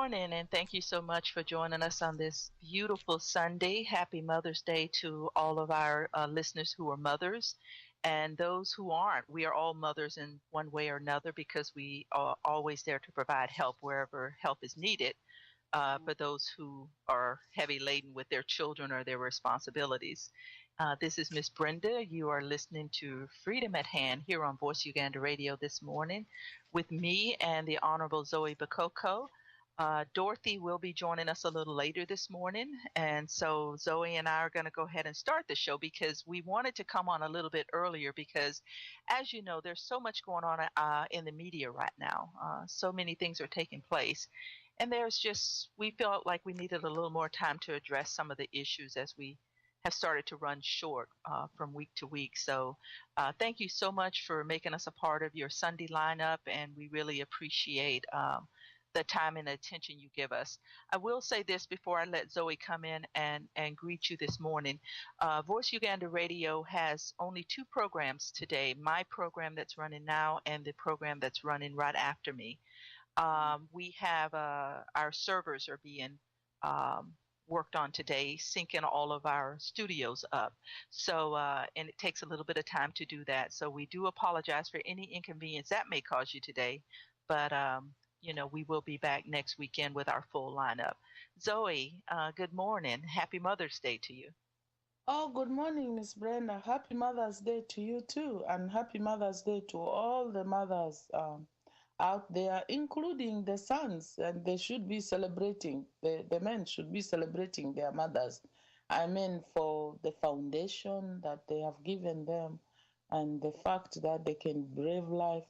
Morning, and thank you so much for joining us on this beautiful Sunday. Happy Mother's Day to all of our listeners who are mothers and those who aren't. We are all mothers in one way or another because we are always there to provide help wherever help is needed for those who are heavy laden with their children or their responsibilities. This is Miss Brenda. You are listening to Freedom at Hand here on Voice Uganda Radio this morning with me and the Honorable Zoe Bakoko. Dorothy will be joining us a little later this morning. And so Zoe and I are going to go ahead and start the show because we wanted to come on a little bit earlier because, as you know, there's so much going on in the media right now. So many things are taking place. And we felt like we needed a little more time to address some of the issues as we have started to run short from week to week. So thank you so much for making us a part of your Sunday lineup, and we really appreciate the time and attention you give us. I will say this before I let Zoe come in and greet you this morning. Voice Uganda Radio has only two programs today, my program that's running now and the program that's running right after me. We have our servers are being worked on today, syncing all of our studios up. So, and it takes a little bit of time to do that. So we do apologize for any inconvenience that may cause you today, but we will be back next weekend with our full lineup. Zoe, good morning. Happy Mother's Day to you. Oh, good morning, Miss Brenda. Happy Mother's Day to you too, and happy Mother's Day to all the mothers out there, including the sons, and they should be celebrating. The men should be celebrating their mothers. I mean, for the foundation that they have given them, and the fact that they can brave life.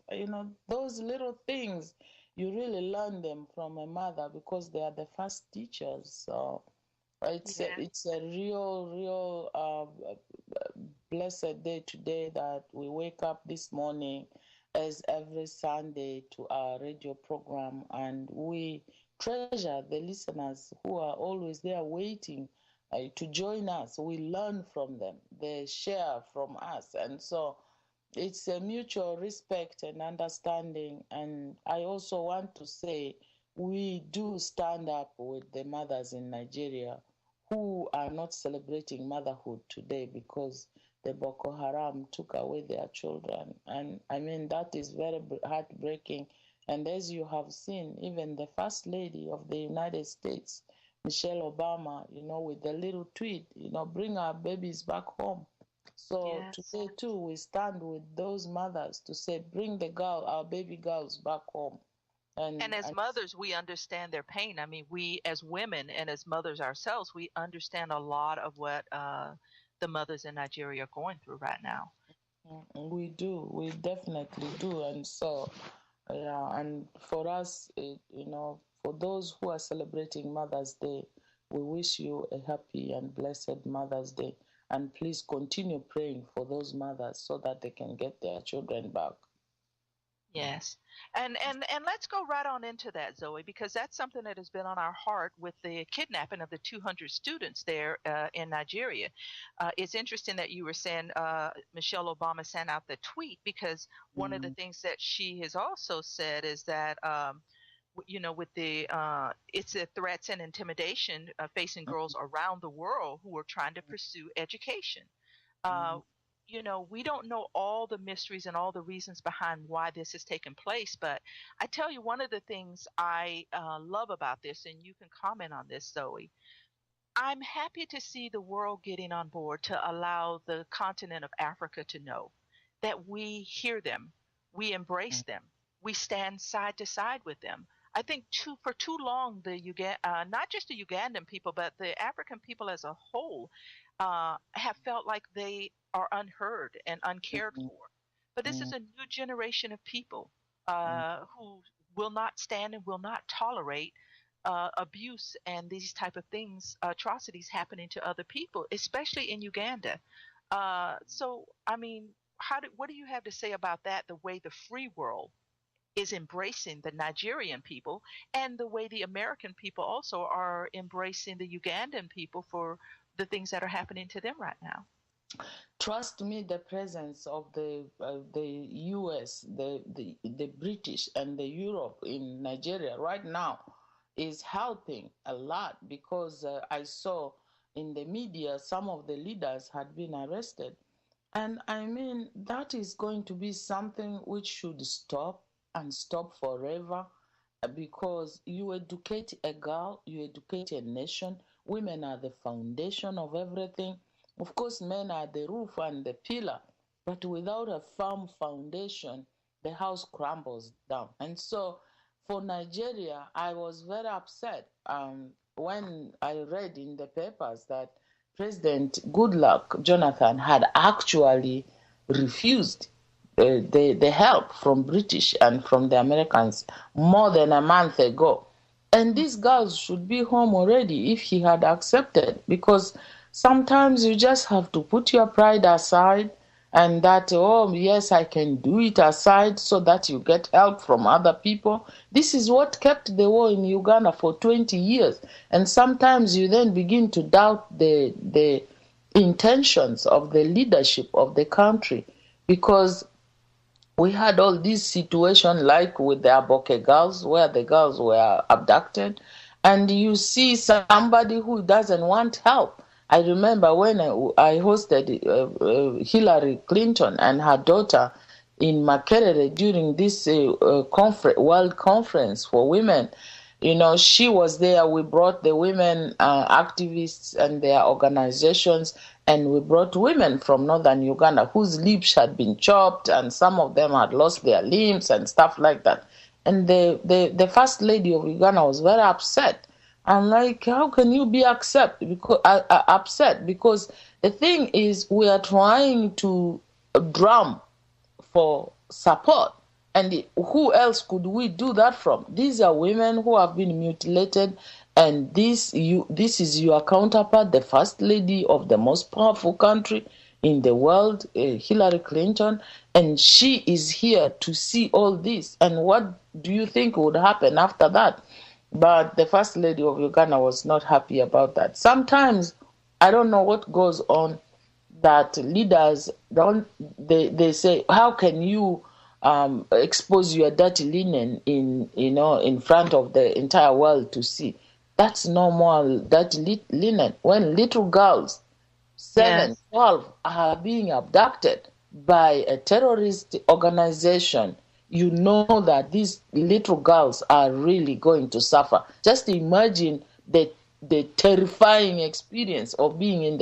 Those little things you really learn them from a mother because they are the first teachers. So it's a real blessed day today that we wake up this morning as every Sunday to our radio program, and we treasure the listeners who are always there waiting to join us. We learn from them, they share from us, and so it's a mutual respect and understanding. And I also want to say we do stand up with the mothers in Nigeria who are not celebrating motherhood today because the Boko Haram took away their children. And I mean, that is very heartbreaking. And as you have seen, even the First Lady of the United States, Michelle Obama, with the little tweet, bring our babies back home. So Yes. today too, we stand with those mothers to say, bring our baby girls back home. And as mothers, we understand their pain. I mean, we as women and as mothers ourselves, we understand a lot of what the mothers in Nigeria are going through right now. We do. We definitely do. And so, yeah, and for us, for those who are celebrating Mother's Day, we wish you a happy and blessed Mother's Day. And please continue praying for those mothers so that they can get their children back. Yes. And let's go right on into that, Zoe, because that's something that has been on our heart with the kidnapping of the 200 students there in Nigeria. It's interesting that you were saying Michelle Obama sent out the tweet because one of the things that she has also said is that, with the it's the threats and intimidation facing girls around the world who are trying to pursue education. We don't know all the mysteries and all the reasons behind why this has taken place. But I tell you, one of the things I love about this, and you can comment on this, Zoe, I'm happy to see the world getting on board to allow the continent of Africa to know that we hear them, we embrace them, we stand side to side with them. I think for too long, not just the Ugandan people, but the African people as a whole have felt like they are unheard and uncared for. But this is a new generation of people who will not stand and will not tolerate abuse and these type of things, atrocities happening to other people, especially in Uganda. So, I mean, what do you have to say about that, the way the free world is embracing the Nigerian people and the way the American people also are embracing the Ugandan people for the things that are happening to them right now? Trust me, the presence of the U.S., the British, and the Europe in Nigeria right now is helping a lot, because I saw in the media some of the leaders had been arrested. And I mean, that is going to be something which should stop, and stop forever, because you educate a girl, you educate a nation. Women are the foundation of everything. Of course, men are the roof and the pillar, but without a firm foundation, the house crumbles down. And so for Nigeria, I was very upset when I read in the papers that President Goodluck Jonathan had actually refused the help from British and from the Americans more than a month ago. And these girls should be home already if he had accepted, because sometimes you just have to put your pride aside, and that, oh, yes, I can do it aside, so that you get help from other people. This is what kept the war in Uganda for 20 years. And sometimes you then begin to doubt the intentions of the leadership of the country, because we had all these situations like with the Aboke girls, where the girls were abducted, and you see somebody who doesn't want help. I remember when I hosted Hillary Clinton and her daughter in Makerere during this World Conference for Women. You know, she was there. We brought the women activists and their organizations, and we brought women from northern Uganda whose lips had been chopped, and some of them had lost their limbs and stuff like that. And the first lady of Uganda was very upset. I'm like, how can you be upset? Because the thing is, we are trying to drum for support. And who else could we do that from? These are women who have been mutilated, and this is your counterpart, the first lady of the most powerful country in the world, Hillary Clinton, and she is here to see all this. And what do you think would happen after that? But the first lady of Uganda was not happy about that. Sometimes I don't know what goes on, that leaders don't, they say, how can you expose your dirty linen in front of the entire world to see? That's normal dirty linen. When little girls, 7, Yes. 12, are being abducted by a terrorist organization, you know that these little girls are really going to suffer. Just imagine the terrifying experience of being in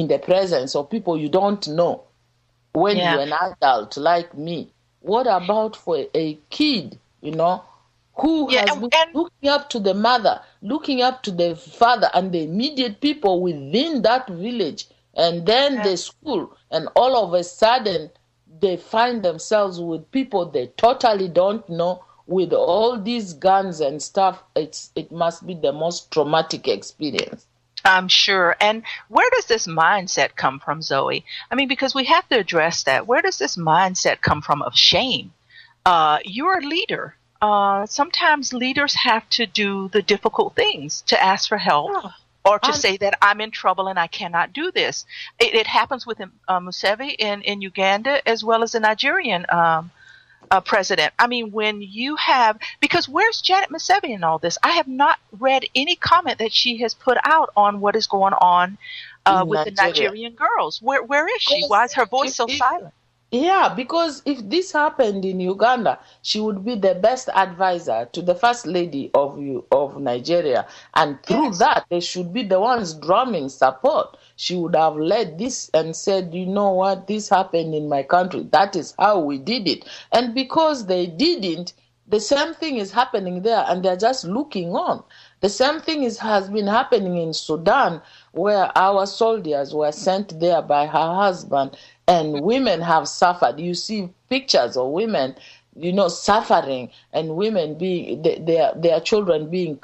the presence of people you don't know when Yeah. you're an adult like me. What about for a kid, who Yeah. has And, been and looking up to the mother, looking up to the father, and the immediate people within that village, and then the yes. school, and all of a sudden they find themselves with people they totally don't know, with all these guns and stuff. It must be the most traumatic experience. I'm sure. And where does this mindset come from, Zoe? I mean, because we have to address that. Where does this mindset come from of shame? You're a leader. Sometimes leaders have to do the difficult things, to ask for help Yeah. or to And say that I'm in trouble and I cannot do this. It happens with Museveni in Uganda, as well as the Nigerian president. I mean, when you have, because where's Janet Museveni in all this? I have not read any comment that she has put out on what is going on in with the Nigeria. Nigerian girls. Where is she? Because Why is her voice if, so if silent? Yeah, because if this happened in Uganda, she would be the best advisor to the first lady of Nigeria, and through Yes. that, they should be the ones drumming support. She would have led this and said, you know what, this happened in my country. That is how we did it. And because they didn't, the same thing is happening there, and they're just looking on. The same thing has been happening in Sudan, where our soldiers were sent there by her husband, and women have suffered. You see pictures of women, suffering, and women being their children being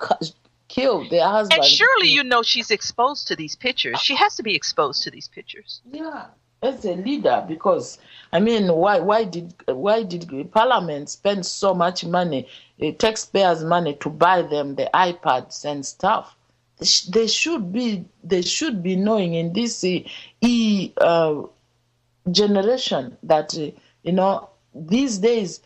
killed, their And husbands surely being. you know she's exposed to these pictures. She has to be exposed to these pictures. Yeah, as a leader, because I mean, why did Parliament spend so much money, taxpayers' money, to buy them the iPads and stuff? They should be knowing in this generation that these days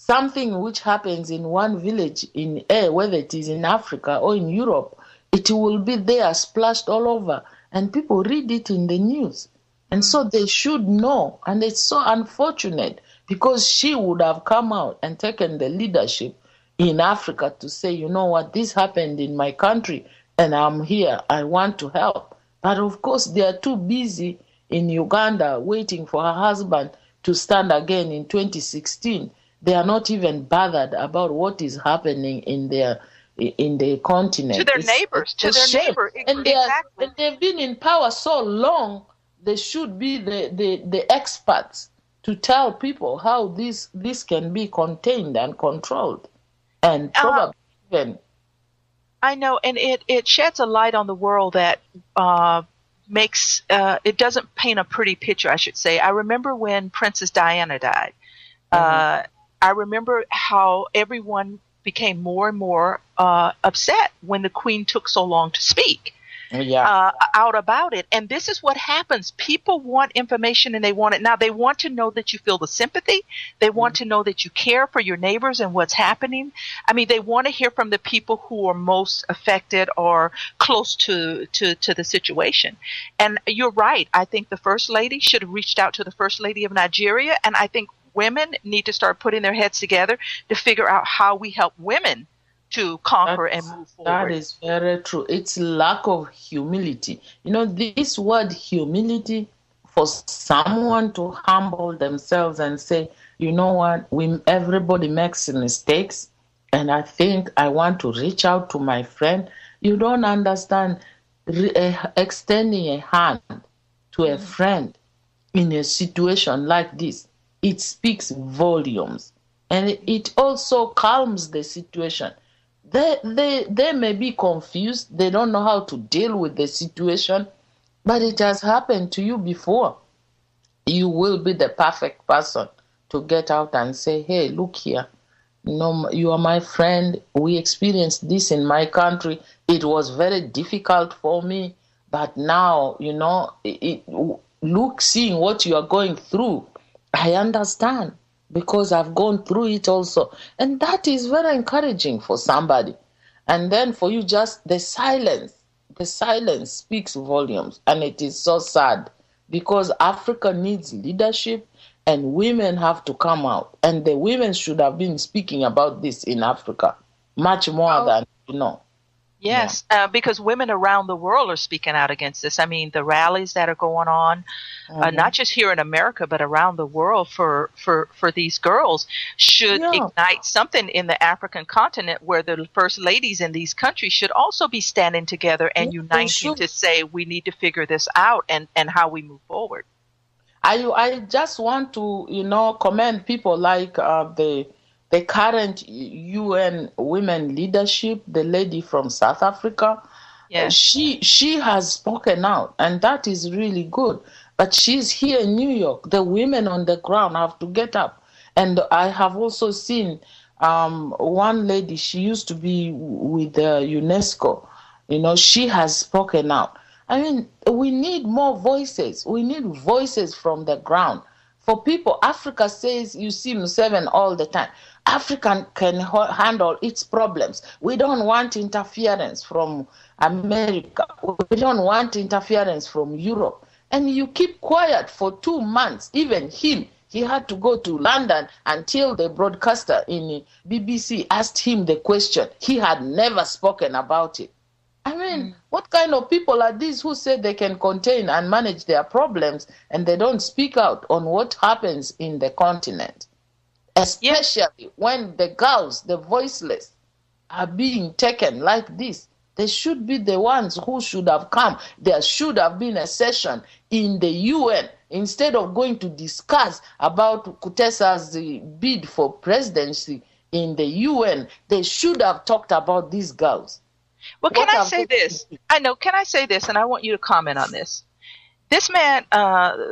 something which happens in one village in whether it is in Africa or in Europe, it will be there splashed all over, and people read it in the news. And so they should know. And it's so unfortunate because she would have come out and taken the leadership in Africa to say, you know what, this happened in my country and I'm here, I want to help. But of course, they are too busy in Uganda waiting for her husband to stand again in 2016. They are not even bothered about what is happening in the continent. To their neighbors, to their neighbor. And they've been in power so long, they should be the experts to tell people how this can be contained and controlled. And probably even... I know, and it sheds a light on the world that makes it doesn't paint a pretty picture, I should say. I remember when Princess Diana died. I remember how everyone became more and more upset when the Queen took so long to speak out about it. And this is what happens. People want information and they want it now. They want to know that you feel the sympathy. They want to know that you care for your neighbors and what's happening. I mean, they want to hear from the people who are most affected or close to the situation. And you're right. I think the First Lady should have reached out to the First Lady of Nigeria. And I think women need to start putting their heads together to figure out how we help women to conquer and move forward. That is very true. It's lack of humility. You know, this word humility, for someone to humble themselves and say, you know what, everybody makes mistakes, and I think I want to reach out to my friend. You don't understand extending a hand to a friend in a situation like this. It speaks volumes, and it also calms the situation. They may be confused. They don't know how to deal with the situation, but it has happened to you before. You will be the perfect person to get out and say, hey, look here. No, you are my friend. We experienced this in my country. It was very difficult for me, but now, you know, seeing what you are going through, I understand, because I've gone through it also. And that is very encouraging for somebody. And then for you, just the silence speaks volumes. And it is so sad because Africa needs leadership and women have to come out. And the women should have been speaking about this in Africa much more than, you know. Yes, because women around the world are speaking out against this. I mean, the rallies that are going on, not just here in America, but around the world for these girls should ignite something in the African continent where the first ladies in these countries should also be standing together and uniting to say we need to figure this out and how we move forward. I just want to, you know, commend people like the current UN women leadership, the lady from South Africa. Yes. She has spoken out, and that is really good. But she's here in New York. The women on the ground have to get up. And I have also seen one lady, she used to be with UNESCO. You know, she has spoken out. I mean, we need more voices. We need voices from the ground. For people, Africa says, you see Museveni all the time. Africa can handle its problems. We don't want interference from America. We don't want interference from Europe. And you keep quiet for 2 months. Even him, he had to go to London until the broadcaster in BBC asked him the question. He had never spoken about it. I mean, what kind of people are these who say they can contain and manage their problems and they don't speak out on what happens in the continent? Especially when the girls, the voiceless, are being taken like this. They should be the ones who should have come. There should have been a session in the UN instead of going to discuss about Kutesa's bid for presidency in the UN. They should have talked about these girls. Well, can I say this? Can I say this? And I want you to comment on this. This man,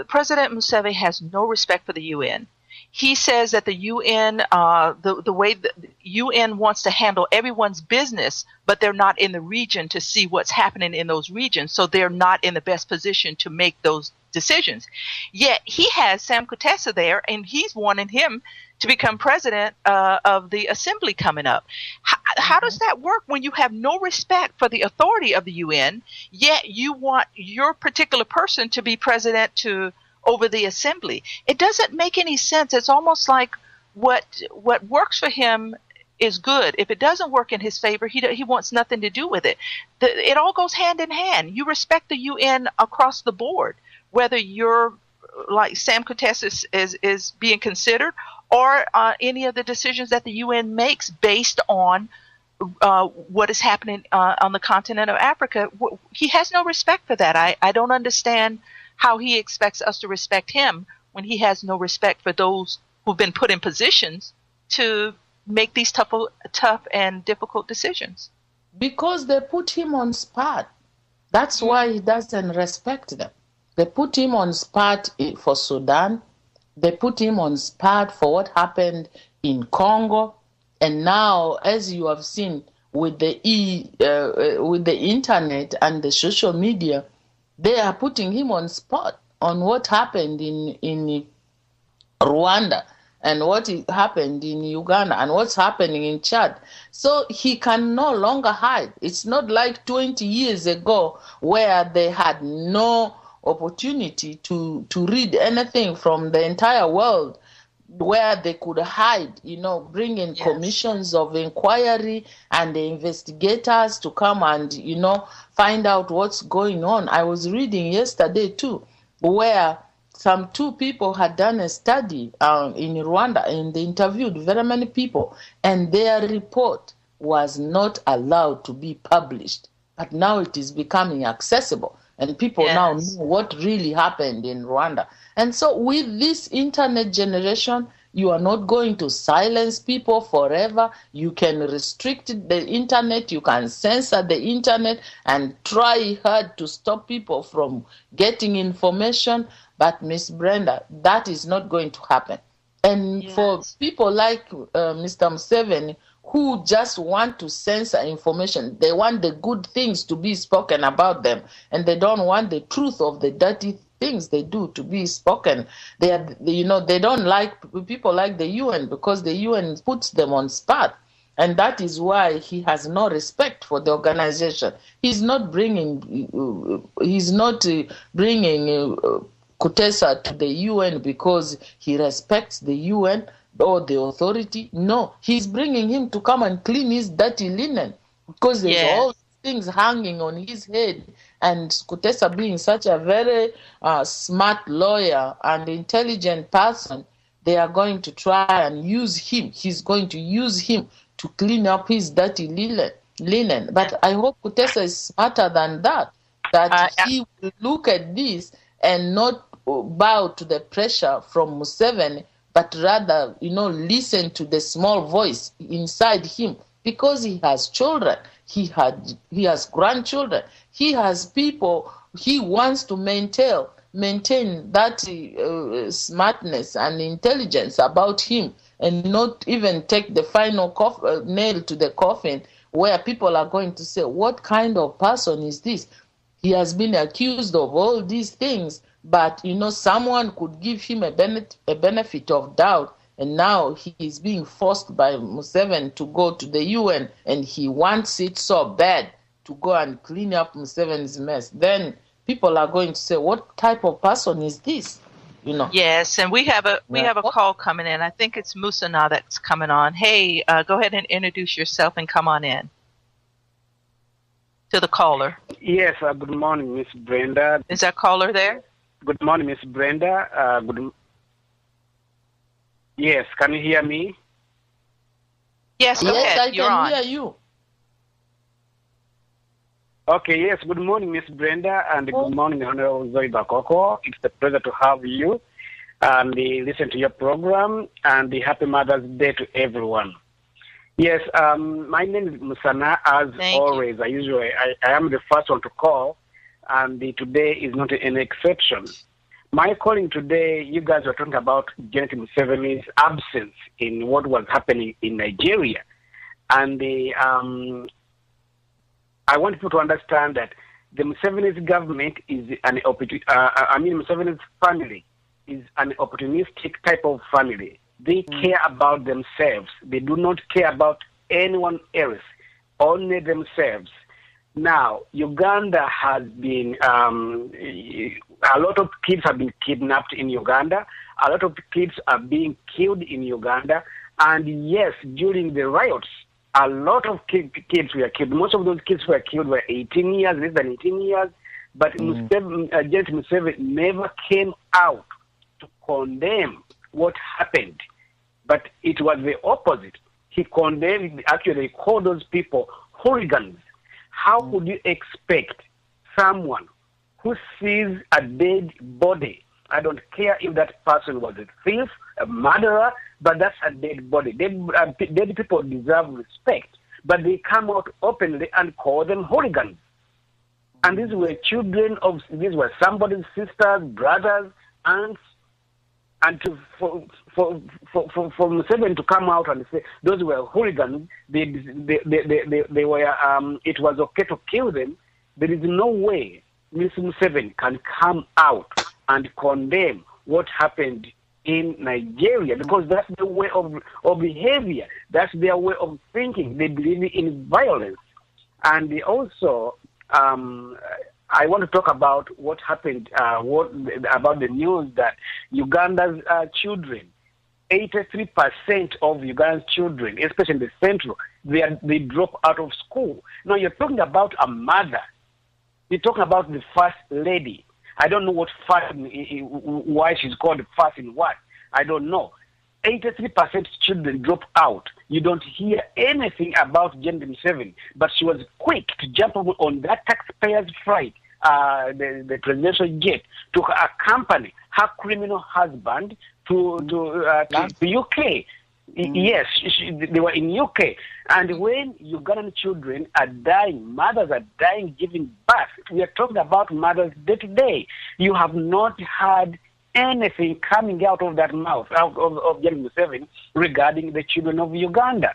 President Museveni, has no respect for the UN. He says that the UN, the way the UN wants to handle everyone's business, but they're not in the region to see what's happening in those regions. So they're not in the best position to make those decisions. Yet he has Sam Kutesa there, and he's wanting him to become president of the assembly coming up. How does that work when you have no respect for the authority of the UN, yet you want your particular person to be president over the assembly? It doesn't make any sense. It's almost like what works for him is good. If it doesn't work in his favor, he wants nothing to do with it. It all goes hand in hand. You respect the UN across the board, whether you're like Sam Kutesa is being considered, or any of the decisions that the UN makes based on what is happening on the continent of Africa. He has no respect for that. I don't understand how he expects us to respect him when he has no respect for those who've been put in positions to make these tough and difficult decisions. Because they put him on spot. That's why he doesn't respect them. They put him on spot for Sudan. They put him on spot for what happened in Congo. And now, as you have seen with the internet and the social media, they are putting him on spot on what happened in Rwanda and what happened in Uganda and what's happening in Chad. So he can no longer hide. It's not like 20 years ago where they had no opportunity to read anything from the entire world, where they could hide, bring in commissions of inquiry and the investigators to come and, find out what's going on. I was reading yesterday too, where some 2 people had done a study in Rwanda, and they interviewed very many people, and their report was not allowed to be published. But now it is becoming accessible, and people now know what really happened in Rwanda. And so with this internet generation, you are not going to silence people forever. You can restrict the internet. You can censor the internet and try hard to stop people from getting information. But Miss Brenda, that is not going to happen. And for people like Mr. Museveni, who just want to censor information, they want the good things to be spoken about them, and they don't want the truth of the dirty things they do to be spoken. They don't like people like the UN, because the UN puts them on spot. And that is why he has no respect for the organization. He's not bringing Kutesa to the UN because he respects the UN or the authority. No, he's bringing him to come and clean his dirty linen, because there's all things hanging on his head. And Kutesa, being such a very smart lawyer and intelligent person, they are going to try and use him. He's going to use him to clean up his dirty linen. But I hope Kutesa is smarter than that, he will look at this and not bow to the pressure from Museveni, but rather, listen to the small voice inside him, because he has children, he has grandchildren, he has people he wants to maintain that smartness and intelligence about him, and not even take the final nail to the coffin, where people are going to say, what kind of person is this? He has been accused of all these things, but, someone could give him a benefit of doubt, and now he is being forced by Museveni to go to the UN, and he wants it so bad to go and clean up Museveni's mess. Then people are going to say, what type of person is this? Yes, and we have a call coming in. I think it's Musana that's coming on. Hey, go ahead and introduce yourself and come on in to the caller. Yes, good morning, Miss Brenda. Is that caller there? Good morning, Miss Brenda. Yes, can you hear me? Yes, go ahead. I You're can on. hear you. Okay, yes, good morning, Miss Brenda, and good morning, Honorable Zoe Bakoko. It's a pleasure to have you and listen to your program, and happy Mother's Day to everyone. Yes, my name is Musana. As always, I am the first one to call, and today is not an exception. My calling today, you guys were talking about Janet Museveni's absence in what was happening in Nigeria. And I want people to understand that the Museveni's government is Museveni's family is an opportunistic type of family. They care about themselves. They do not care about anyone else, only themselves. Now, Uganda has been, a lot of kids have been kidnapped in Uganda. A lot of kids are being killed in Uganda. And yes, during the riots, a lot of kids were killed. Most of those kids who were killed were 18 years, less than 18 years. But James Museveni never came out to condemn what happened. But it was the opposite. He condemned, actually, he called those people hooligans. How could you expect someone who sees a dead body? I don't care if that person was a thief, a murderer, but that's a dead body. Dead people deserve respect, but they come out openly and call them hooligans. And these were these were somebody's sisters, brothers, aunts, and for Museveni to come out and say those were hooligans, they were. It was okay to kill them. There is no way Mr. Museveni can come out and condemn what happened in Nigeria, because that's the way of behavior. That's their way of thinking. They believe in violence. And also, I want to talk about what happened, about the news that Uganda's children, 83% of Uganda's children, especially in the central, they drop out of school. Now, you're talking about a mother. You're talking about the first lady. I don't know why she's called first in what. I don't know. 83% children drop out. You don't hear anything about Janet Museveni, but she was quick to jump on that taxpayer's flight, the presidential jet, to accompany her criminal husband to UK. Yes, they were in UK. And when Ugandan children are dying, mothers are dying giving birth, we are talking about mothers day to day. You have not heard anything coming out of that mouth, of Janet Museveni, regarding the children of Uganda.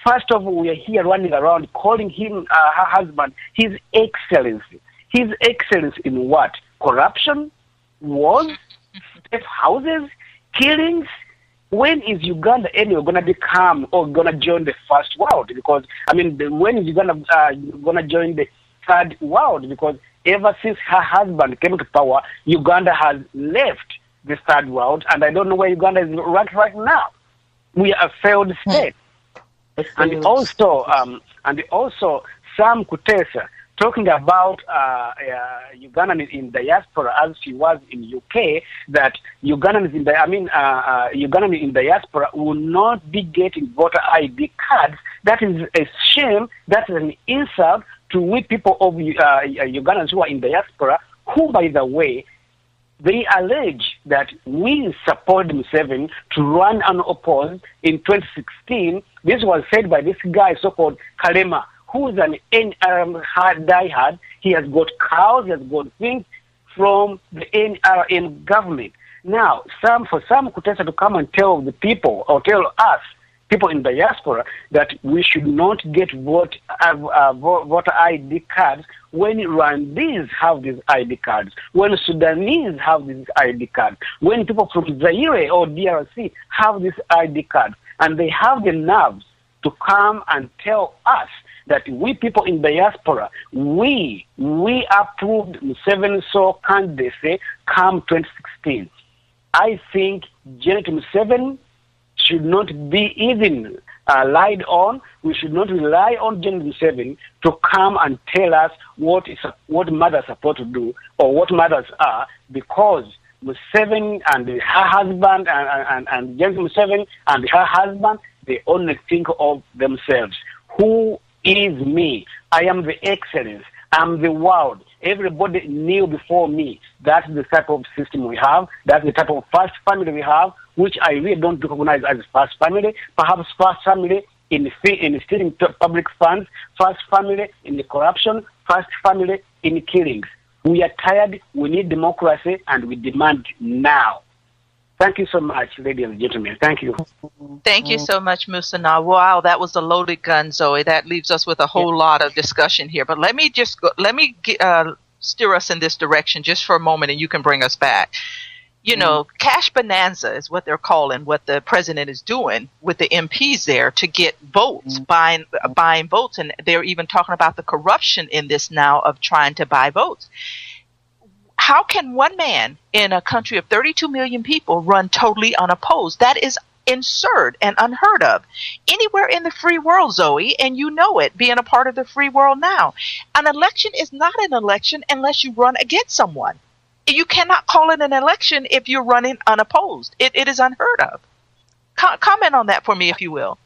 First of all, we are here running around calling him, her husband, His Excellency. His Excellency in what? Corruption? Wars? Safe houses? Killings? When is Uganda anyway going to become or going to join the first world? Because, I mean, when is Uganda going to join the third world? Because ever since her husband came to power, Uganda has left the third world, and I don't know where Uganda is right now. We are a failed state. And also, Sam Kutesa, talking about Ugandan in diaspora as she was in UK, that Ugandan in diaspora will not be getting voter ID cards. That is a shame. That is an insult to we people of Ugandans who are in diaspora, who, by the way, they allege that we supported Museveni to run unopposed in 2016. This was said by this guy, so-called Kalema, who is an diehard. He has got cows, he has got things from the NRM government. Now, for some Kutesa to come and tell the people, or tell us, people in diaspora, that we should not get voter ID cards when Rwandese have these ID cards, when Sudanese have these ID cards, when people from Zaire or DRC have these ID cards, and they have the nerves to come and tell us that we people in diaspora, we approved Museveni's candidacy come 2016. I think Janet Museveni should not be even lied on. We should not rely on Janet Museveni to come and tell us what mothers are supposed to do or what mothers are, because Museveni and her husband and Janet Museveni and her husband, they only think of themselves. Who is me? I am the excellence. I'm the world. Everybody knew before me. That's the type of system we have. That's the type of first family we have, which I really don't recognize as first family. Perhaps first family in stealing public funds, first family in the corruption, first family in killings. We are tired. We need democracy, and we demand now. Thank you so much, ladies and gentlemen. Thank you. Thank you so much, Musana. Wow, that was a loaded gun, Zoe. That leaves us with a whole lot of discussion here. But let me steer us in this direction just for a moment, and you can bring us back. You know, cash bonanza is what they're calling what the president is doing with the MPs there to get votes, buying votes. And they're even talking about the corruption in this now of trying to buy votes. How can one man in a country of 32 million people run totally unopposed? That is absurd and unheard of anywhere in the free world, Zoe, and you know it, being a part of the free world now. An election is not an election unless you run against someone. You cannot call it an election if you're running unopposed. It is unheard of. Comment on that for me, if you will.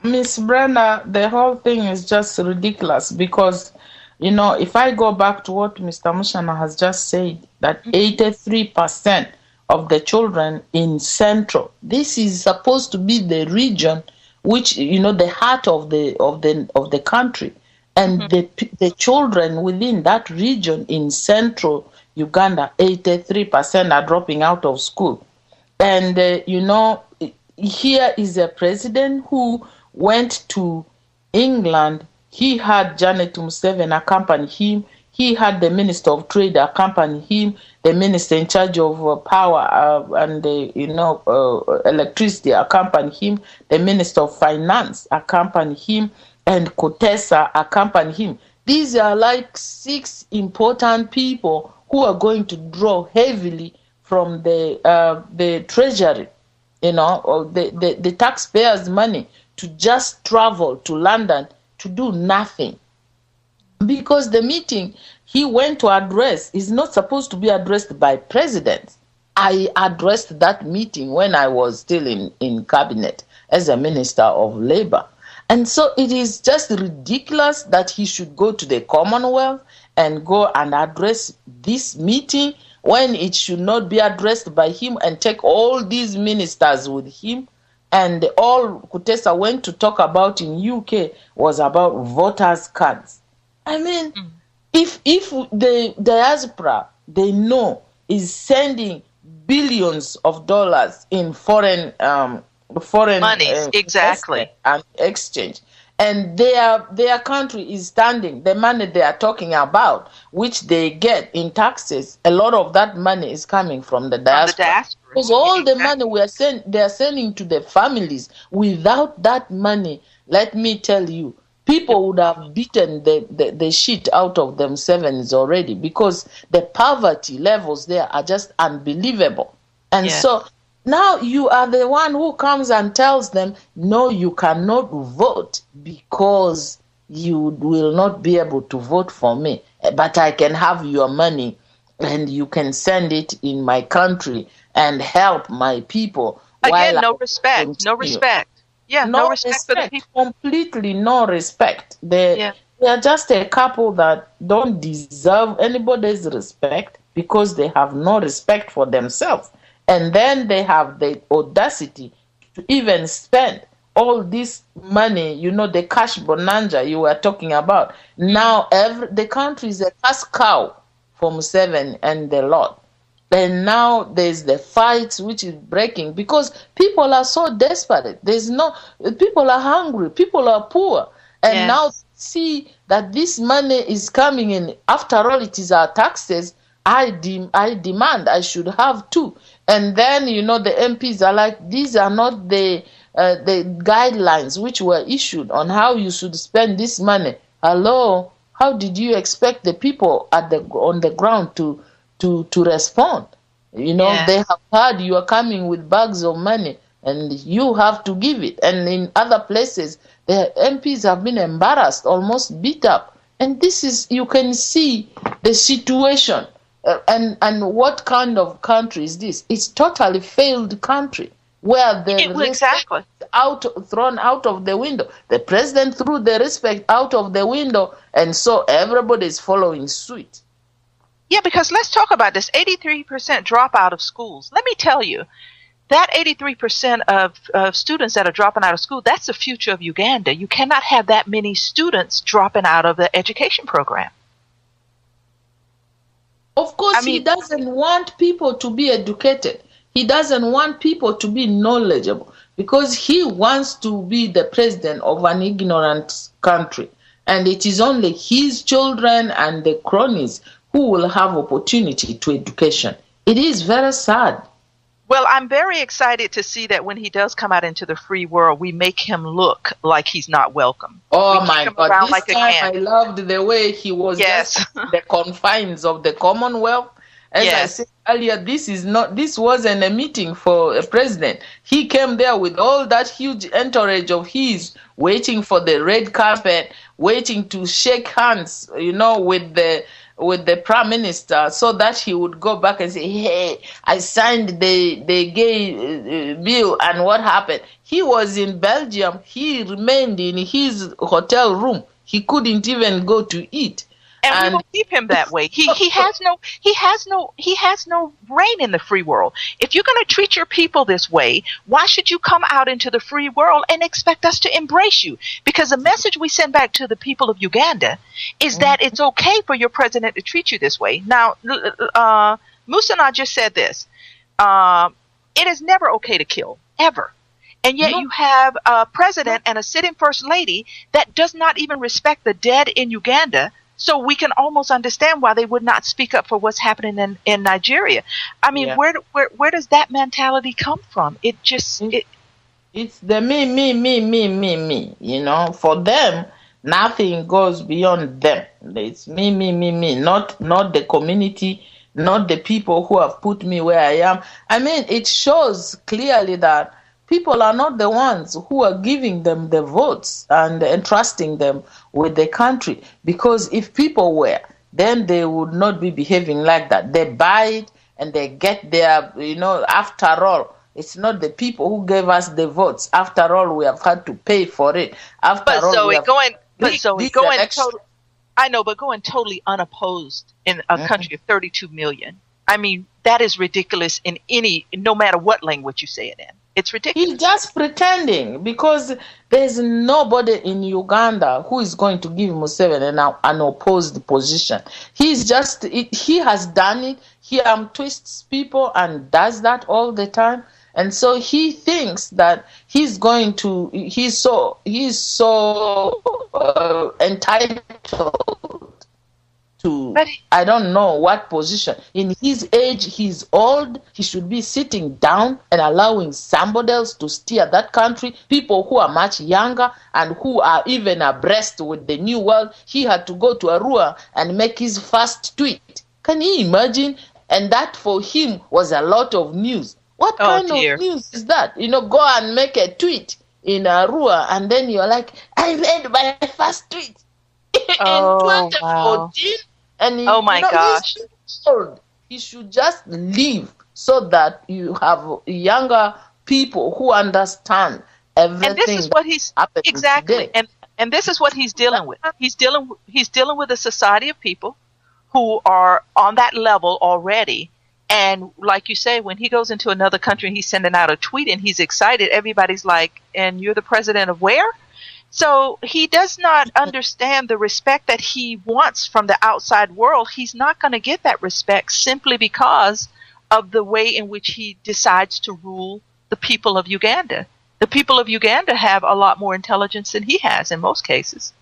Miss Brenda, the whole thing is just ridiculous because, you know, if I go back to what Mr. Mushana has just said, that 83% of the children in Central, this is supposed to be the region which, you know, the heart of the country, and the children within that region in Central Uganda, 83% are dropping out of school. And, you know, here is a president who went to England. He had Janet Museveni accompany him. He had the Minister of Trade accompany him, the Minister in charge of power and, electricity accompany him, the Minister of Finance accompany him, and Kotesa accompany him. These are like 6 important people who are going to draw heavily from the treasury, you know, or the taxpayers' money to just travel to London to do nothing. Because the meeting he went to address is not supposed to be addressed by presidents. I addressed that meeting when I was still in cabinet as a Minister of Labor. And so it is just ridiculous that he should go to the Commonwealth and go and address this meeting when it should not be addressed by him, and take all these ministers with him. And all Kutesa went to talk about in UK was about voters' cards. I mean, if the diaspora, they know, is sending billions of dollars in foreign monies, exactly, and exchange, and their country is standing, the money they are talking about, which they get in taxes, a lot of that money is coming from the diaspora. Because all the money they are sending to the families. Without that money, let me tell you, people would have beaten the shit out of themselves already, because the poverty levels there are just unbelievable. And so now you are the one who comes and tells them, no, you cannot vote because you will not be able to vote for me, but I can have your money and you can send it in my country and help my people. Again, no respect. Yeah, no respect for the people. Completely no respect. They are just a couple that don't deserve anybody's respect because they have no respect for themselves. And then they have the audacity to even spend all this money, you know, the cash bonanza you were talking about. Now the country is a cash cow for Museveni and the Lord. And now there's the fights which is breaking because people are so desperate. People are hungry, people are poor. And now see that this money is coming in. After all, it is our taxes. I demand I should have too. And then, you know, the MPs are like, these are not the guidelines which were issued on how you should spend this money. Hello, how did you expect the people on the ground to respond? You know, they have heard you are coming with bags of money and you have to give it. And in other places, the MPs have been embarrassed, almost beat up. And this is, you can see the situation. And what kind of country is this? It's totally failed country where the respect thrown out of the window. The president threw the respect out of the window, and so everybody is following suit. Yeah, because let's talk about this 83% dropout of schools. Let me tell you, that 83% of students that are dropping out of school, that's the future of Uganda. You cannot have that many students dropping out of the education program. Of course, he doesn't want people to be educated. He doesn't want people to be knowledgeable because he wants to be the president of an ignorant country. And it is only his children and the cronies who will have opportunity to education. It is very sad. Well, I'm very excited to see that when he does come out into the free world, we make him look like he's not welcome. Oh we my him God! around This like time a I loved the way he was Yes. just in the confines of the Commonwealth. As I Yes. said earlier, this wasn't a meeting for a president. He came there with all that huge entourage of his, waiting for the red carpet, waiting to shake hands, with the prime minister, so that he would go back and say, "Hey, I signed the gay bill," and what happened? He was in Belgium. He remained in his hotel room. He couldn't even go to eat. And we will keep him that way. He has no reign in the free world. If you're going to treat your people this way, why should you come out into the free world and expect us to embrace you? Because the message we send back to the people of Uganda is that it's okay for your president to treat you this way. Now, Musana just said this. It is never okay to kill, ever. And yet you have a president and a sitting first lady that does not even respect the dead in Uganda. So we can almost understand why they would not speak up for what's happening in Nigeria. I mean, where does that mentality come from? It's the me. For them, nothing goes beyond them. It's me. Not the community, not the people who have put me where I am. I mean, it shows clearly that people are not the ones who are giving them the votes and entrusting them with the country. Because if people were, then they would not be behaving like that. They buy it and they get their, after all, it's not the people who gave us the votes. After all, we have had to pay for it. Going totally unopposed in a country of 32 million. I mean, that is ridiculous no matter what language you say it in. It's ridiculous. He's just pretending, because there's nobody in Uganda who is going to give Museveni an opposed position. He has done it. He twists people and does that all the time. And so he thinks that he's so entitled to, I don't know what position. In his age, he's old. He should be sitting down and allowing somebody else to steer that country. People who are much younger and who are even abreast with the new world. He had to go to Arua and make his first tweet. Can you imagine? And that for him was a lot of news. What kind of news is that? Go and make a tweet in Arua and then you're like, I made my first tweet in 2014. Wow. And gosh. He should just leave so that you have younger people who understand everything. And this is what he's exactly today. and this is what he's dealing with. He's dealing with a society of people who are on that level already. And like you say, when he goes into another country and he's sending out a tweet and he's excited, everybody's like, and you're the president of where? So he does not understand the respect that he wants from the outside world. He's not going to get that respect simply because of the way in which he decides to rule the people of Uganda. The people of Uganda have a lot more intelligence than he has in most cases.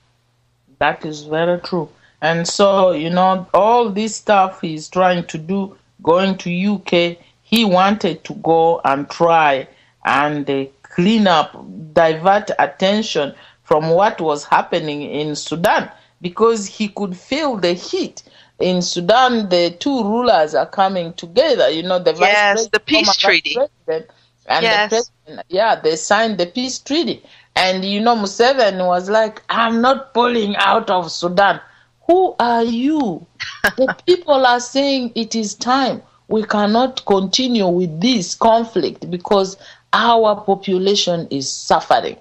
That is very true. And so, all this stuff he's trying to do, going to UK, he wanted to go and try and clean up, divert attention from what was happening in Sudan, because he could feel the heat. In Sudan, the two rulers are coming together, the vice president, the peace treaty. And the president, they signed the peace treaty. And, Museveni was like, I'm not pulling out of Sudan. Who are you? The people are saying it is time. We cannot continue with this conflict because our population is suffering.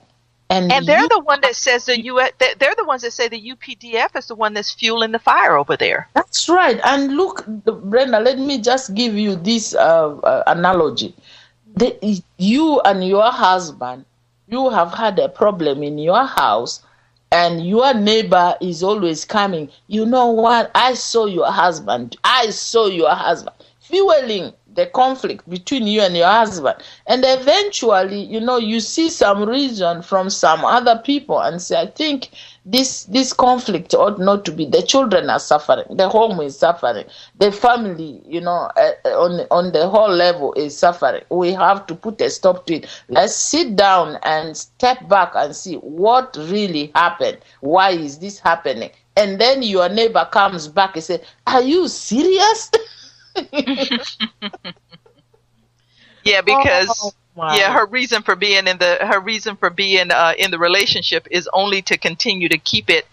And they're the one that says they're the ones that say the UPDF is the one that's fueling the fire over there. That's right. And look, Brenda, let me just give you this analogy. You and your husband, you have had a problem in your house, and your neighbor is always coming. You know what? I saw your husband fueling the conflict between you and your husband. And eventually, you see some reason from some other people and say, I think this conflict ought not to be. The children are suffering, the home is suffering, the family, on the whole level is suffering. We have to put a stop to it. Let's sit down and step back and see what really happened. Why is this happening? And then your neighbor comes back and says, are you serious? Yeah, because her reason for being in the relationship is only to continue to keep it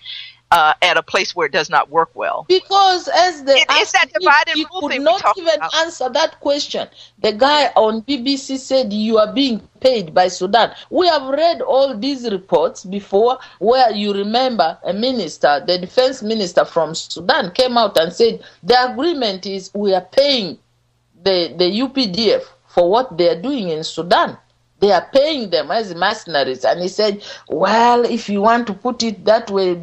at a place where it does not work well. Because it's that divided he rule could thing not even about. answer that question. The guy on BBC said you are being paid by Sudan. We have read all these reports before, where you remember the defense minister from Sudan came out and said the agreement is we are paying the UPDF for what they are doing in Sudan. They are paying them as mercenaries. And he said, well, if you want to put it that way,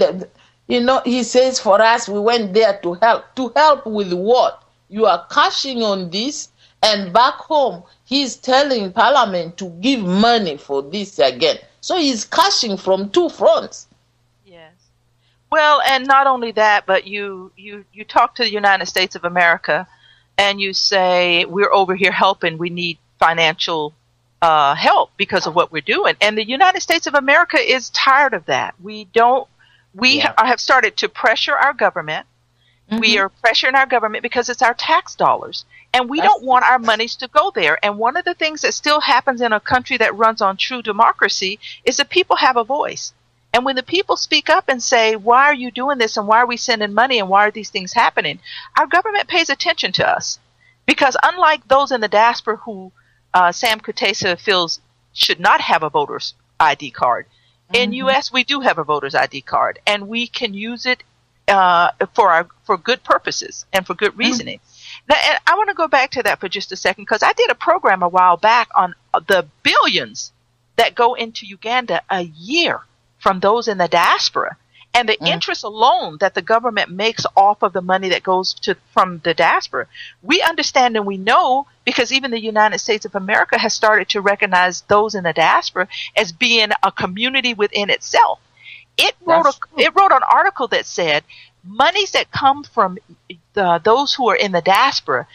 he says, for us, we went there to help. To help with what? You are cashing on this, and back home, he's telling Parliament to give money for this again. So he's cashing from two fronts. Yes. Well, and not only that, but you talk to the United States of America, and you say, we're over here helping, we need financial help because of what we're doing. And the United States of America is tired of that. We have started to pressure our government. Mm-hmm. We are pressuring our government because it's our tax dollars. And we don't want our monies to go there. And one of the things that still happens in a country that runs on true democracy is that people have a voice. And when the people speak up and say, why are you doing this, and why are we sending money, and why are these things happening, our government pays attention to us. Because unlike those in the diaspora who Sam Kutesa feels should not have a voter's ID card, in U.S. we do have a voter's ID card, and we can use it for good purposes and for good reasoning. Now, and I want to go back to that for just a second, because I did a program a while back on the billions that go into Uganda a year from those in the diaspora, and the interest alone that the government makes off of the money that goes from the diaspora. We understand and we know, because even the United States of America has started to recognize those in the diaspora as being a community within itself. It wrote an article that said monies that come from those who are in the diaspora,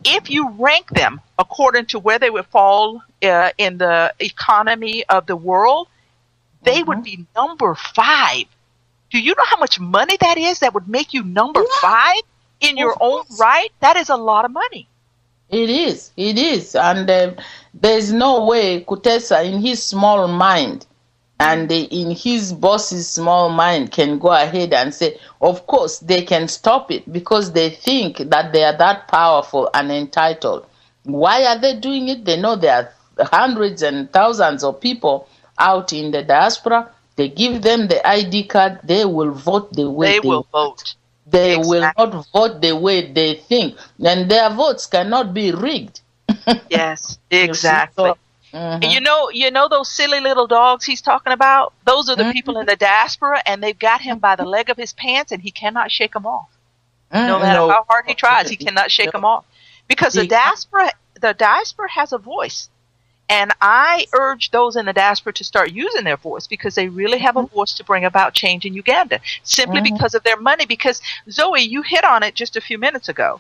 if you rank them according to where they would fall in the economy of the world, they would be number 5. Do you know how much money that is? That would make you number 5 in your own right? That is a lot of money. It is. And there's no way Kutesa, in his small mind, and in his boss's small mind, can go ahead and say, of course, they can stop it because they think that they are that powerful and entitled. Why are they doing it? They know there are hundreds and thousands of people out in the diaspora. They give them the ID card, they will vote the way they will vote. They will not vote the way they think, and their votes cannot be rigged. Yes, exactly. You know those silly little dogs he's talking about? Those are the people in the diaspora, and they've got him by the leg of his pants, and he cannot shake them off. No matter how hard he tries, he cannot shake them off. Because the diaspora has a voice. And I urge those in the diaspora to start using their voice, because they really have a voice to bring about change in Uganda, simply because of their money. Because, Zoe, you hit on it just a few minutes ago.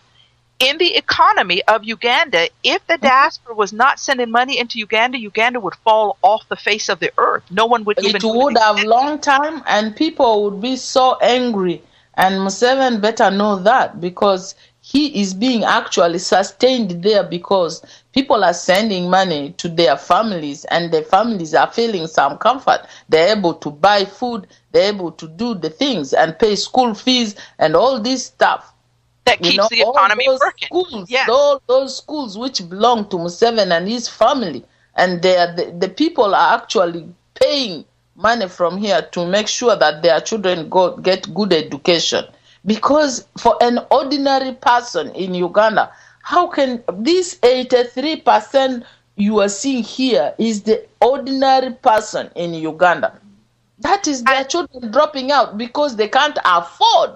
In the economy of Uganda, if the diaspora was not sending money into Uganda, Uganda would fall off the face of the earth. No one would even... It would have long time, and people would be so angry. And Museveni better know that, because he is being actually sustained there because people are sending money to their families, and their families are feeling some comfort. They're able to buy food, they're able to do the things and pay school fees and all this stuff. That keeps the economy working. Schools, all those schools which belong to Museveni and his family, and the people are actually paying money from here to make sure that their children get good education. Because for an ordinary person in Uganda, how can this 83% you are seeing here is the ordinary person in Uganda? That is their children dropping out because they can't afford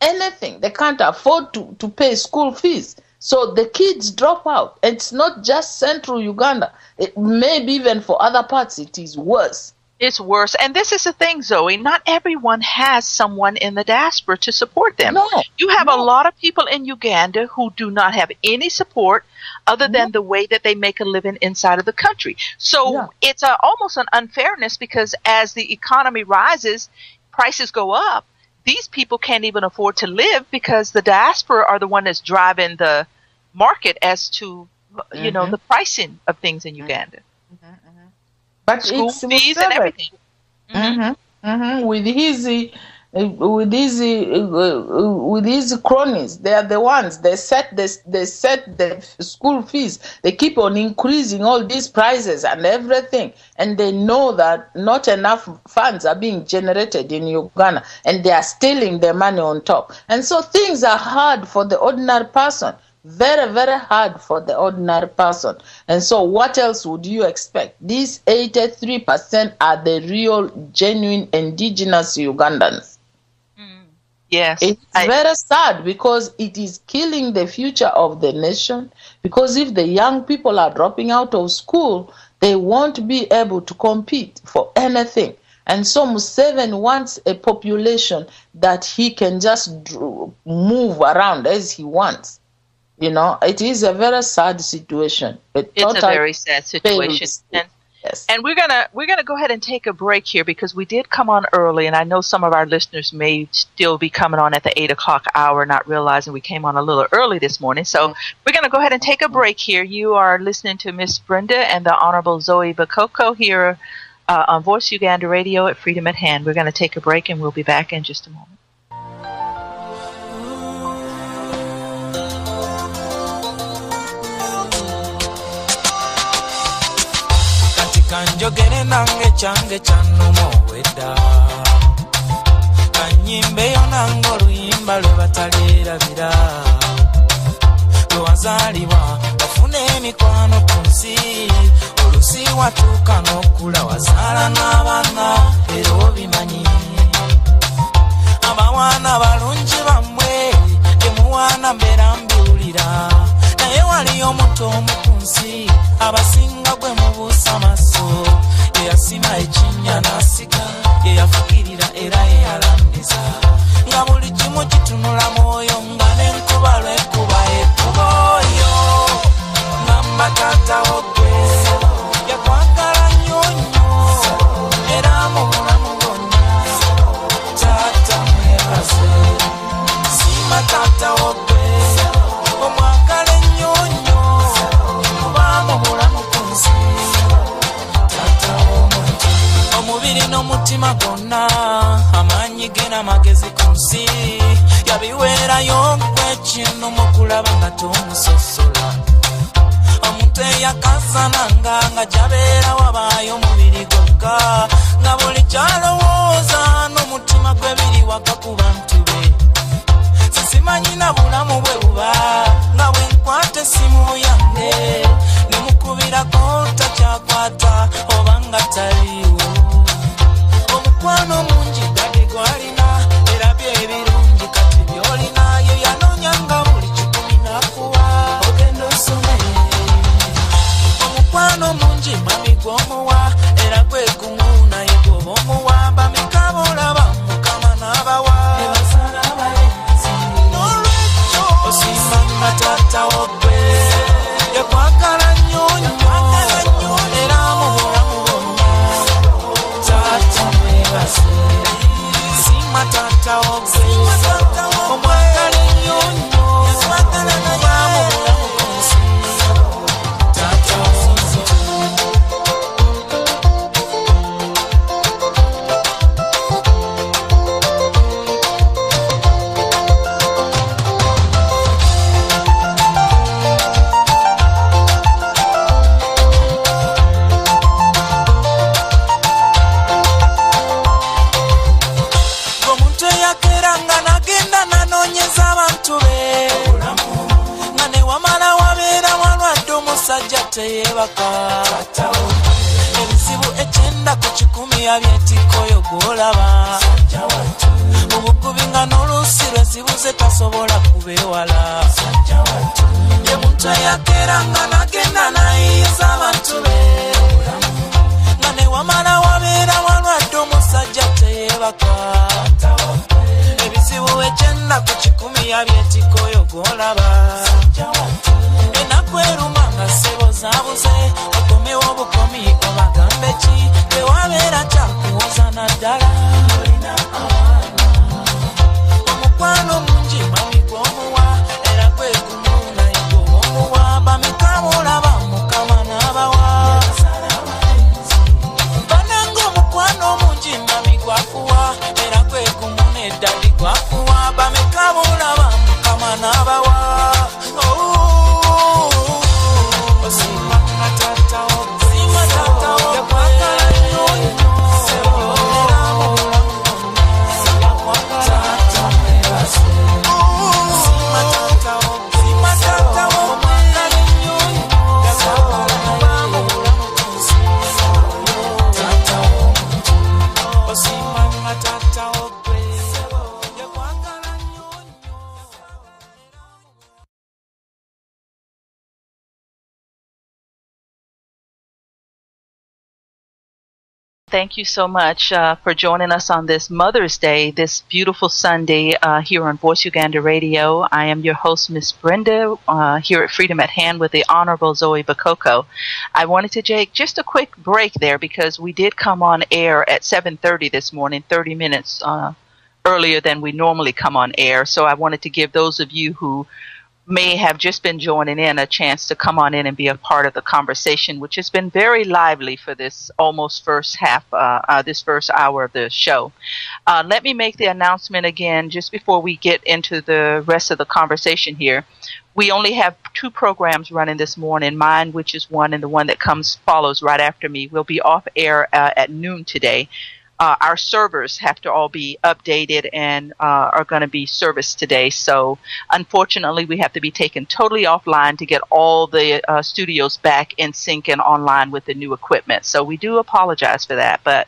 anything. They can't afford to pay school fees. So the kids drop out. It's not just central Uganda. Maybe even for other parts, it is worse. It's worse. And this is the thing, Zoe. Not everyone has someone in the diaspora to support them. No, you have a lot of people in Uganda who do not have any support other than the way that they make a living inside of the country. So it's almost an unfairness, because as the economy rises, prices go up. These people can't even afford to live because the diaspora are the one that's driving the market as to, you know, the pricing of things in Uganda. But school it's fees and everything. With his cronies, they are the ones they set the school fees. They keep on increasing all these prices and everything, and they know that not enough funds are being generated in Uganda, and they are stealing their money on top. And so things are hard for the ordinary person. Very, very hard for the ordinary person. And so what else would you expect? These 83% are the real, genuine indigenous Ugandans. Yes. It's very sad, because it is killing the future of the nation. Because if the young people are dropping out of school, they won't be able to compete for anything. And so Museveni wants a population that he can just move around as he wants. You know, it is a very sad situation. It's a very sad situation. And we're gonna go ahead and take a break here, because we did come on early, and I know some of our listeners may still be coming on at the 8 o'clock hour, not realizing we came on a little early this morning. So we're gonna go ahead and take a break here. You are listening to Miss Brenda and the Honorable Zoe Bakoko here on Voice Uganda Radio at Freedom at Hand. We're gonna take a break, and we'll be back in just a moment. Kanjogere nange change chanuma wedda kanyimbeyo nange oluyimba lwe batalirabira lwe wazaalibwa wafuna emikwano ku nsi olusi watuuka n'okula wazaala n'abaana era obimanyi abawaana balungi bammwe temuwaana mbeera mbiwulira naye waliyo omuto omu ku nsi abasinga gwe mubuusa maso yeyasima ekinnya n'asiga yeyafukirira era yeyalambiza nga buli kimu kitunula mwoyo nga n'enkuba lwekuba ekuba oyo ngamba taatawo gwe yakwagala nnyo nnyo era mu bulamu bwonna taata mwebaze sima taatawo gwe omwagale nnyo nnyo kuba mu bulamu ku nsi taatawo omuntu omubiri n'omutima gwonna amaanyi ge n'amagezi ku nsi yabiweerayo gw'ekintu mu kulaba nga tomusosola omuntu eyakasananga nga gyabeera wabaayo omubiri gwokka nga buli kyalowooza n'omutima gwe biri waka ku bantu be simanyi na bulamu bwe buba nga bwe nkwata essimu yange nemukubirako takyakwata oba nga taliiwo omukwano mungi gadi gwalina era byebirungi kati byolina ye yanoonya nga buli kikumi nakuwa ogenda osome omukwano mungi mami gw'omuwa era gwe gumu naye gwoba omuwamba mikaba olaba mukama n'abawa osimanga taatawo gwe yakwagala nnyo nnyo era mu bulamu bwonna taata mwebaze sima taatawo gwe omwagala ennyo nnyo oba mu bulamu bwonsi taatawo teyebaka ebizibu ekyenda ku 10 abyetikoyo gwolaba obukubi nga n'oluusi lwezibuze tasobola kubeewala ye muntu eyakeera nga nagenda nayiza abantu be nga ne wamala wabeera walwadde omusajja teyeebaka ebizibu ekyenda ku 10 yabyetiko oyo gw'olaba ennaku eruma nga ssebo zaabuze okomewo obukomi obagambe ki tewabeera kyakuwoza naddala omukwano mungi mami gw'omuwa era kwe kumunayigo omuwa bamikabula bamukama n'abawa bananga omukwano mungi mami gwakuwa era kwe kumuna eddali gwakuwa bamikabula bamukama n'abawa Thank you so much for joining us on this Mother's Day, this beautiful Sunday here on Voice Uganda Radio. I am your host, Miss Brenda, here at Freedom at Hand with the Honorable Zoe Bakoko. I wanted to take just a quick break there because we did come on air at 7:30 this morning, 30 minutes earlier than we normally come on air. So I wanted to give those of you who may have just been joining in a chance to come on in and be a part of the conversation, which has been very lively for this almost first half, this first hour of the show. Let me make the announcement again just before we get into the rest of the conversation here. We only have 2 programs running this morning, mine, which is one, and the one that follows right after me. We'll be off air at noon today. Our servers have to all be updated and are going to be serviced today. So unfortunately, we have to be taken totally offline to get all the studios back in sync and online with the new equipment. So we do apologize for that. But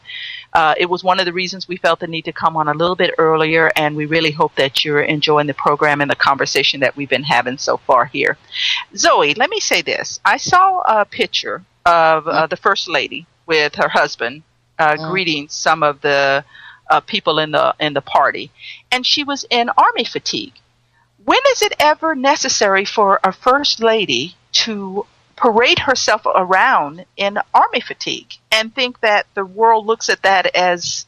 it was one of the reasons we felt the need to come on a little bit earlier, and we really hope that you're enjoying the program and the conversation that we've been having so far here. Zoe, let me say this. I saw a picture of the First Lady with her husband greeting some of the people in the party, and she was in army fatigue. When is it ever necessary for a first lady to parade herself around in army fatigue and think that the world looks at that as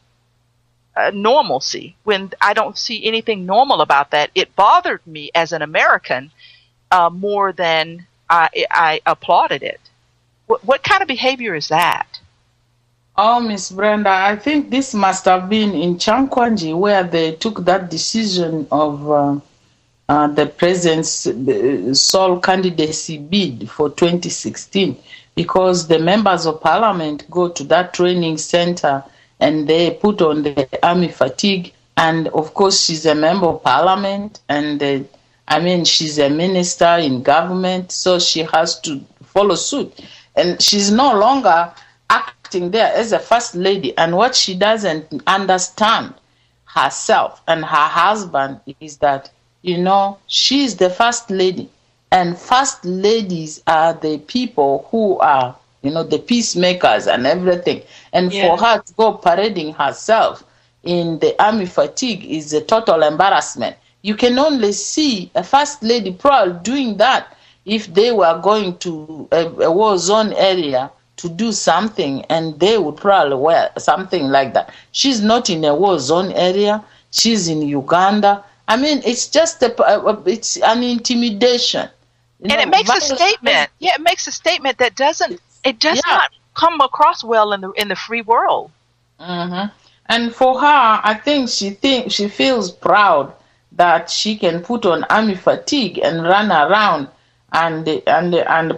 normalcy, when I don't see anything normal about that? It bothered me as an American more than I applauded it. What kind of behavior is that? Oh, Miss Brenda, I think this must have been in Chankwanji where they took that decision of the president's sole candidacy bid for 2016, because the members of parliament go to that training center and they put on the army fatigue. And of course, she's a member of parliament, and she's a minister in government, so she has to follow suit. And she's no longer acting there as a first lady, and what she doesn't understand herself and her husband is that, she's the first lady, and first ladies are the people who are, the peacemakers and everything. And for her to go parading herself in the army fatigue is a total embarrassment. You can only see a first lady probably doing that if they were going to a war zone area to do something, and they would probably wear something like that. She's not in a war zone area. She's in Uganda. It's just it's an intimidation. And it makes a statement. Yeah, it makes a statement that does not come across well in the free world. Mm-hmm. And for her, I think she feels proud that she can put on army fatigue and run around and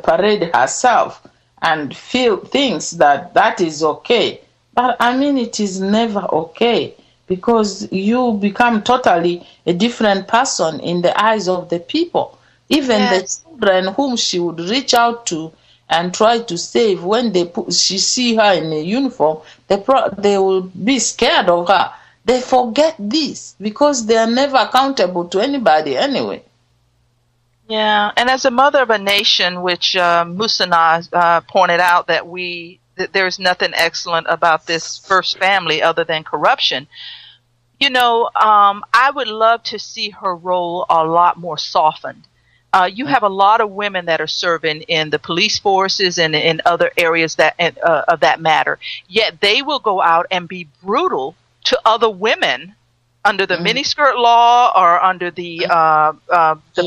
parade herself and thinks that is okay. But it is never okay, because you become totally a different person in the eyes of the people. Even the children whom she would reach out to and try to save, when she see her in a uniform, they will be scared of her. They forget this because they are never accountable to anybody anyway. Yeah, and as a mother of a nation, which Musana pointed out that there's nothing excellent about this first family other than corruption. I would love to see her role a lot more softened. You have a lot of women that are serving in the police forces and in other areas of that matter. Yet they will go out and be brutal to other women under the miniskirt law or under the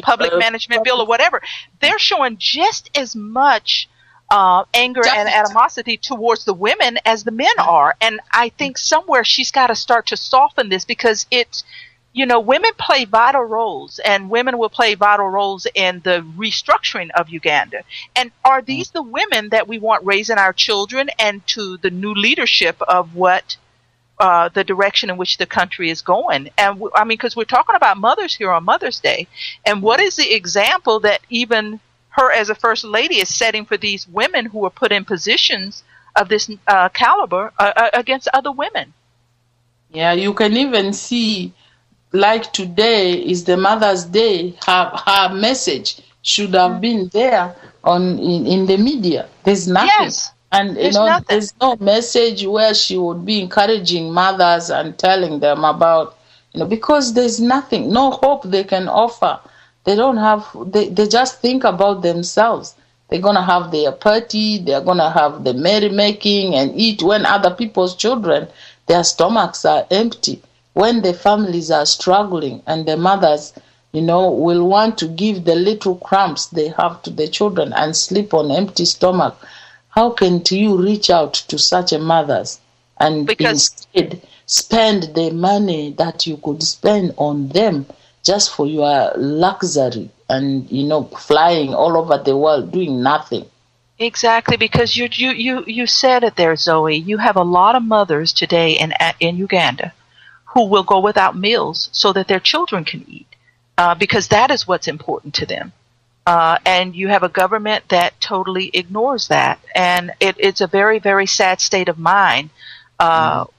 public management bill or whatever. They're showing just as much anger and animosity towards the women as the men are. And I think somewhere she's got to start to soften this, because women play vital roles, and women will play vital roles in the restructuring of Uganda. And are these the women that we want raising our children and to the new leadership of what the direction in which the country is going? And because we're talking about mothers here on Mother's Day, and what is the example that even her as a first lady is setting for these women who are put in positions of this caliber against other women? Yeah, you can even see, like today is the Mother's Day, her message should have been there in the media. There's nothing. Yes. And there's no message where she would be encouraging mothers and telling them about, because there's nothing, no hope they can offer. They don't have, they just think about themselves. They're going to have their party, they're going to have the merrymaking and eat when other people's children, their stomachs are empty. When the families are struggling and the mothers, will want to give the little crumbs they have to the children and sleep on empty stomach. How can you reach out to such a mothers and instead spend the money that you could spend on them just for your luxury and, flying all over the world doing nothing? Exactly, because you said it there, Zoe. You have a lot of mothers today in Uganda who will go without meals so that their children can eat, because that is what's important to them. And you have a government that totally ignores that. And it's a very, very sad state of mind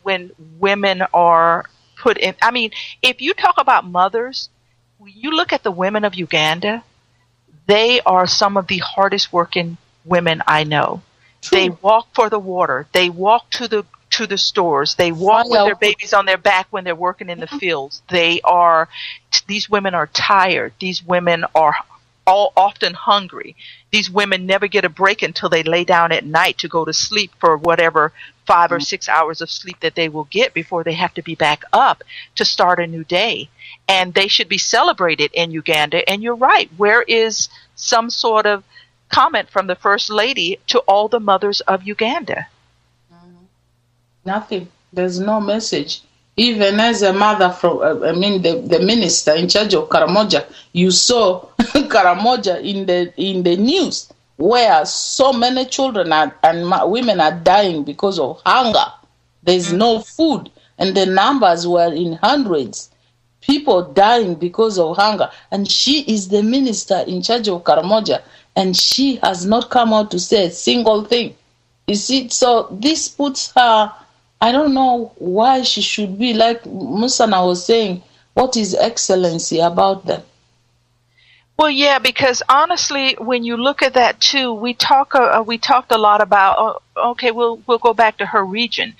when women are put in. If you talk about mothers, you look at the women of Uganda, they are some of the hardest working women I know. True. They walk for the water. They walk to the stores. They walk with their babies on their back when they're working in the fields. These women are tired. These women are often hungry. These women never get a break until they lay down at night to go to sleep for whatever 5 or 6 hours of sleep that they will get before they have to be back up to start a new day. And they should be celebrated in Uganda. And you're right. Where is some sort of comment from the First Lady to all the mothers of Uganda? Nothing. There's no message. Even as a mother from, the minister in charge of Karamoja, you saw Karamoja in the news where so many children and women are dying because of hunger. There's no food, and the numbers were in hundreds. People dying because of hunger, and she is the minister in charge of Karamoja, and she has not come out to say a single thing. You see, so this puts her. I don't know why she should be, like Musana was saying, what is excellency about them? Well, yeah, because honestly, when you look at that too, we talked a lot about. Okay, we'll go back to her region.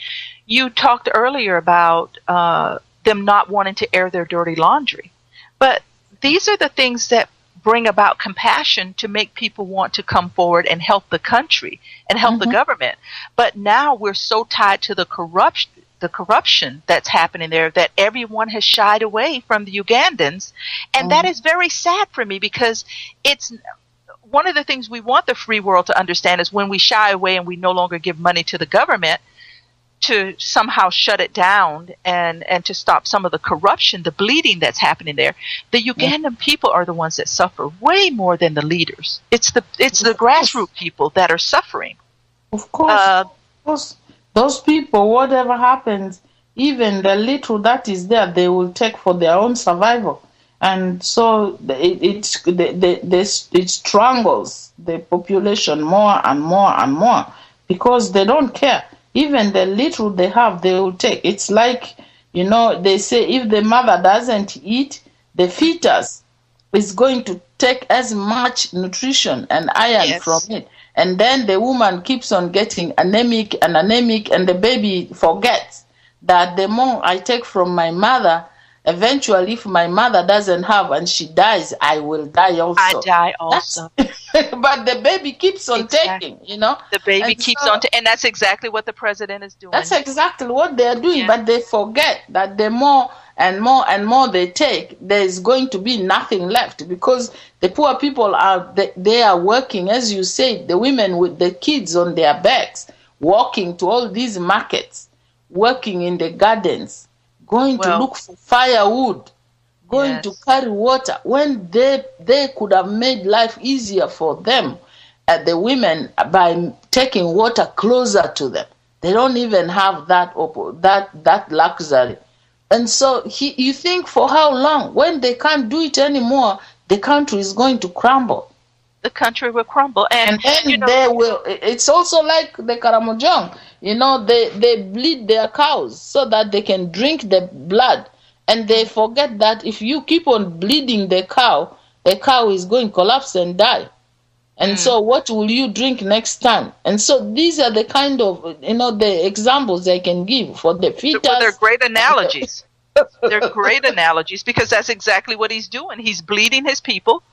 You talked earlier about them not wanting to air their dirty laundry, but these are the things that bring about compassion to make people want to come forward and help the country and help the government. But now we're so tied to the corruption that's happening there that everyone has shied away from the Ugandans. And that is very sad for me, because it's one of the things we want the free world to understand is when we shy away and we no longer give money to the government to somehow shut it down and to stop some of the corruption, the bleeding that's happening there. The Ugandan people are the ones that suffer way more than the leaders. It's the grassroots people that are suffering. Of course. Those people, whatever happens, even the little that is there, they will take for their own survival. And so it strangles the population more and more and more because they don't care. Even the little they have, they will take. It's like You know, they say if the mother doesn't eat, the fetus is going to take as much nutrition and iron from Yes. it. And then the woman keeps on getting anemic, and the baby forgets that the more I take from my mother, eventually, if my mother doesn't have and she dies, I will die also. I die also. But the baby keeps on Exactly. taking, you know. The baby And keeps so on, and that's exactly what the president is doing. that's exactly what they're doing, Yeah. but they forget that the more and more and more they take, there's going to be nothing left, because the poor people they are working, as you say, the women with the kids on their backs, walking to all these markets, working in the gardens, going to look for firewood, going to carry water, when they could have made life easier for them, the women, by taking water closer to them. They don't even have that luxury. And so you think, for how long? When they can't do it anymore, the country is going to crumble. The country will crumble. And then they will. It's also like the Karamojong. You know, they bleed their cows so that they can drink the blood. And they forget that if you keep on bleeding the cow is going to collapse and die. And so what will you drink next time? And so these are the kind of, the examples I can give for the fetus. Well, they're great analogies. They're great analogies, because that's exactly what he's doing. He's bleeding his people,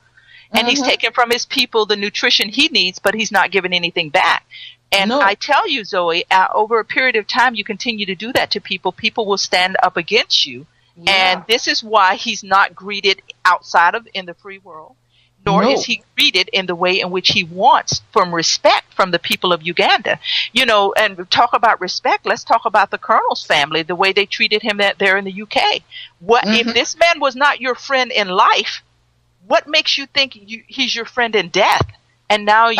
and he's taking from his people the nutrition he needs, but he's not giving anything back. And I tell you, Zoe, over a period of time, you continue to do that to people, people will stand up against you. Yeah. And this is why he's not greeted outside of in the free world. Nor is he greeted in the way in which he wants, from respect from the people of Uganda. You know, and talk about respect, let's talk about the Colonel's family, the way they treated him there in the UK. What if this man was not your friend in life, what makes you think he's your friend in death? And now and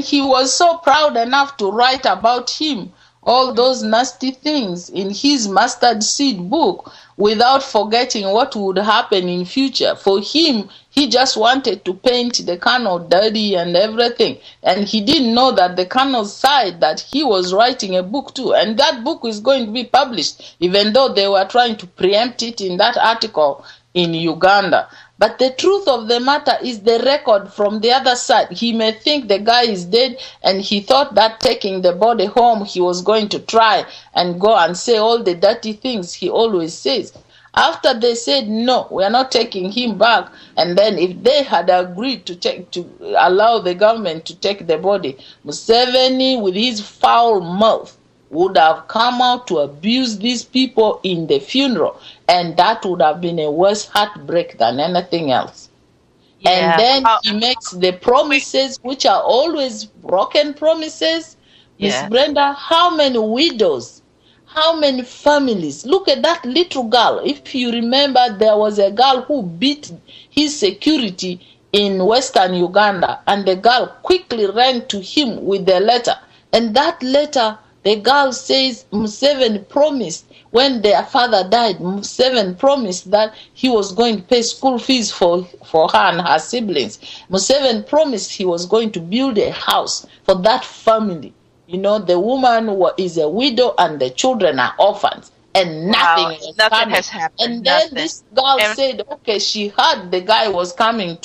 he was so proud enough to write about him all those nasty things in his mustard seed book, without forgetting what would happen in future. For him, he just wanted to paint the Colonel dirty and everything. And he didn't know that the Colonel's side, that he was writing a book too. And that book is going to be published, even though they were trying to preempt it in that article in Uganda. But the truth of the matter is the record from the other side. He may think the guy is dead, and he thought that taking the body home, he was going to try and go and say all the dirty things he always says. After they said, no, we are not taking him back, and then if they had agreed to allow the government to take the body, Museveni, with his foul mouth, would have come out to abuse these people in the funeral, and that would have been a worse heartbreak than anything else. Yeah. And then he makes the promises, which are always broken promises. Miss Brenda, how many widows, how many families? Look at that little girl. If you remember, there was a girl who beat his security in Western Uganda, and the girl quickly ran to him with the letter. And that letter, the girl says Museveni promised, when their father died, Museveni promised that he was going to pay school fees for her and her siblings. Museveni promised he was going to build a house for that family. You know, the woman is a widow and the children are orphans. And nothing has happened. And then this girl said, okay, she heard the guy was coming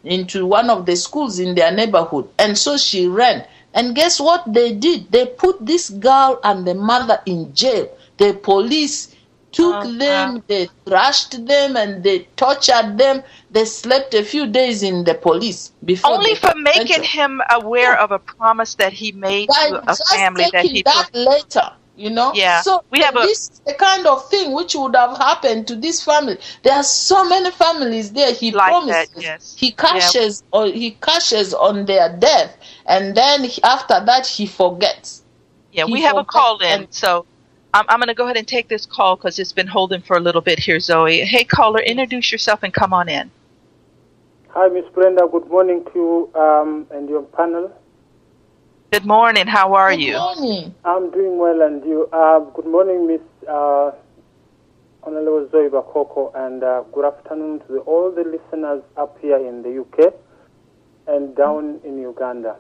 into one of the schools in their neighborhood. And so she ran. And guess what they did? They put this girl and the mother in jail. The police took them, they thrashed them, and they tortured them. They slept a few days in the police before. Only for making him aware of a promise that he made to a family that he took later. You know, so this is the kind of thing which would have happened to this family. There are so many families there. He promises, he cashes on their death, and then after that he forgets. Yeah, we have a call in, so I'm going to go ahead and take this call because it's been holding for a little bit here, Zoe. Hey, caller, introduce yourself and come on in. Hi, Miss Brenda. Good morning to you and your panel. Good morning. How are you? Good morning. I'm doing well, and you? Good morning, Miss Honorable Zoe Bakoko, and good afternoon to all the listeners up here in the UK and down in Uganda.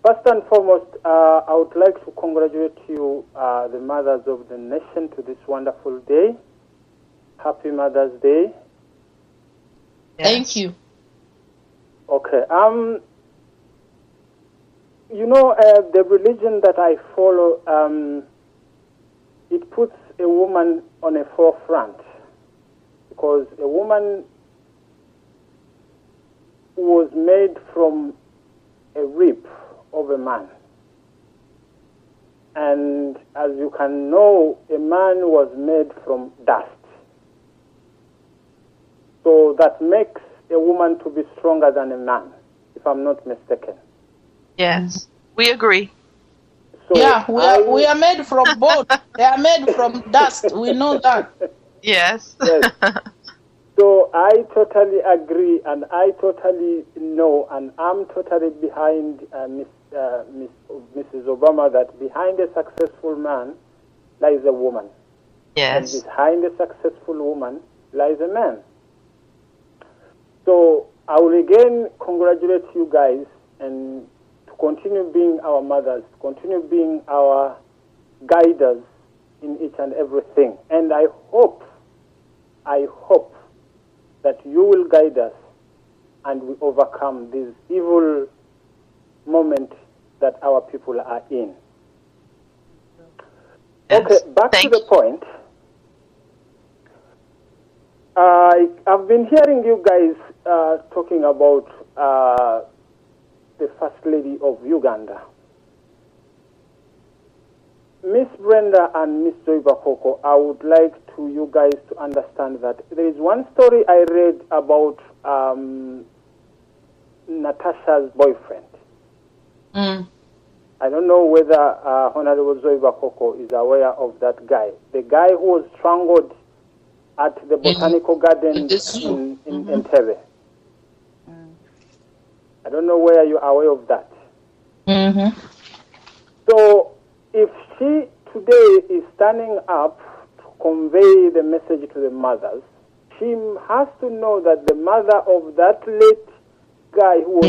First and foremost, I would like to congratulate you, the mothers of the nation, to this wonderful day. Happy Mother's Day. Yes. Thank you. Okay. The religion that I follow, it puts a woman on a forefront, because a woman was made from a rib of a man. And as you can know, a man was made from dust. So that makes a woman to be stronger than a man, if I'm not mistaken. Yes, we agree. So yeah, we are made from both. They are made from dust. We know that. Yes. Yes. So I totally agree, and I totally know, and I'm totally behind Mrs. Obama, that behind a successful man lies a woman. Yes. And behind a successful woman lies a man. So I will again congratulate you guys, and to continue being our mothers, continue being our guiders in each and everything. And I hope that you will guide us and we overcome this evil moment that our people are in. Yes. Okay, back to the point. I've been hearing you guys talking about the First Lady of Uganda. Miss Brenda and Miss Joy Bakoko, I would like you guys to understand that there is one story I read about Natasha's boyfriend. I don't know whether Honorable Joy Bakoko is aware of that guy. The guy who was strangled at the Botanical Garden in Entebbe. I don't know whether you're aware of that. So if she today is standing up to convey the message to the mothers, she has to know that the mother of that late guy who was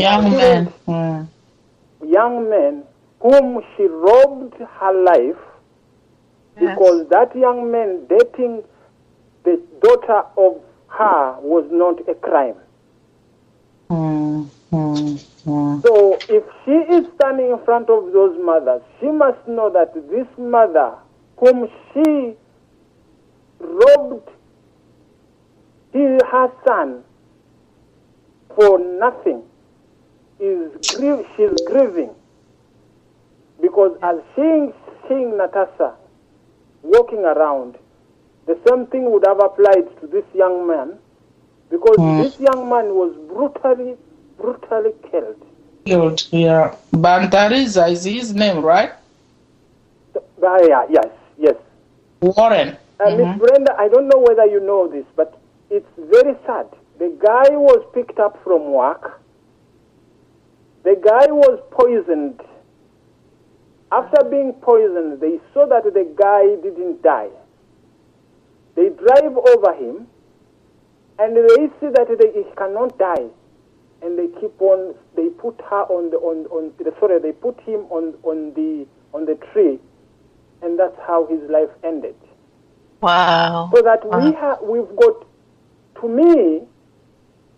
young man, whom she robbed her life, because that young man dating the daughter of her was not a crime. So if she is standing in front of those mothers, she must know that this mother whom she robbed her son for nothing she's grieving, because as seeing Natasha walking around, the same thing would have applied to this young man, because this young man was brutally killed. Yeah. Bantariza is his name, right? Yes. Warren. Miss Brenda, I don't know whether you know this, but it's very sad. The guy was picked up from work. The guy was poisoned. After being poisoned, they saw that the guy didn't die. They drive over him, and they see that he cannot die, and they keep on. They put her they put him on the tree, and that's how his life ended. Wow. So that we've got. To me,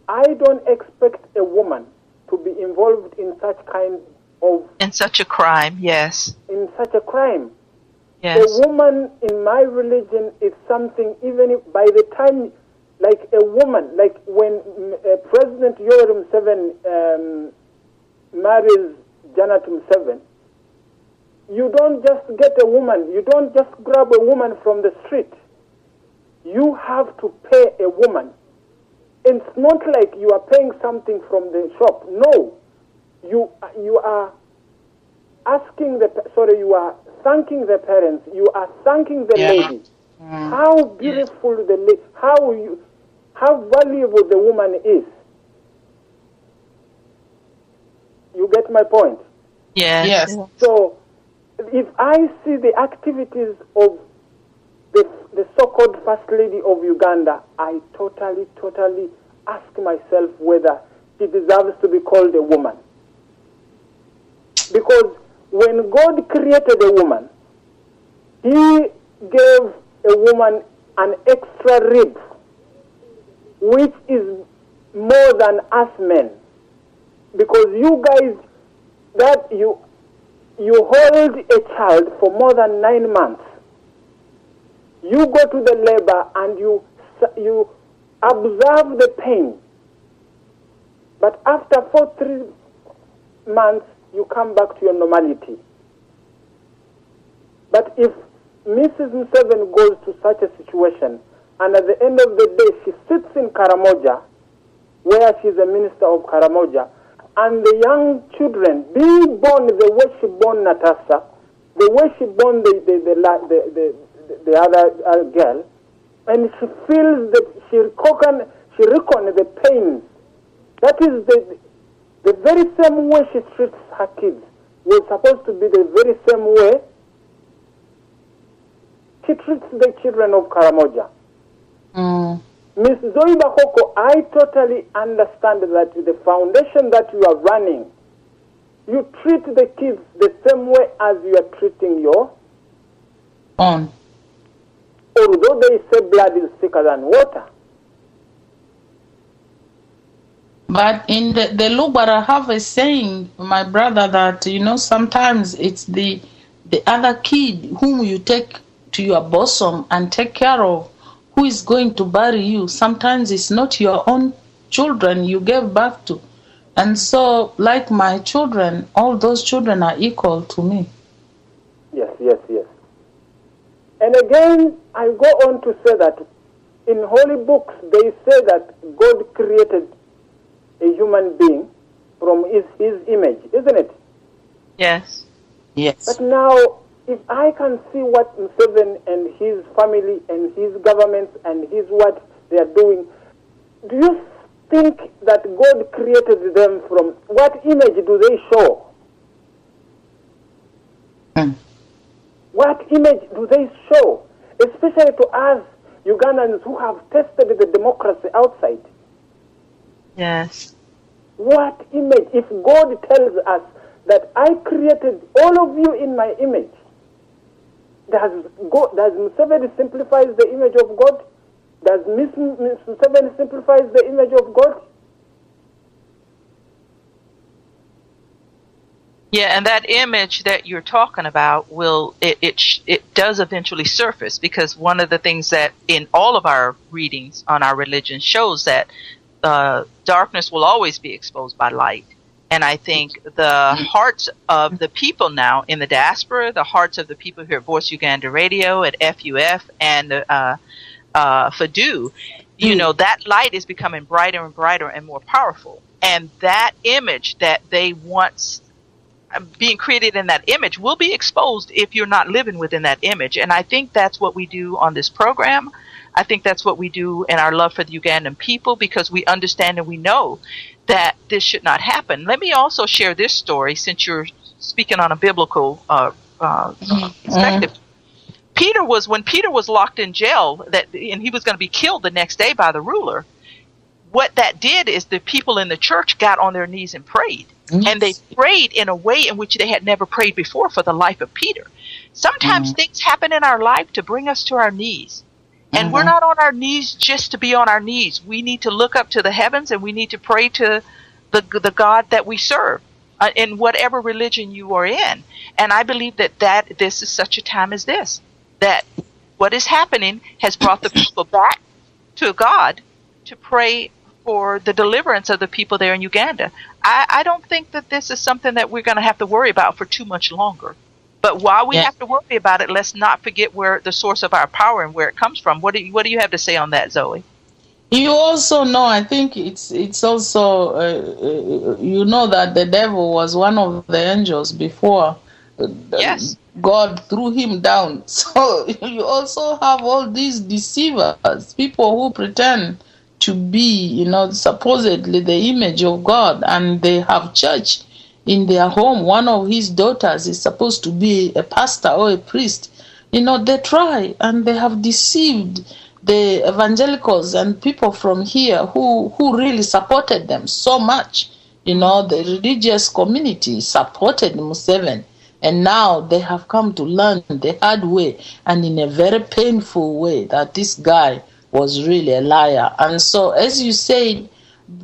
I don't expect a woman to be involved in such kind of. In such a crime, yes. In such a crime. Yes. A woman in my religion is something, even if by the time, like a woman, like when President Yoweri Museveni marries Janet Museveni, you don't just get a woman, you don't just grab a woman from the street. You have to pay a woman. It's not like you are paying something from the shop. No. You are asking you are thanking the parents, you are thanking the lady. How beautiful the lady, how valuable the woman is. You get my point? Yes. So if I see the activities of the so-called First Lady of Uganda, I totally ask myself whether she deserves to be called a woman. Because when God created a woman, he gave a woman an extra rib, which is more than us men. Because you guys, that you hold a child for more than 9 months. You go to the labor and you observe the pain. But after 3 months, you come back to your normality. But if Mrs. Museveni goes to such a situation, and at the end of the day, she sits in Karamoja, where she's a minister of Karamoja, and the young children being born the way she born Natasha, the way she born the other girl, and she feels that she reckons the pain. That is the very same way she treats her kids was supposed to be the very same way she treats the children of Karamoja. Ms. Zoe Bakoko, I totally understand that the foundation that you are running, you treat the kids the same way as you are treating your own. Although they say blood is thicker than water. But in the Lugbar, I have a saying, my brother, that, sometimes it's the other kid whom you take to your bosom and take care of, who is going to bury you. Sometimes it's not your own children you gave birth to. And so, like my children, all those children are equal to me. Yes. And again, I go on to say that in holy books, they say that God created a human being from his image, isn't it? Yes. But now, if I can see what Museveni and his family and his government and his what they are doing, do you think that God created them from what image do they show? What image do they show? Especially to us Ugandans who have tested the democracy outside. Yes. What image? If God tells us that I created all of you in my image, does Museveni simplify the image of God? Does Museveni simplify the image of God? Yeah, and that image that you're talking about it does eventually surface, because one of the things that in all of our readings on our religion shows that darkness will always be exposed by light. And I think the hearts of the people now in the diaspora, the hearts of the people here at Voice Uganda Radio, at FUF, and FADU, that light is becoming brighter and brighter and more powerful. And that image that they once being created in that image will be exposed if you're not living within that image. And I think that's what we do on this program. I think that's what we do in our love for the Ugandan people, because we understand and we know that this should not happen. Let me also share this story, since you're speaking on a biblical perspective. When Peter was locked in jail, and he was going to be killed the next day by the ruler, what that did is the people in the church got on their knees and prayed. Yes. And they prayed in a way in which they had never prayed before for the life of Peter. Sometimes things happen in our life to bring us to our knees. And we're not on our knees just to be on our knees. We need to look up to the heavens, and we need to pray to the God that we serve in whatever religion you are in. And I believe that this is such a time as this, that what is happening has brought the people back to God to pray for the deliverance of the people there in Uganda. I don't think that this is something that we're going to have to worry about for too much longer. But while we have to worry about it, let's not forget where the source of our power and where it comes from. What do you have to say on that, Zoe? You also know, I think it's also, that the devil was one of the angels before. Yes. God threw him down. So you also have all these deceivers, people who pretend to be, supposedly the image of God, and they have church in their home. One of his daughters is supposed to be a pastor or a priest. They try, and they have deceived the evangelicals and people from here who really supported them so much. the religious community supported Museveni. And now they have come to learn the hard way and in a very painful way that this guy was really a liar. And so, as you said,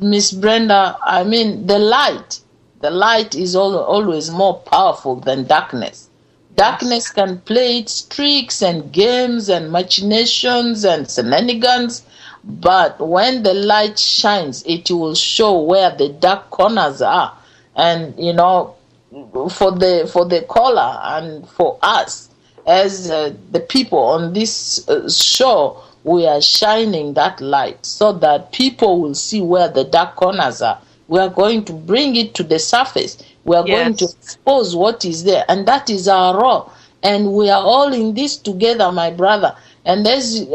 Miss Brenda, I mean, the light is always more powerful than darkness. Darkness can play its tricks and games and machinations and shenanigans, but when the light shines, it will show where the dark corners are. And, for the caller and for us as the people on this show, we are shining that light so that people will see where the dark corners are. We are going to bring it to the surface. We are going to expose what is there, and that is our role. And we are all in this together, my brother. And as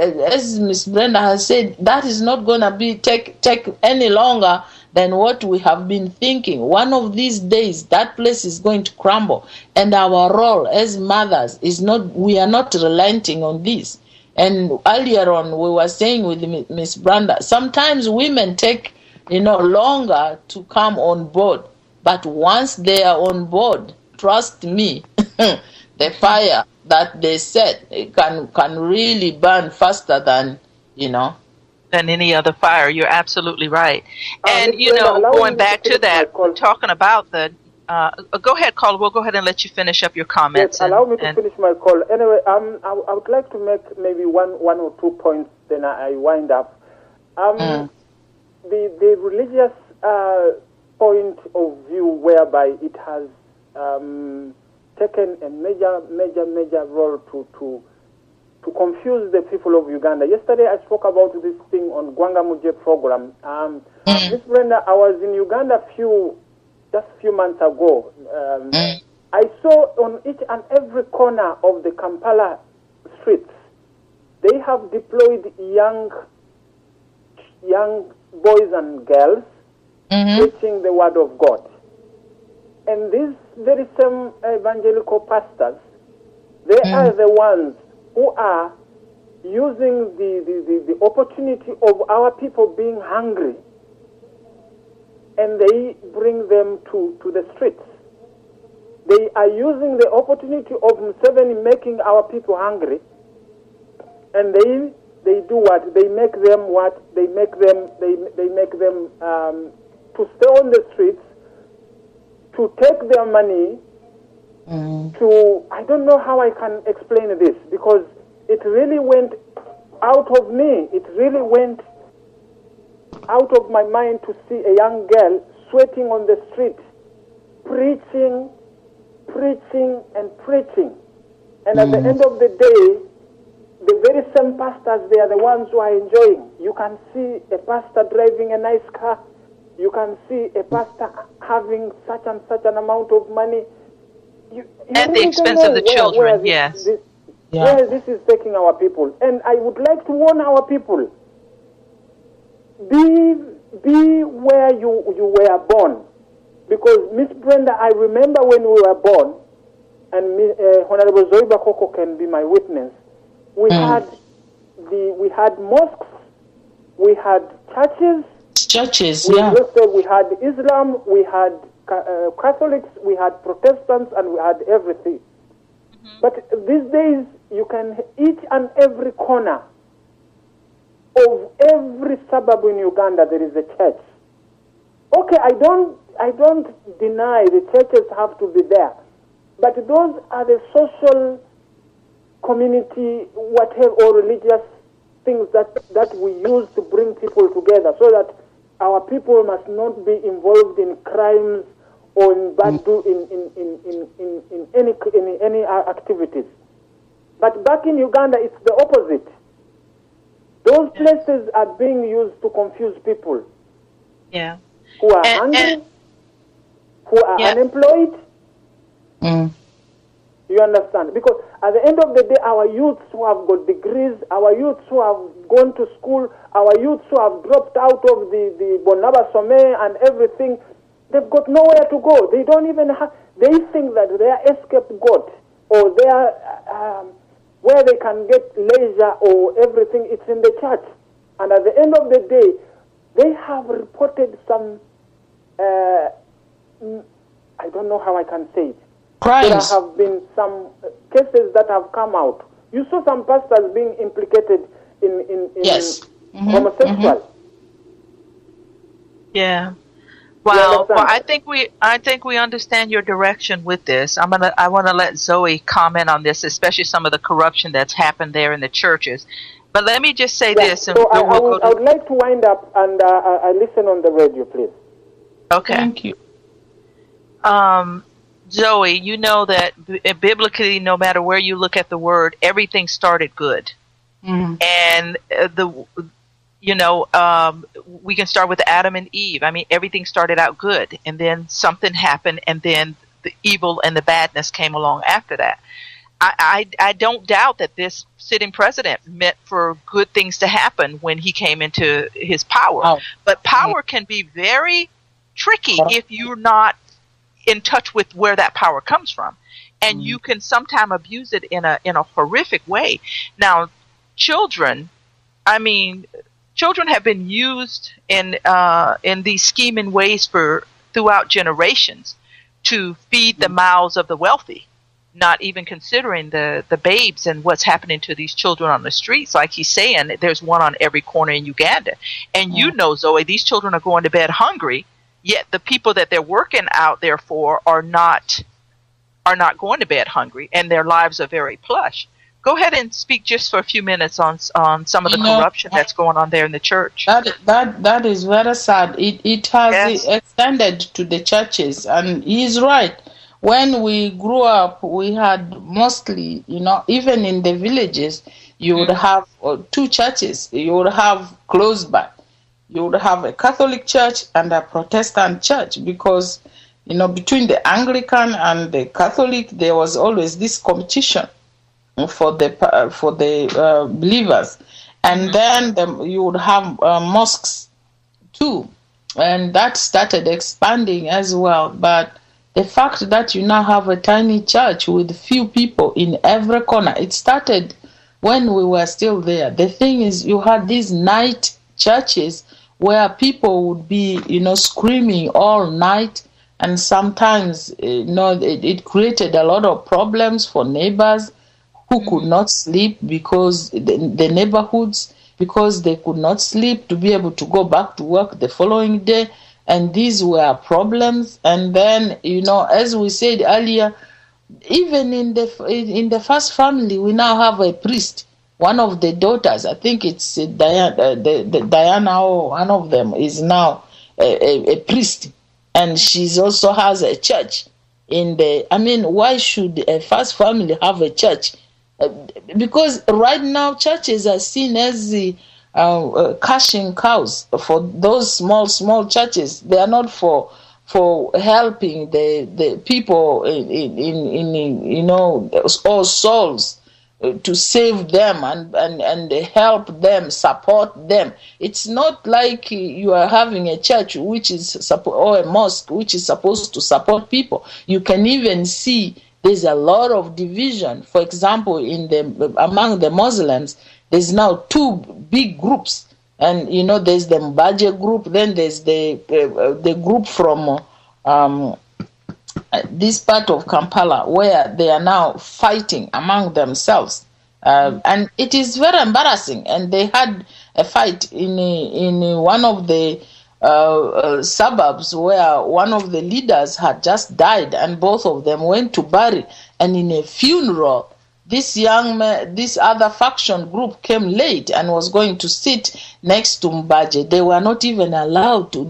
Miss Brenda has said, that is not going to be take any longer than what we have been thinking. One of these days, that place is going to crumble. And our role as mothers we are not relenting on this. And earlier on, we were saying with Miss Brenda, sometimes women take, longer to come on board. But once they are on board, trust me, the fire that they set can really burn faster than, than any other fire. You're absolutely right. And, going back to that, talking about the, go ahead, caller. We'll go ahead and let you finish up your comments. Yes, allow me to finish my call. Anyway, I would like to make maybe one or 2 points, then I wind up. The religious point of view whereby it has taken a major role to confuse the people of Uganda. Yesterday I spoke about this thing on Gwanga Muje program. Miss Brenda, I was in Uganda just a few months ago. I saw on each and every corner of the Kampala streets, they have deployed young boys and girls preaching the word of God. And these very same evangelical pastors, they are the ones who are using the opportunity of our people being hungry, and they bring them to the streets. They are using the opportunity of Museveni making our people hungry, and they do what? They make them what? They make them to stay on the streets, to take their money, to, I don't know how I can explain this, because it really went out of me. It really went out of my mind to see a young girl sweating on the street, preaching. And at the end of the day, the very same pastors, they are the ones who are enjoying. You can see a pastor driving a nice car. You can see a pastor having such and such an amount of money. At the expense of the children, yes. Where this is taking our people. And I would like to warn our people, be where you were born. Because, Miss Brenda, I remember when we were born, and Honorable Zoe Bakoko can be my witness, we had mosques, we had churches, we had Islam, we had Catholics, we had Protestants, and we had everything. But these days, you can, each and every corner of every suburb in Uganda, there is a church. Okay, I don't deny the churches have to be there, but those are the social, community, whatever, or religious things that we use to bring people together, so that our people must not be involved in crimes or in bad in any activities. But back in Uganda, it's the opposite. Those places are being used to confuse people. Yeah. Who are hungry, who are unemployed. You understand? Because at the end of the day, our youths who have got degrees, our youths who have gone to school, our youths who have dropped out of the Bonaba Some and everything, they've got nowhere to go. They don't even have, they think that their escape got, or their, where they can get leisure or everything, it's in the church. And at the end of the day, they have reported some I don't know how I can say it. Crimes. There have been some cases that have come out. You saw some pastors being implicated in Yes. homosexual. Yeah. Wow. Well, I think we understand your direction with this. I want to let Zoe comment on this, especially some of the corruption that's happened there in the churches. But let me just say this. And so I would like to wind up and I listen on the radio, please. Okay. Thank you. Zoe, you know that biblically, no matter where you look at the word, everything started good. And we can start with Adam and Eve. I mean, everything started out good, and then something happened, and then the evil and the badness came along after that. I don't doubt that this sitting president meant for good things to happen when he came into his power. Oh. But power can be very tricky if you're not in touch with where that power comes from. And you can sometimes abuse it in a horrific way. Now, children have been used in these scheming ways throughout generations to feed the mouths of the wealthy, not even considering the babes and what's happening to these children on the streets. Like he's saying, there's one on every corner in Uganda. And you know, Zoe, these children are going to bed hungry, yet the people that they're working out there for are not going to bed hungry, and their lives are very plush. Go ahead and speak just for a few minutes on some of the corruption that's going on there in the church. That is very sad. It has extended to the churches, and he's right. When we grew up, we had mostly, even in the villages, you would have two churches. You would have close by. You would have a Catholic church and a Protestant church, because, between the Anglican and the Catholic, there was always this competition for the believers. And then you would have mosques too, and that started expanding as well. But the fact that you now have a tiny church with few people in every corner, it started when we were still there. The thing is, you had these night churches where people would be, screaming all night, and sometimes, it created a lot of problems for neighbors who could not sleep, because the neighborhoods, because they could not sleep to be able to go back to work the following day. And these were problems. And then, as we said earlier, even in the first family, we now have a priest. One of the daughters, I think it's Diana, or one of them, is now a priest, and she also has a church. Why should a first family have a church? Because right now churches are seen as the cashing cows for those small churches. They are not for helping the people in all souls, to save them and help them, support them. It's not like you are having a church or a mosque which is supposed to support people. You can even see there's a lot of division. For example, among the Muslims, there's now two big groups, and there's the Mbaje group. Then there's the group from this part of Kampala, where they are now fighting among themselves, and it is very embarrassing. And they had a fight in one of the suburbs where one of the leaders had just died, and both of them went to bury. And in a funeral, this other faction group came late and was going to sit next to Mbaje. They were not even allowed to.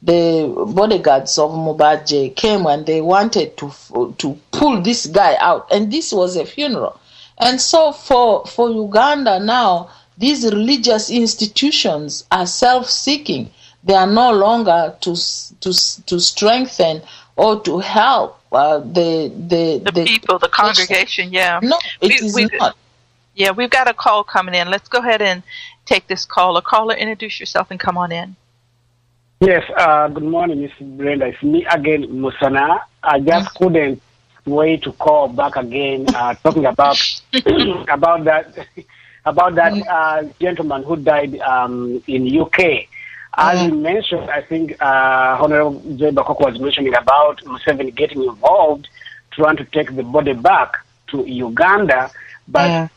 The bodyguards of Mbaje came and they wanted to pull this guy out, and this was a funeral. And so for Uganda now, these religious institutions are self-seeking. They are no longer to strengthen or to help the people, the congregation. Yeah, no, it is not. Yeah, we've got a call coming in. Let's go ahead and take this call. Caller, introduce yourself and come on in. Yes. Good morning, Miss Brenda. It's me again, Musana. I just couldn't wait to call back again, talking about about that gentleman who died in UK. As you mentioned, I think Honorable Joy Bakoko was mentioning about Museveni getting involved, trying to take the body back to Uganda. But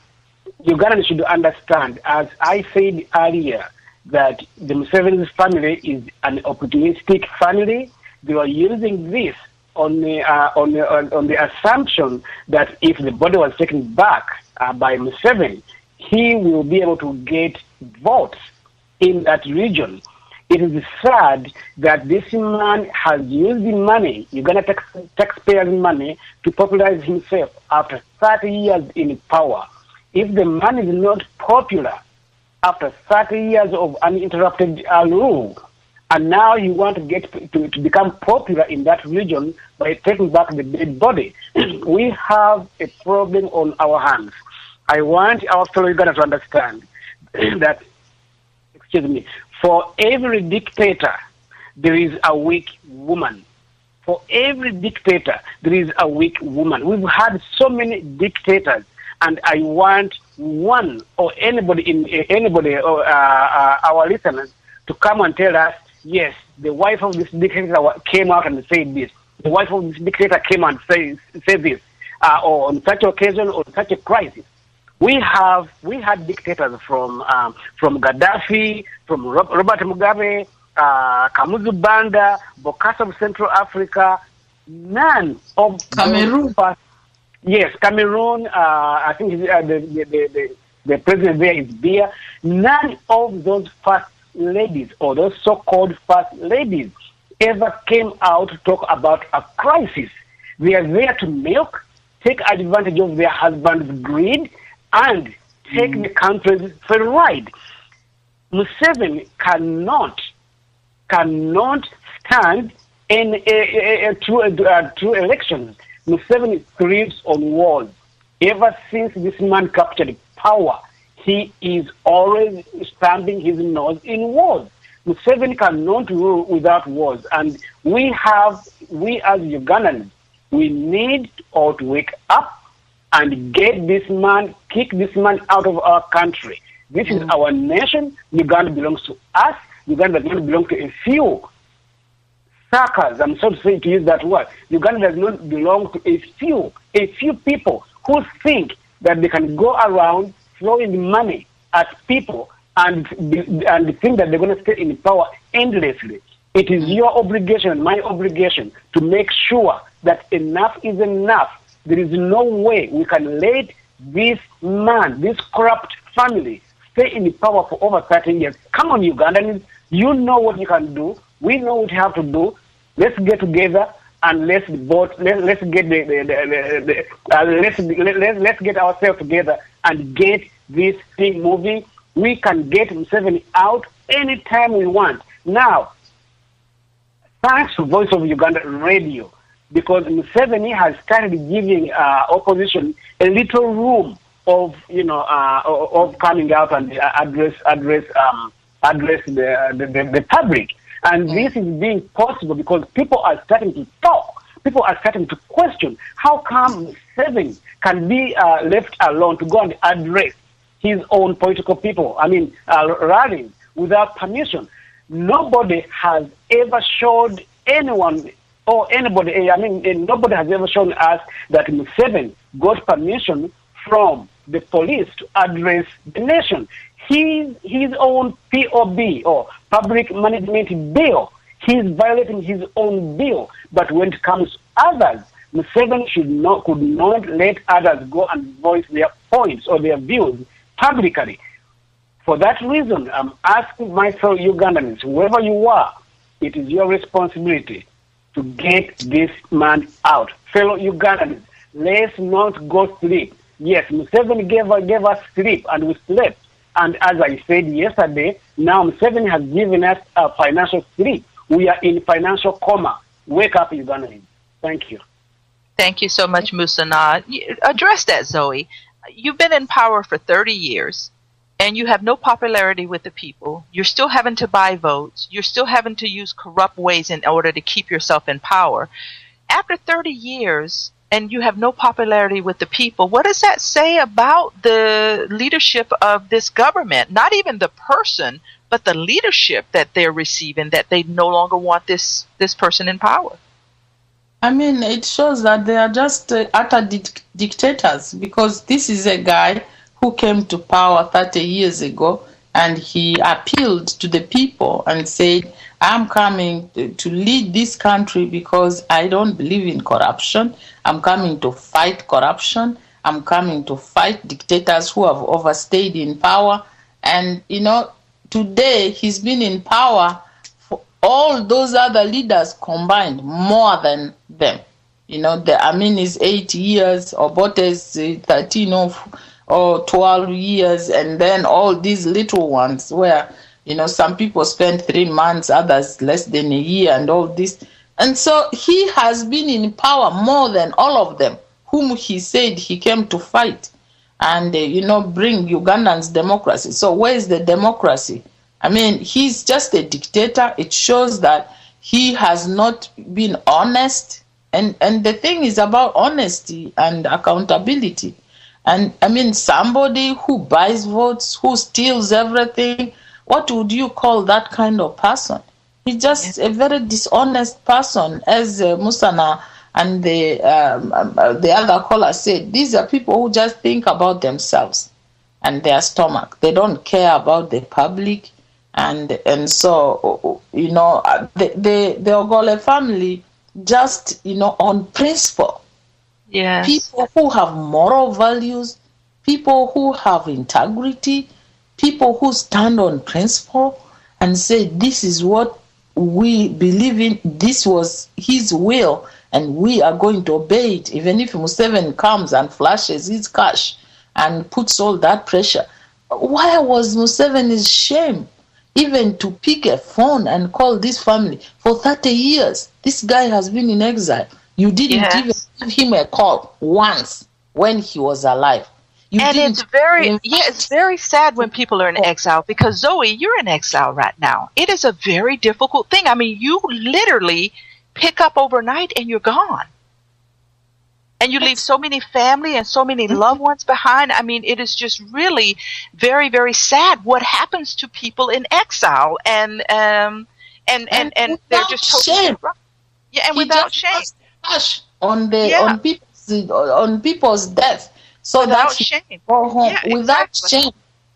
Ugandans should understand, as I said earlier, that the Museveni family is an opportunistic family. They are using this on the assumption that if the body was taken back by Museveni, he will be able to get votes in that region. It is sad that this man has used the money, Uganda taxpayers' money, to popularize himself after 30 years in power. If the man is not popular after 30 years of uninterrupted rule, and now you want to get to become popular in that region by taking back the dead body, we have a problem on our hands. I want our fellow Ugandans to understand that, for every dictator, there is a weak woman. For every dictator, there is a weak woman. We've had so many dictators, and I want one or anybody or our listeners to come and tell us, yes, the wife of this dictator came out and said this. The wife of this dictator came and said this, or on such occasion or such a crisis. We had dictators from Gaddafi, from Robert Mugabe, Kamuzu Banda, Bokassa of Central Africa. None of Cameroon. Cameroon. I think the president there is Bia. None of those first ladies or those so-called first ladies ever came out to talk about a crisis. They are there to milk, take advantage of their husband's greed, and take the country for a ride. Museveni cannot stand in two elections. Museveni thrives on wars. Ever since this man captured power, he is always stamping his nose in wars. Museveni cannot rule without wars, and we as Ugandans, we need to wake up and get this man, kick this man out of our country. This is our nation. Uganda belongs to us. Uganda does not belong to a few suckers. I'm sorry to use that word. Uganda does not belong to a few people who think that they can go around throwing money at people and think that they're going to stay in power endlessly. It is your obligation, my obligation, to make sure that enough is enough. There is no way we can let this man, this corrupt family, stay in power for over 30 years. Come on, Ugandans, you know what you can do. We know what you have to do. Let's get together and let's vote. Let's get let's get ourselves together and get this thing moving. We can get Museveni out anytime we want. Now, thanks to Voice of Uganda Radio, because Museveni has started giving opposition a little room of coming out and address the public, and this is being possible because people are starting to talk. People are starting to question how come Museveni can be left alone to go and address his own political people. Rallies without permission. Nobody has ever showed anyone or anybody, nobody has ever shown us that Museveni got permission from the police to address the nation. His own POB, or public management bill, he's violating his own bill. But when it comes to others, Museveni could not let others go and voice their points or their views publicly. For that reason, I'm asking my fellow Ugandans, whoever you are, it is your responsibility to get this man out. Fellow Ugandans, let's not go sleep. Yes, Museveni gave us sleep, and we slept. And as I said yesterday, now Museveni has given us a financial sleep. We are in financial coma. Wake up, Ugandans. Thank you. Thank you so much, Musana. Address that, Zoe. You've been in power for 30 years, and you have no popularity with the people. You're still having to buy votes. You're still having to use corrupt ways in order to keep yourself in power. After 30 years, and you have no popularity with the people, what does that say about the leadership of this government? Not even the person, but the leadership that they're receiving, that they no longer want this person in power. I mean, it shows that they are just utter dictators, because this is a guy who came to power 30 years ago, and he appealed to the people and said, I'm coming to lead this country because I don't believe in corruption. I'm coming to fight corruption. I'm coming to fight dictators who have overstayed in power. And, today he's been in power for all those other leaders combined, more than them. The Amin is 8 years, Obote is 13 or 12 years, and then all these little ones where, some people spend 3 months, others less than a year, and all this. And so he has been in power more than all of them, whom he said he came to fight and, bring Ugandans democracy. So where is the democracy? I mean, he's just a dictator. It shows that he has not been honest. And the thing is about honesty and accountability. And I mean, somebody who buys votes, who steals everything, what would you call that kind of person? He's just a very dishonest person, as Musana and the other caller said. These are people who just think about themselves and their stomach. They don't care about the public. And so, the Ogole family, just, on principle. Yes. People who have moral values, people who have integrity, people who stand on principle and say, this is what we believe in, this was his will, and we are going to obey it, even if Museveni comes and flashes his cash and puts all that pressure. Why was Museveni's shame even to pick a phone and call this family? For 30 years, this guy has been in exile. You didn't even give him a call once when he was alive. It's very sad when people are in exile, because Zoe, you're in exile right now. It is a very difficult thing. I mean, you literally pick up overnight and you're gone. And you leave so many family and so many loved ones behind. I mean, it is just really very, very sad what happens to people in exile, and they're just totally wrong. Yeah, and without shame. On people's death, so without shame. Go home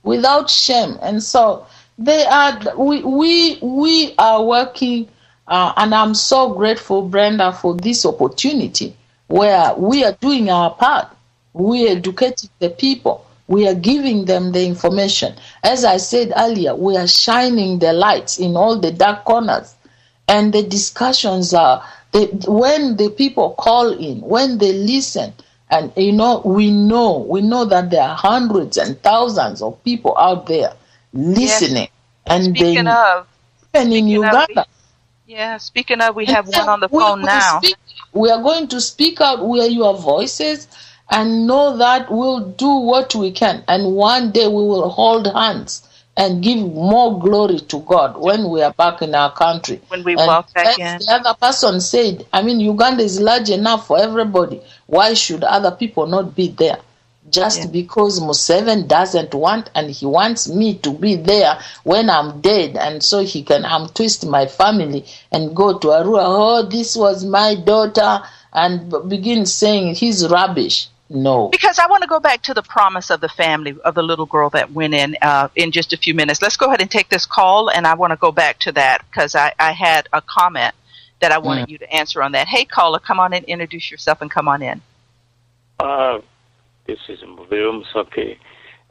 without shame, and so they are. We are working, and I'm so grateful, Brenda, for this opportunity where we are doing our part. We are educating the people. We are giving them the information. As I said earlier, we are shining the lights in all the dark corners, and the discussions are. When the people call in, when they listen, and we know that there are hundreds and thousands of people out there listening. And speaking of Uganda. Speaking of, we have one on the phone now. We are going to speak out. We are your voices, and know that we'll do what we can. And one day we will hold hands and give more glory to God when we are back in our country. When we walk back in. The other person said, I mean, Uganda is large enough for everybody. Why should other people not be there? Just because Museveni doesn't want, and he wants me to be there when I'm dead, and so he can twist my family and go to Arua, oh, this was my daughter, and begin saying he's rubbish. No. Because I want to go back to the promise of the family, of the little girl that went in just a few minutes. Let's go ahead and take this call, and I want to go back to that because I had a comment that I wanted you to answer on that. Hey, caller, come on in, introduce yourself, and come on in. This is Mubiru Musoke.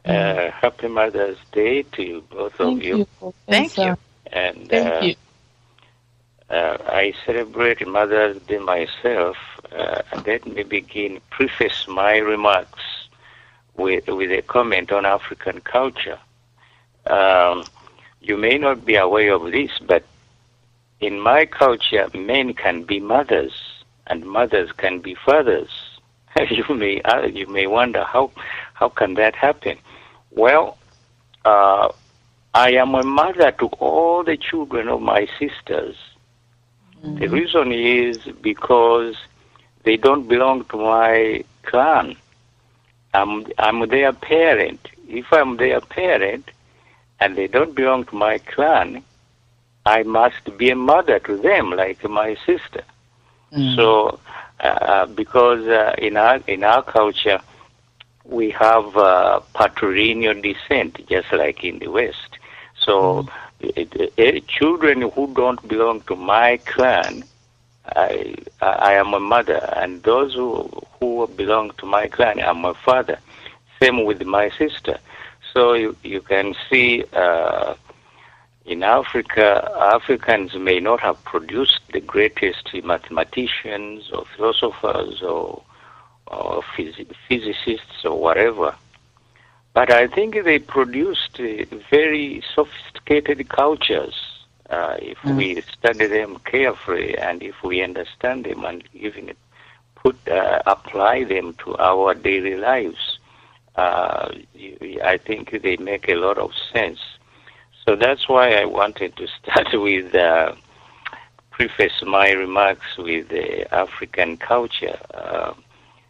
Happy Mother's Day to you, both of you. Thank you. And Thank you. I celebrate Mother's Day myself. Let me preface my remarks with a comment on African culture. You may not be aware of this, but in my culture, men can be mothers and mothers can be fathers. You may wonder how can that happen? Well, I am a mother to all the children of my sisters. Mm-hmm. The reason is because they don't belong to my clan. I'm their parent. If I'm their parent, and they don't belong to my clan, I must be a mother to them, like my sister. So, because in our culture, we have patrilineal descent, just like in the West. So, children who don't belong to my clan, I am a mother, and those who belong to my clan, I'm a father. Same with my sister. So you can see in Africa, Africans may not have produced the greatest mathematicians or philosophers or physicists or whatever, but I think they produced very sophisticated cultures. If we study them carefully and if we understand them and even apply them to our daily lives, I think they make a lot of sense. So that's why I wanted to start with, preface my remarks with African culture.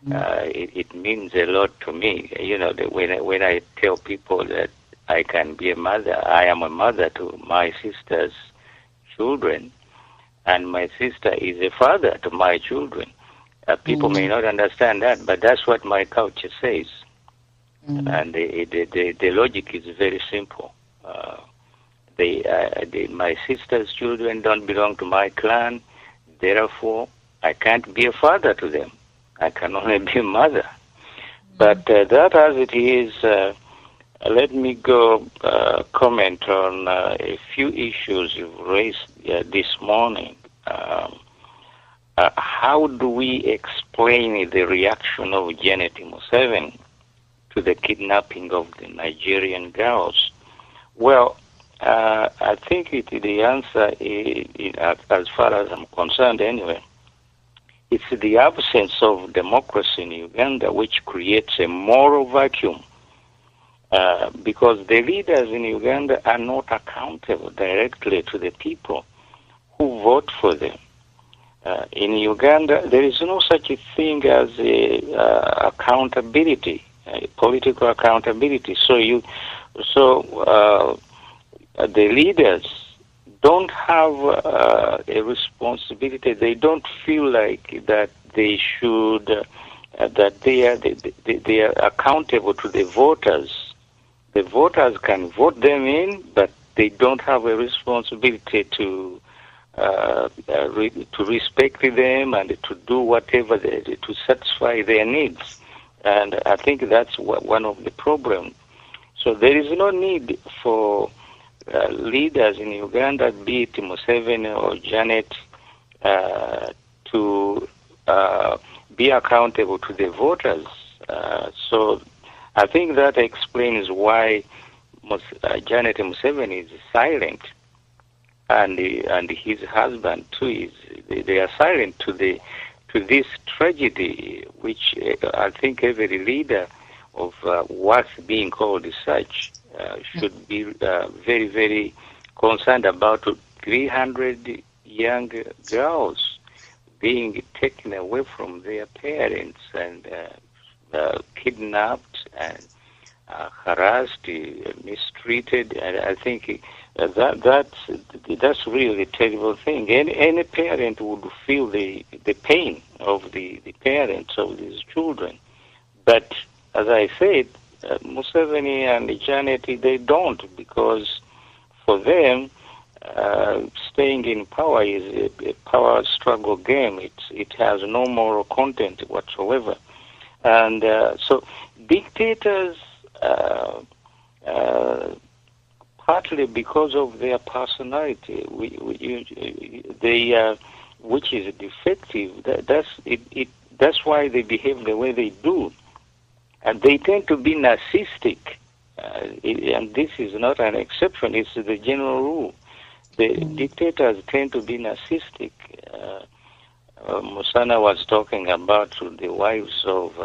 It means a lot to me. You know, when I tell people that I can be a mother, I am a mother to my sister's children, and my sister is a father to my children. People may not understand that, but that's what my culture says. And the logic is very simple. My sister's children don't belong to my clan, therefore I can't be a father to them. I can only be a mother. But that as it is, let me go comment on a few issues you've raised this morning. How do we explain the reaction of Janet Museveni to the kidnapping of the Nigerian girls? Well, I think the answer, as far as I'm concerned anyway, it's the absence of democracy in Uganda which creates a moral vacuum, because the leaders in Uganda are not accountable directly to the people who vote for them. In Uganda, there is no such a thing as accountability, political accountability. So the leaders don't have a responsibility. They don't feel like that they should, that they are accountable to the voters. The voters can vote them in, but they don't have a responsibility to respect them and to do whatever to satisfy their needs. And I think that's one of the problems. So there is no need for leaders in Uganda, be it Museveni or Janet, to be accountable to the voters. So I think that explains why Janet Museveni is silent, and his husband too they are silent to this tragedy, which I think every leader of what's being called such should be very, very concerned about. 300 young girls being taken away from their parents and kidnapped and harassed, mistreated, and I think that's really a terrible thing. Any parent would feel the pain of the parents of these children. But as I said, Museveni and Janet, they don't, because for them, staying in power is a power struggle game. It has no moral content whatsoever. And so dictators, partly because of their personality, which is defective, that's why they behave the way they do. And they tend to be narcissistic, and this is not an exception, it's the general rule. The dictators tend to be narcissistic. Musana was talking about the wives of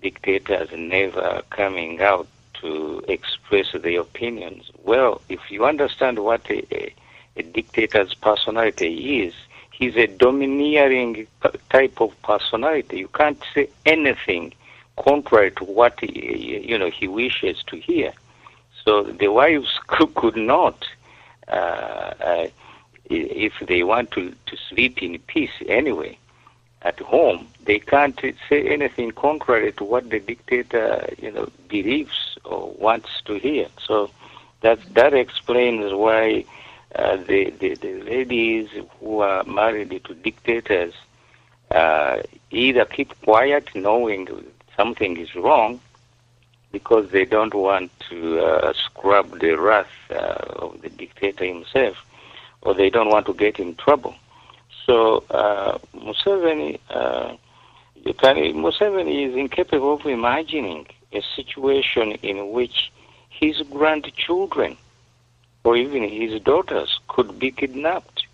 dictators never coming out to express their opinions. Well, if you understand what a dictator's personality is, he's a domineering type of personality. You can't say anything contrary to what he wishes to hear. So the wives could not, if they want to sleep in peace anyway at home, they can't say anything contrary to what the dictator, believes or wants to hear. So that explains why the ladies who are married to dictators either keep quiet knowing something is wrong because they don't want to scrub the wrath of the dictator himself, or they don't want to get in trouble. So Museveni is incapable of imagining a situation in which his grandchildren or even his daughters could be kidnapped.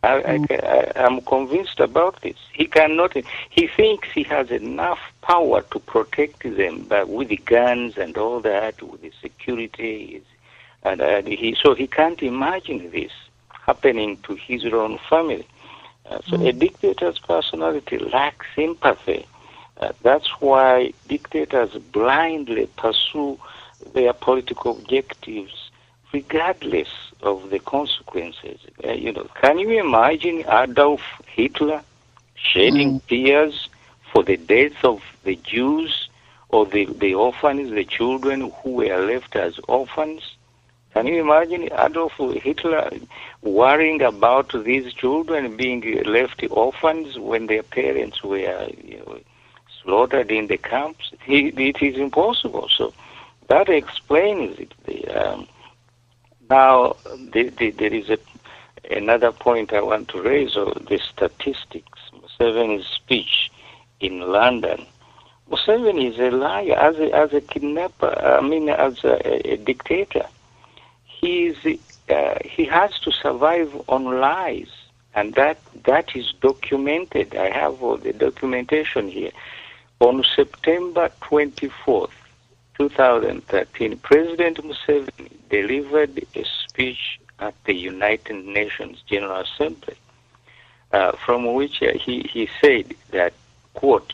I'm convinced about this. He cannot. He thinks he has enough power to protect them, but with the guns and all that, with the security, so he can't imagine this happening to his own family. So a dictator's personality lacks sympathy. That's why dictators blindly pursue their political objectives regardless of the consequences. Can you imagine Adolf Hitler shedding tears for the death of the Jews or the orphans, the children who were left as orphans? Can you imagine Adolf Hitler worrying about these children being left orphans when their parents were slaughtered in the camps? It is impossible. So that explains it. Now, there is another point I want to raise, the statistics. Museveni's speech in London. Museveni is a liar, as a kidnapper, as a dictator. He has to survive on lies, and that is documented. I have all the documentation here. On September 24th, 2013, President Museveni delivered a speech at the United Nations General Assembly, from which he said that, quote,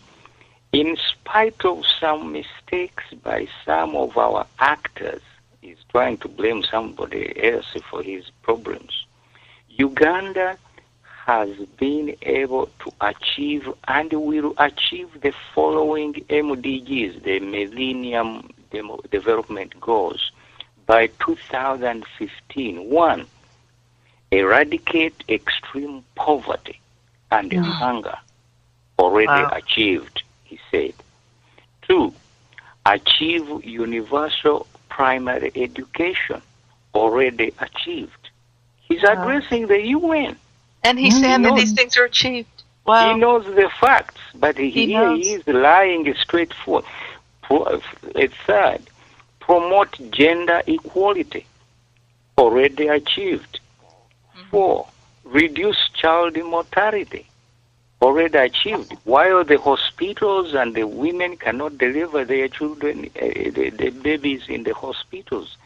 "In spite of some mistakes by some of our actors," he's trying to blame somebody else for his problems, "Uganda has been able to achieve and will achieve the following MDGs, the Millennium Development Goals, by 2015. 1, eradicate extreme poverty and hunger, already achieved," he said. 2, achieve universal primary education, already achieved. He's addressing the UN. And he's saying that these things are achieved. Wow. He knows the facts, but he is lying straightforward. Third, promote gender equality, already achieved. 4, reduce child mortality, already achieved. While the hospitals and the women cannot deliver their children, the babies in the hospitals,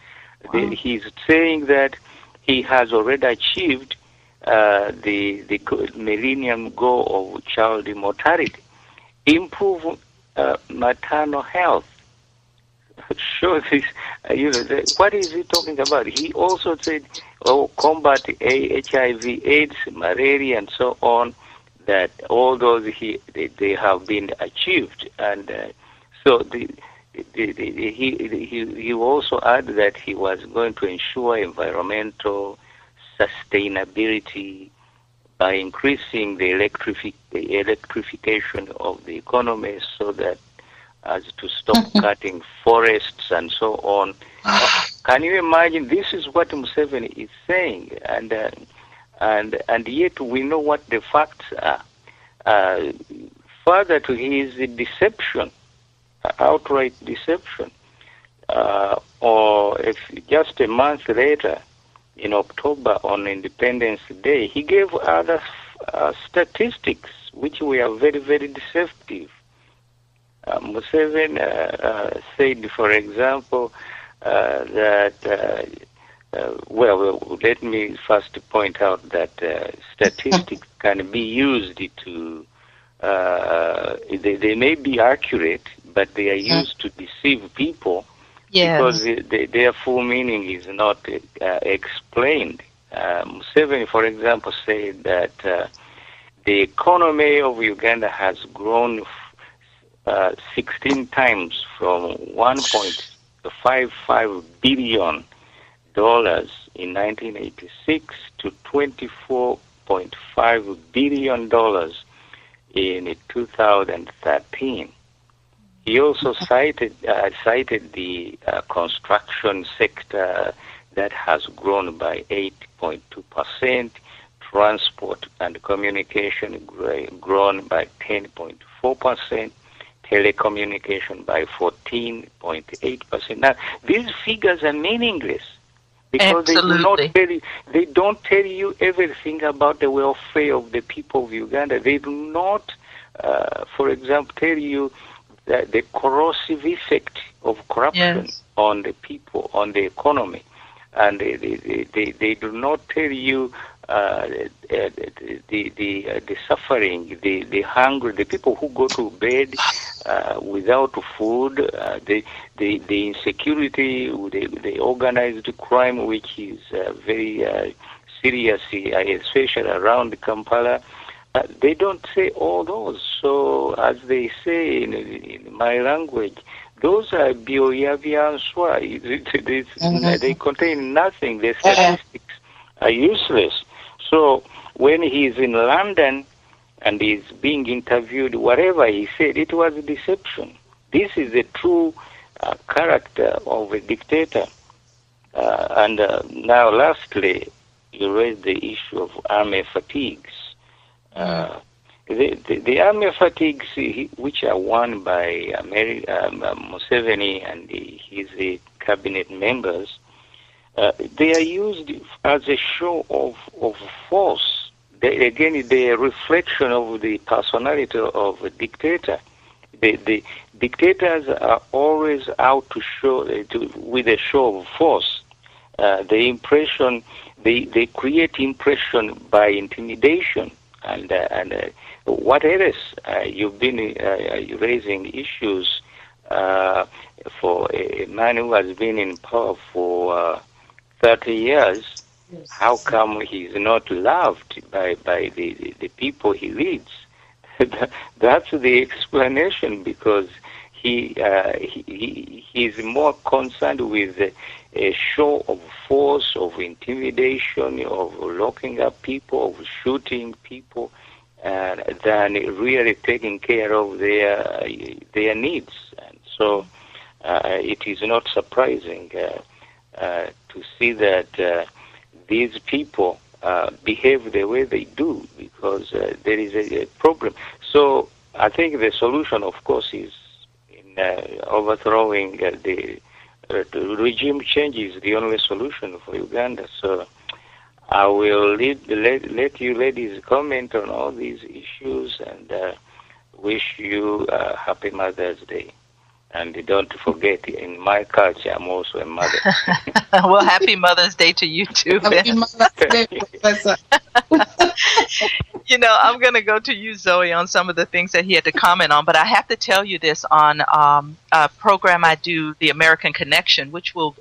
he's saying that he has already achieved the millennium goal of child mortality. Improve maternal health. Show this, what is he talking about? He also said, combat HIV/AIDS, malaria, and so on, that all those they have been achieved. And so he also added that he was going to ensure environmental sustainability by increasing the electrification of the economy, so that as to stop cutting forests and so on. Can you imagine? This is what Museveni is saying, and yet we know what the facts are. Further to his deception, outright deception, or if just a month later, in October, on Independence Day, he gave other statistics which were very, very deceptive. Museveni said, for example, that, let me first point out that statistics can be used to, they may be accurate, but they are used to deceive people because their full meaning is not explained. Museveni, for example, said that the economy of Uganda has grown 16 times from $1.55 billion in 1986 to $24.5 billion in 2013. He also cited the construction sector that has grown by 8.2%, transport and communication grown by 10.4%, telecommunication by 14.8%. Now, these figures are meaningless because they don't tell you everything about the welfare of the people of Uganda. They do not, for example, tell you that the corrosive effect of corruption on the people, on the economy, and they do not tell you the suffering, the hunger, the people who go to bed without food, the insecurity, the organized crime, which is very serious, especially around Kampala. They don't say all those. So, as they say in my language, those are bioyavianswa. They contain nothing. The statistics are useless. So, when he's in London and he's being interviewed, whatever he said, it was a deception. This is the true character of a dictator. And now, lastly, you raised the issue of army fatigues. The army fatigues, which are won by Museveni and his cabinet members, they are used as a show of force. Again, they are a reflection of the personality of a dictator. The dictators are always out to show with a show of force. The impression they create impression by intimidation. And what else? You've been raising issues for a man who has been in power for 30 years. Yes. How come he's not loved by the people he leads? That's the explanation, because he's more concerned with a show of force, of intimidation, of locking up people, of shooting people, than really taking care of their needs. And so it is not surprising to see that these people behave the way they do, because there is a problem. So I think the solution, of course, is in overthrowing the regime change is the only solution for Uganda. So I will let you ladies comment on all these issues, and wish you a happy Mother's Day. And don't forget, in my culture, I'm also a mother. Well, happy Mother's Day to you too. Happy Mother's Day, Professor. You know, I'm going to go to you, Zoe, on some of the things that he had to comment on, but I have to tell you this on a program I do, The American Connection, which will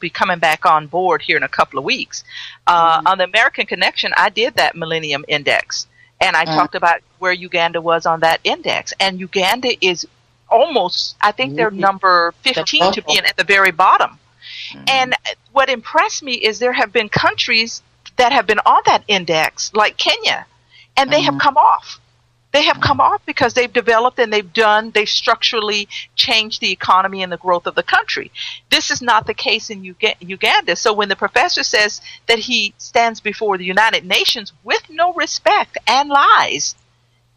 be coming back on board here in a couple of weeks. On The American Connection, I did that Millennium Index, and I talked about where Uganda was on that index, and Uganda is almost, I think they're number 15 to being at the very bottom. And what impressed me is there have been countries that have been on that index, like Kenya, and they have come off. They have come off because they've developed and they've structurally changed the economy and the growth of the country. This is not the case in Uganda. So when the professor says that he stands before the United Nations with no respect and lies,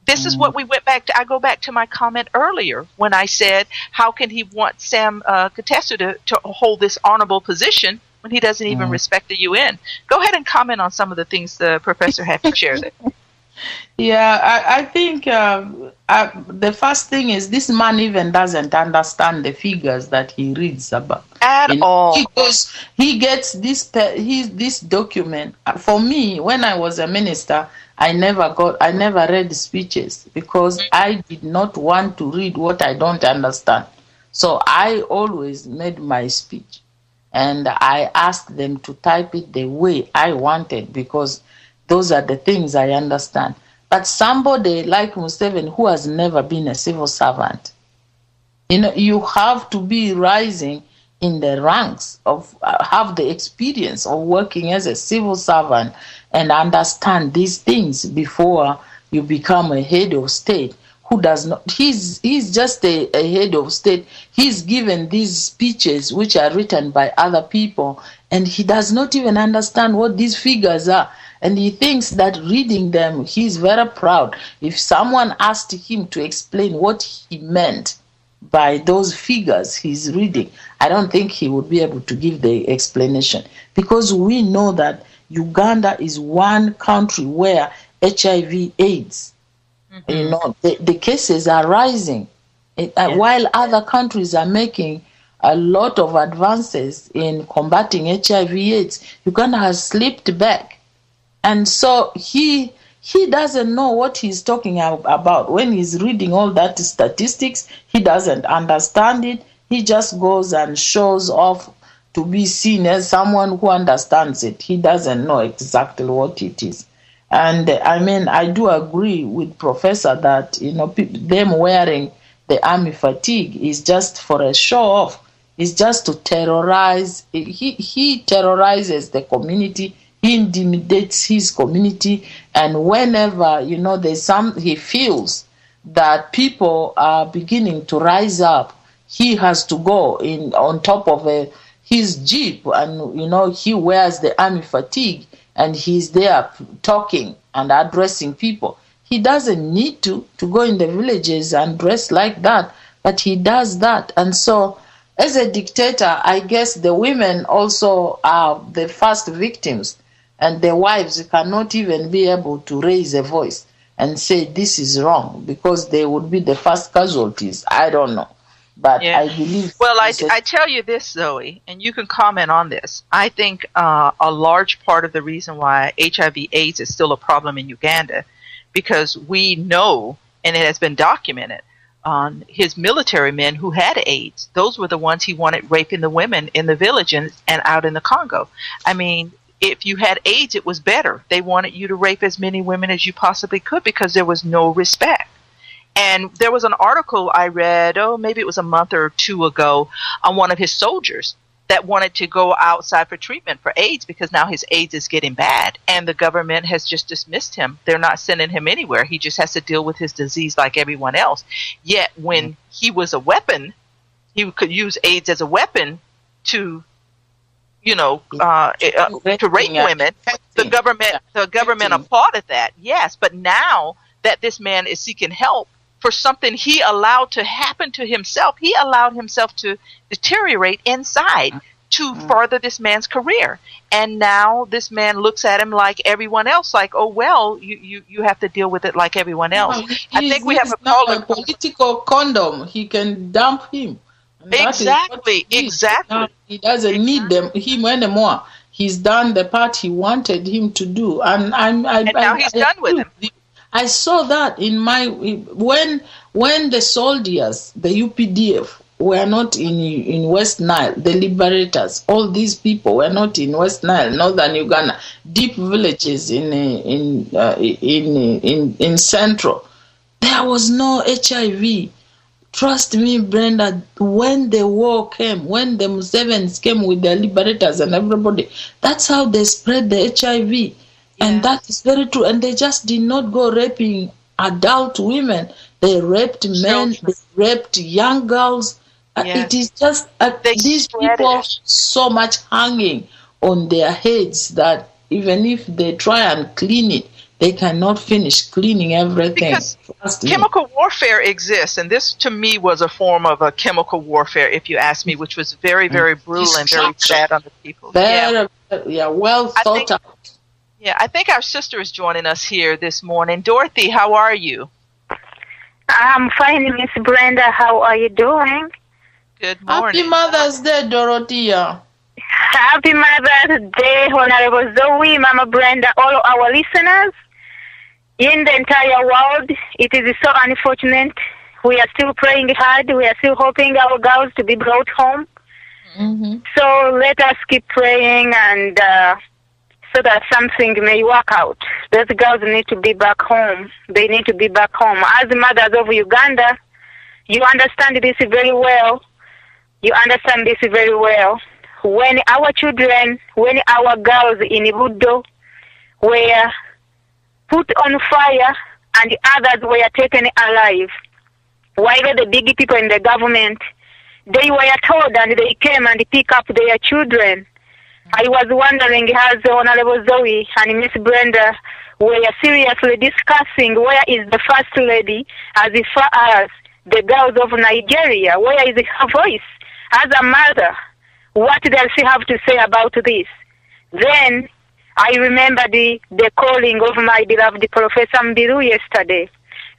this is what we went back to. I go back to my comment earlier when I said, how can he want Sam Katesu to hold this honorable position when he doesn't even respect the UN? Go ahead and comment on some of the things the professor had to share there. Yeah, I think the first thing is this man even doesn't understand the figures that he reads about at all. Because he gets this document. For me, when I was a minister, I never read speeches because I did not want to read what I don't understand. So I always made my speech and I asked them to type it the way I wanted because those are the things I understand. But somebody like Museveni who has never been a civil servant, you have to be rising in the ranks of have the experience of working as a civil servant and understand these things before you become a head of state who does not. He's just a head of state. He's given these speeches which are written by other people and he does not even understand what these figures are. And he thinks that reading them, he's very proud. If someone asked him to explain what he meant by those figures he's reading, I don't think he would be able to give the explanation because we know that Uganda is one country where HIV AIDS, the cases are rising. While other countries are making a lot of advances in combating HIV AIDS, Uganda has slipped back. And so he doesn't know what he's talking about. When he's reading all that statistics, he doesn't understand it. He just goes and shows off to be seen as someone who understands it. He doesn't know exactly what it is. And I mean, I do agree with Professor that, them wearing the army fatigue is just for a show off. It's just to terrorize. He terrorizes the community. He intimidates his community, and whenever he feels that people are beginning to rise up, he has to go in on top of his jeep, and he wears the army fatigue, and he's there talking and addressing people. He doesn't need to go in the villages and dress like that, but he does that, and so. As a dictator, I guess the women also are the first victims. And the wives cannot even be able to raise a voice and say this is wrong because they would be the first casualties. I don't know. But I believe... Well, I tell you this, Zoe, and you can comment on this. I think a large part of the reason why HIV/AIDS is still a problem in Uganda, because we know, and it has been documented, on his military men who had AIDS. Those were the ones he wanted raping the women in the village and out in the Congo. I mean... If you had AIDS, it was better. They wanted you to rape as many women as you possibly could because there was no respect. And there was an article I read, maybe it was a month or two ago, on one of his soldiers that wanted to go outside for treatment for AIDS because now his AIDS is getting bad. And the government has just dismissed him. They're not sending him anywhere. He just has to deal with his disease like everyone else. Yet when he was a weapon, he could use AIDS as a weapon to to rape women. The government applauded that, yes. But now that this man is seeking help for something he allowed to happen to himself, he allowed himself to deteriorate inside to further this man's career. And now this man looks at him like everyone else, like, oh, well, you have to deal with it like everyone else. I think we have a political condom. He can dump him. Exactly. He doesn't need him anymore. He's done the part he wanted him to do, and now he's done with him. I saw that in when the soldiers, the UPDF, were not in West Nile, the liberators, all these people were not in West Nile, northern Uganda, deep villages in Central. There was no HIV. Trust me, Brenda, when the war came, when the Musevenis came with their liberators and everybody, that's how they spread the HIV. Yeah. And that is very true. And they just did not go raping adult women. They raped men, they raped young girls. Yeah. It is just these people so much hanging on their heads that even if they try and clean it, they cannot finish cleaning everything. Because chemical warfare exists, and this to me was a form of a chemical warfare, if you ask me, which was very, very brutal and very sad on the people. Well thought out. Yeah, I think our sister is joining us here this morning. Dorothy, how are you? I'm fine, Miss Brenda. How are you doing? Good morning. Happy Mother's Day, Dorothea. Happy Mother's Day, Honorable Zoe, Mama Brenda, all our listeners. In the entire world, it is so unfortunate We are still praying hard. We are still hoping our girls to be brought home. Mm-hmm. So let us keep praying and so that something may work out. Those girls need to be back home. They need to be back home. As mothers of Uganda, you understand this very well. You understand this very well. When our children, when our girls in Buddo were put on fire and others were taken alive, while the big people in the government, they were told and they came and pick up their children. I was wondering how Honorable Zoe and Miss Brenda were seriously discussing where is the First Lady as far as the girls of Nigeria, where is her voice? As a mother, what does she have to say about this? Then I remember the calling of my beloved Professor Mbiru yesterday,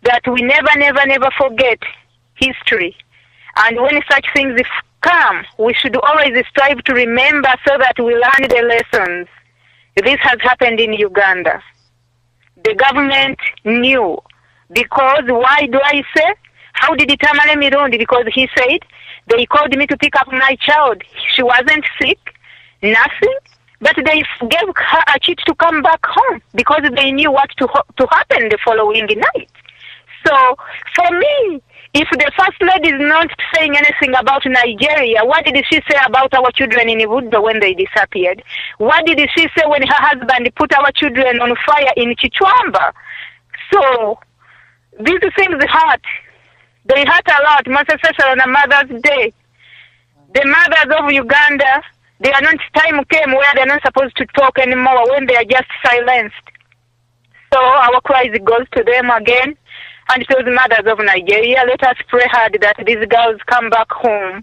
that we never forget history. And when such things come, we should always strive to remember so that we learn the lessons. This has happened in Uganda. The government knew. Because, why do I say? How did it Tamale Mirundi? Because he said, they called me to pick up my child. She wasn't sick, nothing. But they gave her a cheat to come back home because they knew what to happen the following night. So, for me, if the First Lady is not saying anything about Nigeria, what did she say about our children in Uganda when they disappeared? What did she say when her husband put our children on fire in Chichwamba? So, these things hurt. They hurt a lot, most especially on a Mother's Day. The mothers of Uganda, they are not, time came where they're not supposed to talk anymore, when they are just silenced. So our cries goes to them again. And to the mothers of Nigeria, let us pray hard that these girls come back home.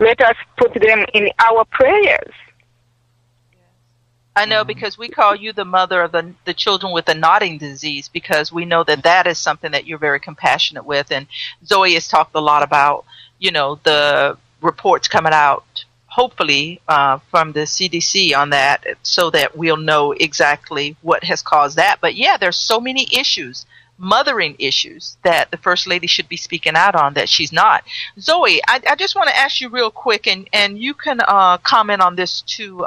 Let us put them in our prayers. I know, because we call you the mother of the children with the nodding disease, because we know that that is something that you're very compassionate with. And Zoe has talked a lot about, the reports coming out, hopefully, from the CDC on that, so that we'll know exactly what has caused that. But yeah, there's so many issues, mothering issues, that the First Lady should be speaking out on that she's not. Zoe, I just want to ask you real quick, and you can comment on this too,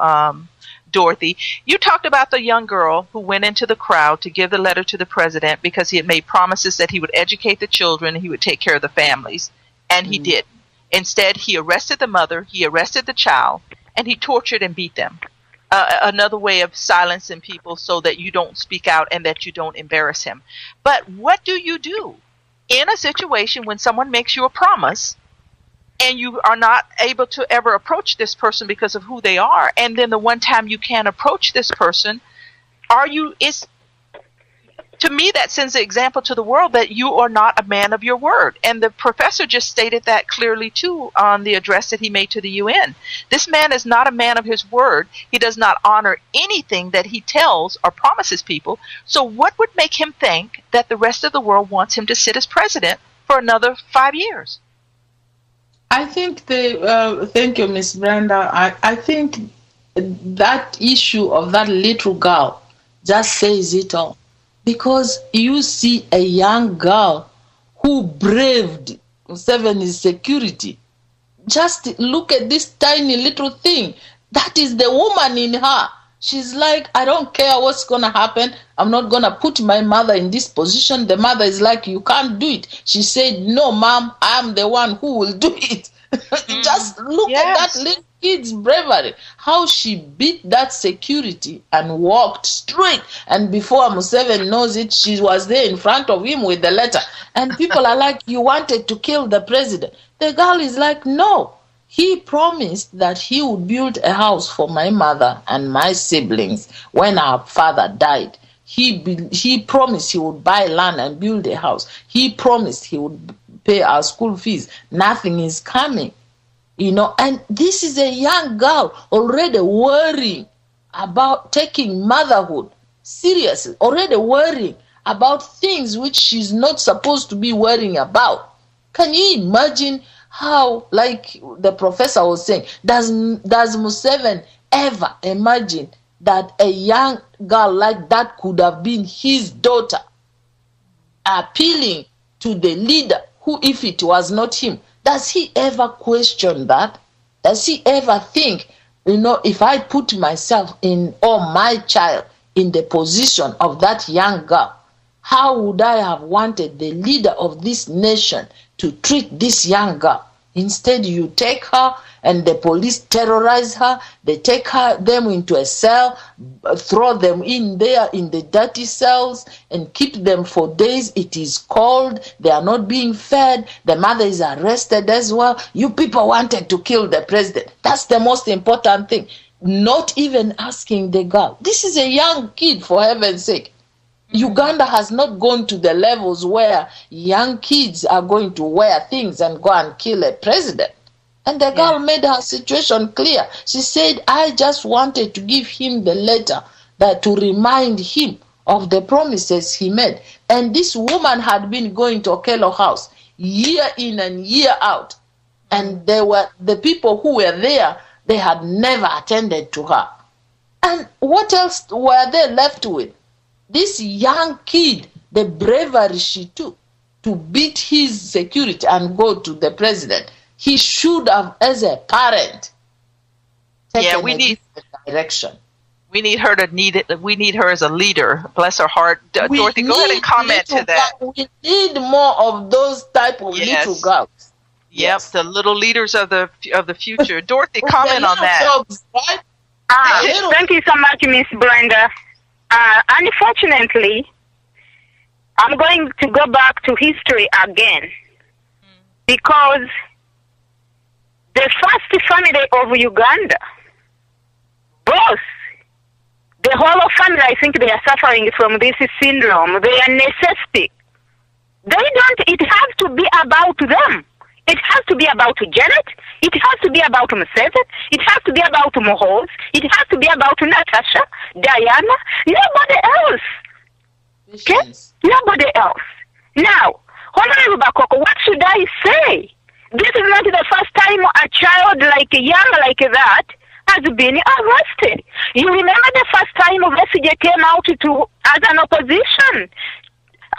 Dorothy. You talked about the young girl who went into the crowd to give the letter to the president because he had made promises that he would educate the children and he would take care of the families, and he didn't. Instead, he arrested the mother, he arrested the child, and he tortured and beat them. Another way of silencing people so that you don't speak out and that you don't embarrass him. But what do you do in a situation when someone makes you a promise and you are not able to ever approach this person because of who they are, and then the one time you can approach this person, to me, that sends the example to the world that you are not a man of your word. And the professor just stated that clearly, too, on the address that he made to the UN. This man is not a man of his word. He does not honor anything that he tells or promises people. So what would make him think that the rest of the world wants him to sit as president for another 5 years? I think thank you, Miss Brenda. I think that issue of that little girl just says it all. Because you see a young girl who braved Museveni's security. Just look at this tiny little thing. That is the woman in her. She's like, I don't care what's going to happen. I'm not going to put my mother in this position. The mother is like, you can't do it. She said, no, ma'am, I'm the one who will do it. Just look at that little kid's bravery, how she beat that security and walked straight. And before Museveni knows it, she was there in front of him with the letter. And people are like, you wanted to kill the president. The girl is like, no. He promised that he would build a house for my mother and my siblings when our father died. He promised he would buy land and build a house. He promised he would pay our school fees. Nothing is coming. And this is a young girl already worrying about taking motherhood seriously, already worrying about things which she's not supposed to be worrying about. Can you imagine how, like the professor was saying, does Museveni ever imagine that a young girl like that could have been his daughter, appealing to the leader who if it was not him? Does he ever question that? Does he ever think, if I put myself in, or my child in the position of that young girl, how would I have wanted the leader of this nation to treat this young girl? Instead, you take her and the police terrorize her. They take them into a cell, throw them in there in the dirty cells and keep them for days. It is cold. They are not being fed. The mother is arrested as well. You people wanted to kill the president. That's the most important thing. Not even asking the girl. This is a young kid, for heaven's sake. Uganda has not gone to the levels where young kids are going to wear things and go and kill a president. And the girl made her situation clear. She said, I just wanted to give him the letter to remind him of the promises he made. And this woman had been going to Okello House year in and year out. And the people who were there, they had never attended to her. And what else were they left with? This young kid, the bravery she took to beat his security and go to the president, he should have, as a parent, taken a different direction. We need her we need her as a leader. Bless her heart. Dorothy, go ahead and comment to that. We need more of those type of little girls. Yep, the little leaders of the future. Dorothy, comment on that. Dogs, right? Thank you so much, Miss Brenda. Unfortunately, I'm going to go back to history again because the first family of Uganda, both, the whole of family, I think they are suffering from this syndrome. They are necessity. It has to be about them. It has to be about Janet. It has to be about Mercedes. It has to be about Mohoz. It has to be about Natasha, Diana, nobody else. Okay? Nobody else. Now, Honorable Bakoko, what should I say? This is not the first time a child young like that has been arrested. You remember the first time Besigye came out as an opposition,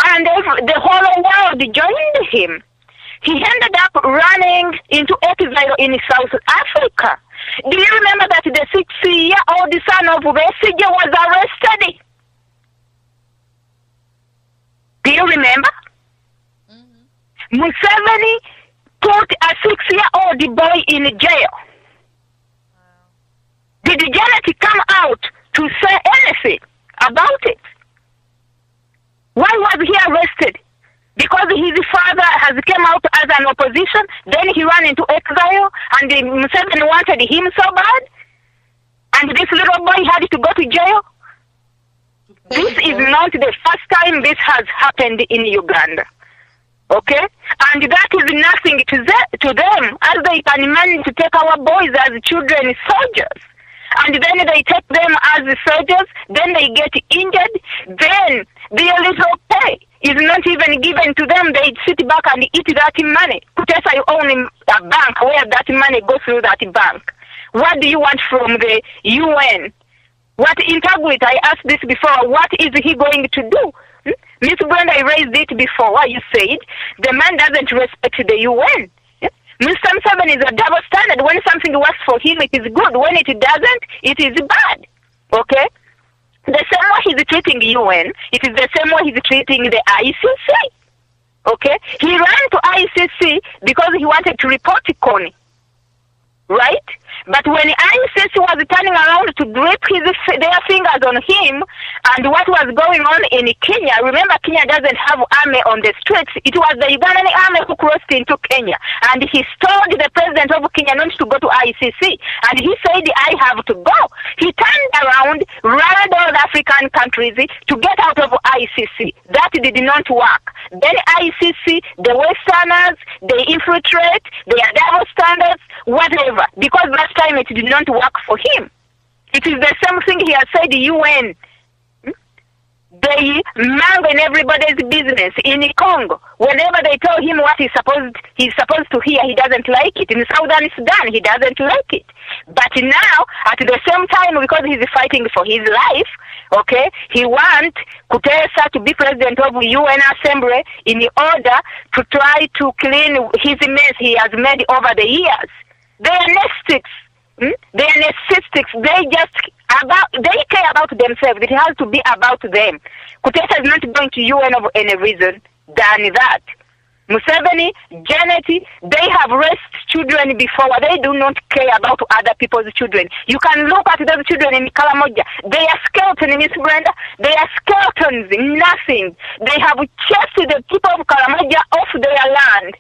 and the whole world joined him. He ended up running into exile in South Africa. Do you remember that the 6-year-old son of Besigye was arrested? Do you remember? Museveni put a 6-year-old boy in jail. Did Janet come out to say anything about it? Why was he arrested? Because his father has come out as an opposition, then he ran into exile, and Museveni wanted him so bad, and this little boy had to go to jail. This is not the first time this has happened in Uganda. Okay? And that is nothing to them, as they can manage to take our boys as children soldiers. And then they take them as soldiers, then they get injured, then their little pay is not even given to them. They sit back and eat that money. Kutesa, you own a bank where that money goes through that bank. What do you want from the UN? What integrity? I asked this before. What is he going to do? Miss Brenda, I raised it before. You said the man doesn't respect the UN. Mr. Museveni is a double standard. When something works for him, it is good. When it doesn't, it is bad. Okay? The same way he's treating UN, it is the same way he's treating the ICC. Okay? He ran to ICC because he wanted to report Kony. Right? But when ICC was turning around to grip their fingers on him and what was going on in Kenya, remember Kenya doesn't have army on the streets. It was the Ugandan army who crossed into Kenya. And he told the president of Kenya not to go to ICC. And he said, I have to go. He turned around, rallied all the African countries to get out of ICC. That did not work. Then ICC, the Westerners, they infiltrate, they are double standards, whatever. Because last time it did not work for him. It is the same thing he has said, the UN. They mangle in everybody's business. In Congo, whenever they tell him what he's supposed to hear, he doesn't like it. In Southern Sudan, he doesn't like it. But now, at the same time, because he's fighting for his life, Okay? He wants Kutesa to be president of UN Assembly in order to try to clean his mess he has made over the years. They are narcissists. They are narcissists. They care about themselves. It has to be about them. Kutesa is not going to UN of any reason than that. Museveni, Janet, they have raised children before. They do not care about other people's children. You can look at those children in Kalamoja. They are skeletons, Miss Brenda. They are skeletons, nothing. They have chased the people of Kalamoja off their land.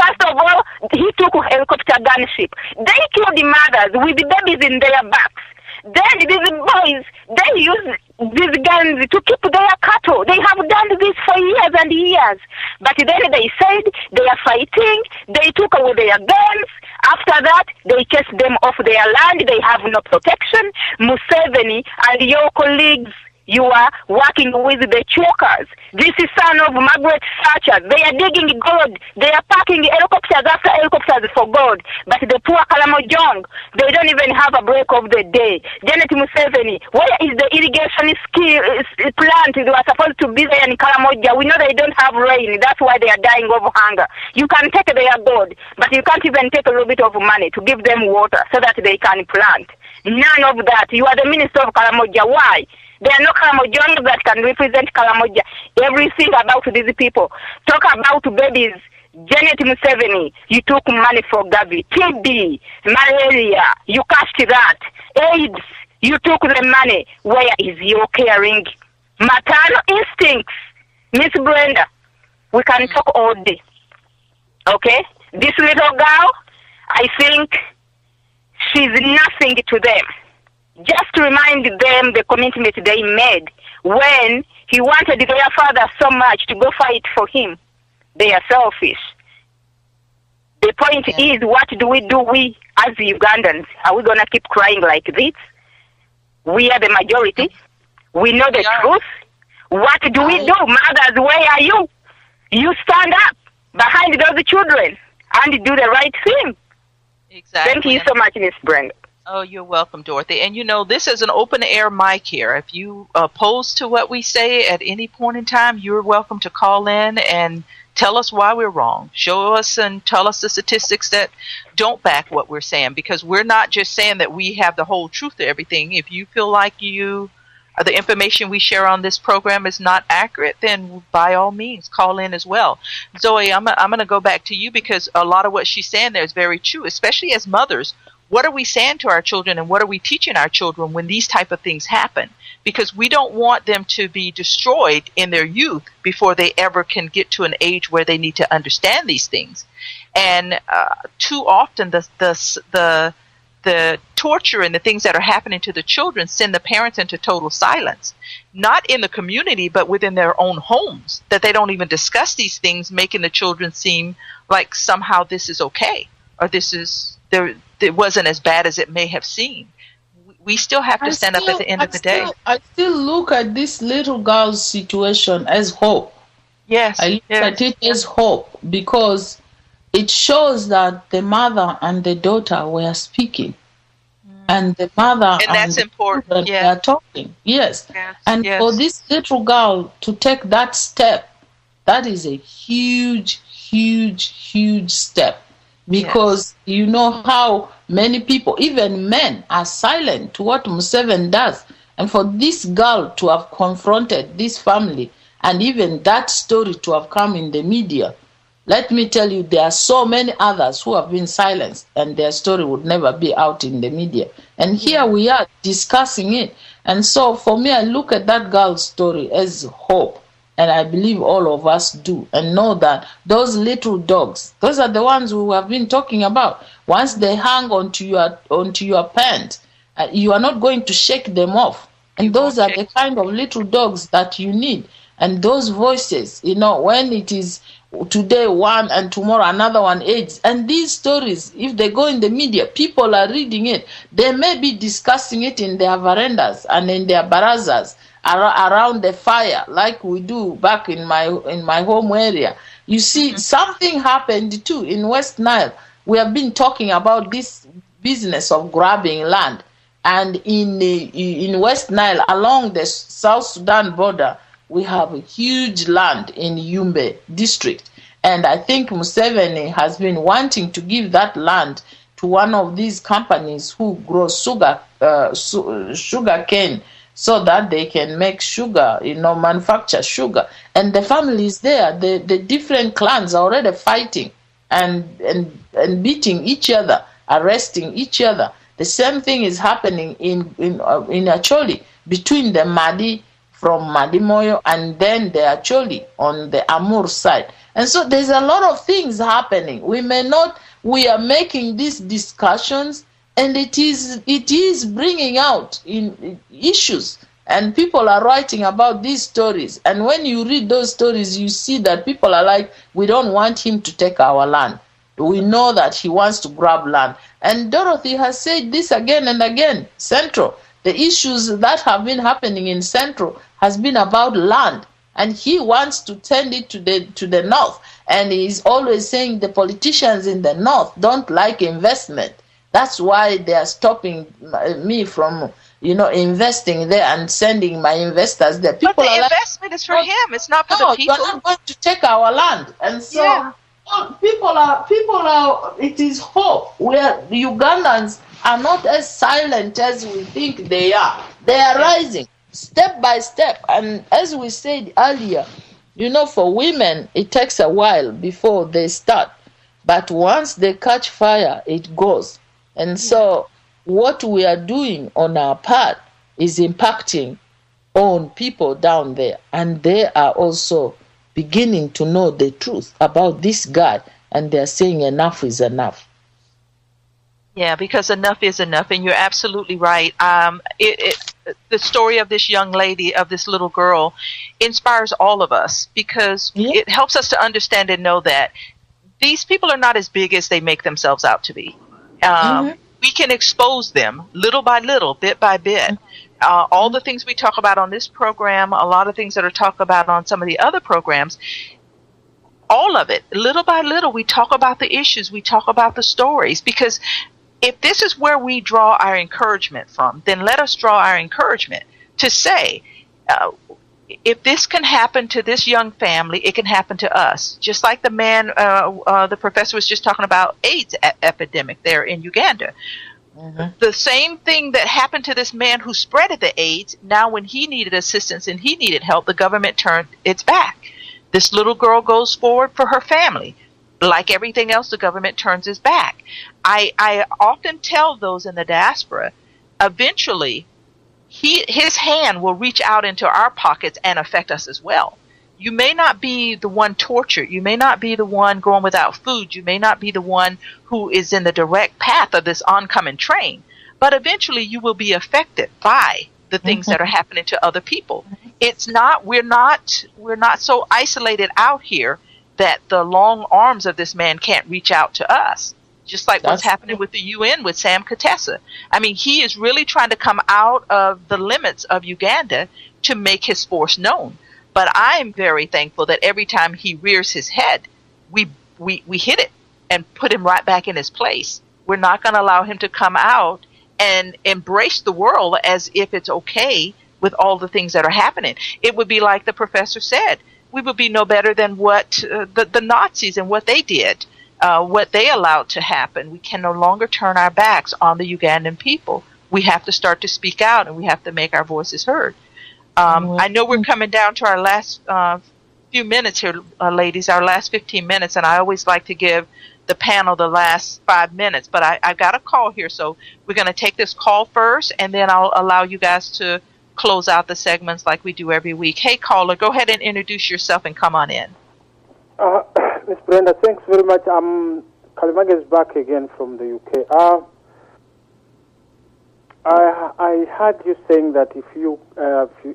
First of all, he took a helicopter gunship. They killed the mothers with the babies in their backs. Then these boys, they use these guns to keep their cattle. They have done this for years and years. But then they said they are fighting. They took away their guns. After that, they chased them off their land. They have no protection. Museveni and your colleagues, you are working with the chokers. This is son of Margaret Thatcher. They are digging gold. They are packing helicopters after helicopters for gold. But the poor Kalamojong, they don't even have a break of the day. Janet Museveni, where is the irrigation plant? They were supposed to be there in Kalamoja. We know they don't have rain. That's why they are dying of hunger. You can take their gold, but you can't even take a little bit of money to give them water so that they can plant. None of that. You are the minister of Kalamoja. Why? There are no Kalamojong that can represent Kalamoja. Everything about these people. Talk about babies. Janet Museveni, you took money for Gavi. TB, malaria, you cashed that. AIDS, you took the money. Where is your caring? Maternal instincts. Miss Brenda, we can talk all day. Okay? This little girl, I think she's nothing to them. Just to remind them the commitment they made when he wanted their father so much to go fight for him. They are selfish. The point is, what do we as Ugandans? Are we going to keep crying like this? We are the majority. We know the truth. What do we do? Mothers, where are you? You stand up behind those children and do the right thing. Exactly. Thank you so much, Miss Brenda. Oh, you're welcome, Dorothy. And, this is an open-air mic here. If you oppose to what we say at any point in time, you're welcome to call in and tell us why we're wrong. Show us and tell us the statistics that don't back what we're saying, because we're not just saying that we have the whole truth to everything. If you feel like the information we share on this program is not accurate, then by all means, call in as well. Zoe, I'm going to go back to you, because a lot of what she's saying there is very true, especially as mothers. What are we saying to our children, and what are we teaching our children when these type of things happen? Because we don't want them to be destroyed in their youth before they ever can get to an age where they need to understand these things. And too often the torture and the things that are happening to the children send the parents into total silence, not in the community, but within their own homes, that they don't even discuss these things, making the children seem like somehow this is okay, or it wasn't as bad as it may have seemed. We still have to stand up at the end of the day. I still look at this little girl's situation as hope. Yes. I look at it as hope, because it shows that the mother and the daughter were speaking. And the mother and that's important. They are talking. Yes. And for this little girl to take that step, that is a huge, huge, huge step. Because you know how many people, even men, are silent to what Museveni does. And for this girl to have confronted this family, and even that story to have come in the media, let me tell you, there are so many others who have been silenced, and their story would never be out in the media. And here we are discussing it. And so for me, I look at that girl's story as hope. And I believe all of us do, and know that those little dogs, those are the ones we have been talking about. Once they hang onto your pants, you are not going to shake them off. And those are the kind of little dogs that you need. And those voices, when it is today one and tomorrow another one aids. And these stories, if they go in the media, people are reading it. They may be discussing it in their verandas and in their barazas, around the fire, like we do back in my home area. You see, something happened too in West Nile. We have been talking about this business of grabbing land. And in West Nile, along the South Sudan border, we have a huge land in Yumbe district. And I think Museveni has been wanting to give that land to one of these companies who grow sugar cane, so that they can make sugar, manufacture sugar. And the family is there. The different clans are already fighting and beating each other, arresting each other. The same thing is happening in Acholi, between the Madi from Madimoyo and then the Acholi on the Amur side. And so there's a lot of things happening. We are making these discussions, and it is bringing out in issues, and people are writing about these stories. And when you read those stories, you see that people are like, we don't want him to take our land. We know that he wants to grab land. And Dorothy has said this again and again. Central, the issues that have been happening in Central has been about land, and he wants to turn it to the north. And he's always saying the politicians in the north don't like investment. That's why they are stopping me from, investing there and sending my investors there. But the investment is for him. It's not for the people. You're not going to take our land. And so people are, it is hope, where the Ugandans are not as silent as we think they are. They are rising step by step. And as we said earlier, for women, it takes a while before they start. But once they catch fire, it goes. And so what we are doing on our part is impacting on people down there. And they are also beginning to know the truth about this guy. And they're saying enough is enough. Yeah, because enough is enough. And you're absolutely right. The story of this young lady, of this little girl, inspires all of us, because it helps us to understand and know that these people are not as big as they make themselves out to be. We can expose them little by little, bit by bit. All the things we talk about on this program, a lot of things that are talked about on some of the other programs, all of it, little by little, we talk about the issues, we talk about the stories, because if this is where we draw our encouragement from, then let us draw our encouragement to say, if this can happen to this young family, it can happen to us. Just like the man, the professor was just talking about AIDS epidemic there in Uganda. The same thing that happened to this man who spreaded the AIDS, now when he needed assistance and he needed help, the government turned its back. This little girl goes forward for her family. Like everything else, the government turns its back. I often tell those in the diaspora, eventually, his hand will reach out into our pockets and affect us as well. You may not be the one tortured. You may not be the one going without food. You may not be the one who is in the direct path of this oncoming train. But eventually you will be affected by the things that are happening to other people. We're not so isolated out here that the long arms of this man can't reach out to us. Just like what's happening with the UN with Sam Kutesa. I mean, he is really trying to come out of the limits of Uganda to make his force known. But I'm very thankful that every time he rears his head, we hit it and put him right back in his place. We're not going to allow him to come out and embrace the world as if it's okay with all the things that are happening. It would be like the professor said. We would be no better than what the Nazis and what they did. What they allowed to happen. We can no longer turn our backs on the Ugandan people. We have to start to speak out, and we have to make our voices heard. I know we're coming down to our last few minutes here, ladies, our last 15 minutes, and I always like to give the panel the last 5 minutes, but I've got a call here, so we're going to take this call first, and then I'll allow you guys to close out the segments like we do every week. Hey, caller, go ahead and introduce yourself and come on in. Miss Brenda, thanks very much. Kalimage is back again from the UK. I heard you saying that if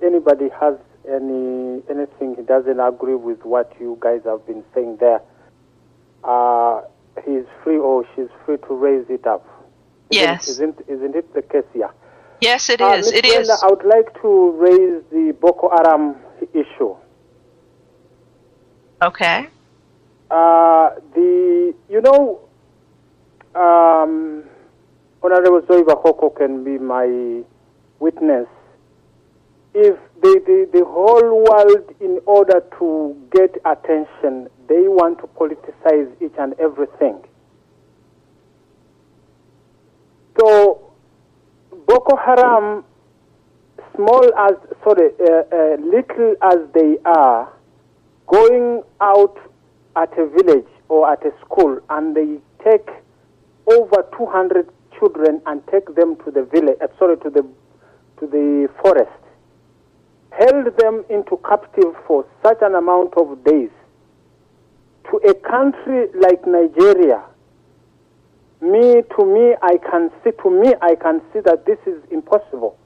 anybody has anything he doesn't agree with what you guys have been saying there, he's free or she's free to raise it up. Yes. Isn't it the case here? Yes, it is. Ms. Brenda, I would like to raise the Boko Haram issue. Okay. Honorable Zoe Bakoko can be my witness. If the whole world, in order to get attention, they want to politicize each and everything. So Boko Haram, little as they are, going out at a village or at a school, and they take over 200 children and take them to the village, to the forest, held them into captive for such an amount of days. To a country like Nigeria, I can see that this is impossible.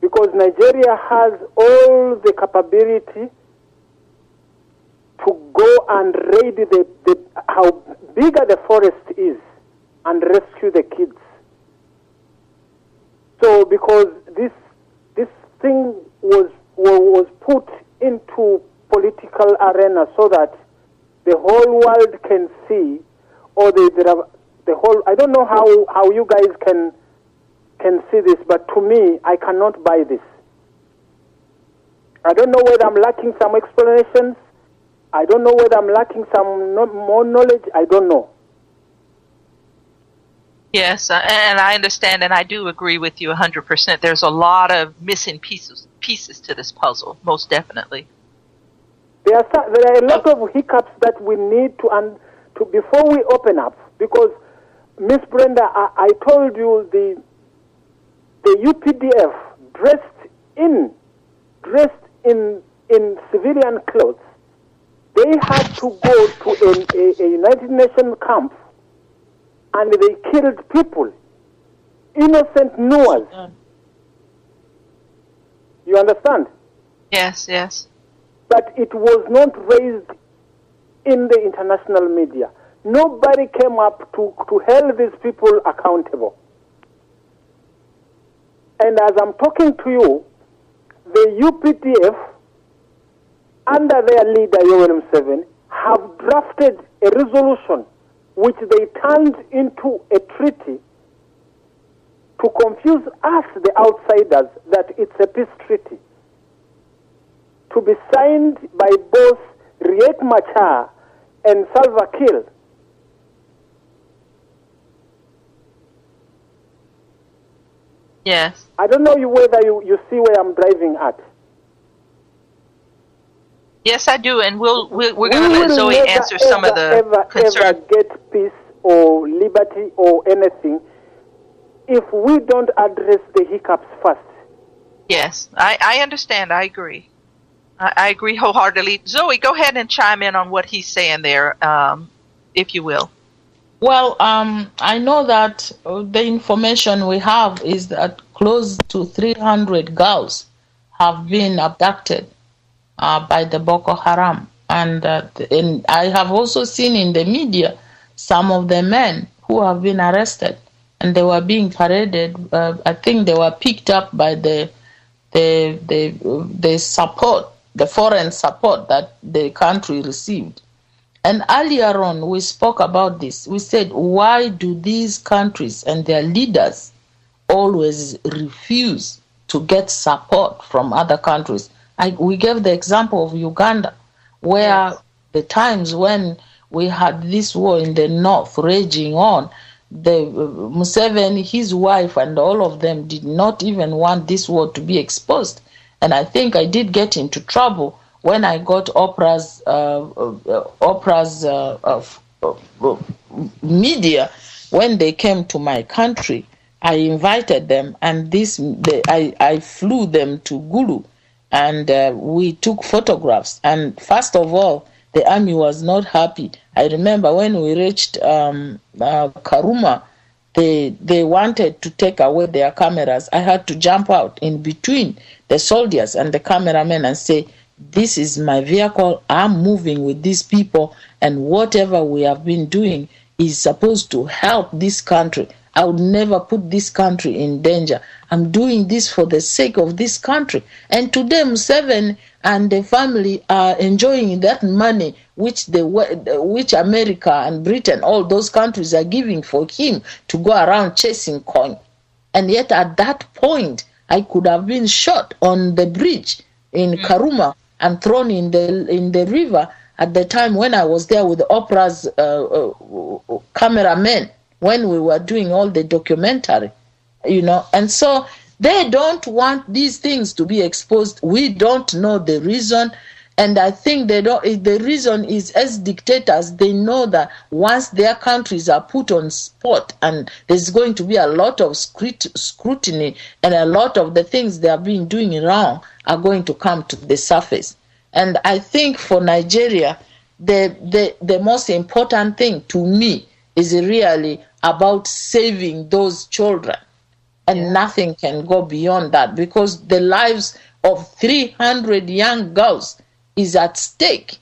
Because Nigeria has all the capability to go and raid how bigger the forest is and rescue the kids. So because this thing was put into political arena so that the whole world can see, or the whole, I don't know how you guys can see this, but to me, I cannot buy this. I don't know whether I'm lacking some explanations. I don't know whether I'm lacking some more knowledge. I don't know. Yes, and I understand, and I do agree with you 100%. There's a lot of missing pieces to this puzzle, most definitely. There are a lot of hiccups that we need to before we open up. Because, Miss Brenda, I told you the UPDF dressed in civilian clothes. They had to go to a United Nations camp, and they killed people, innocent Nuers. You understand? Yes, yes. But it was not raised in the international media. Nobody came up to hold these people accountable. And as I'm talking to you, the UPDF, under their leader, Yoweri Museveni, have drafted a resolution which they turned into a treaty to confuse us, the outsiders, that it's a peace treaty, to be signed by both Riek Machar and Salva Kiir. Yes. I don't know whether you see where I'm driving at. Yes, I do, and we're going to let Zoe answer some of the concerns. Ever get peace or liberty or anything if we don't address the hiccups first. Yes, I understand. I agree. I agree wholeheartedly. Zoe, go ahead and chime in on what he's saying there, if you will. Well, I know that the information we have is that close to 300 girls have been abducted by the Boko Haram. And I have also seen in the media some of the men who have been arrested, and they were being paraded. I think they were picked up by the support, the foreign support that the country received. And earlier on, we spoke about this. We said, why do these countries and their leaders always refuse to get support from other countries? We gave the example of Uganda, where the times when we had this war in the north raging on, Museveni, his wife, and all of them did not even want this war to be exposed. And I think I did get into trouble when I got Oprah's media. When they came to my country, I invited them, and I flew them to Gulu, and we took photographs. And first of all, the army was not happy. I remember when we reached Karuma, they wanted to take away their cameras. I had to jump out in between the soldiers and the cameramen and say, this is my vehicle, I'm moving with these people, and whatever we have been doing is supposed to help this country. I would never put this country in danger. I'm doing this for the sake of this country. And today, Museveni and the family are enjoying that money which America and Britain, all those countries are giving for him to go around chasing coin. And yet at that point, I could have been shot on the bridge in Karuma and thrown in the river at the time when I was there with Oprah's cameramen when we were doing all the documentary, And so they don't want these things to be exposed. We don't know the reason. And I think the reason is, as dictators, they know that once their countries are put on spot and there's going to be a lot of scrutiny and a lot of the things they have been doing wrong are going to come to the surface. And I think for Nigeria, the most important thing to me is really about saving those children. And nothing can go beyond that, because the lives of 300 young girls is at stake.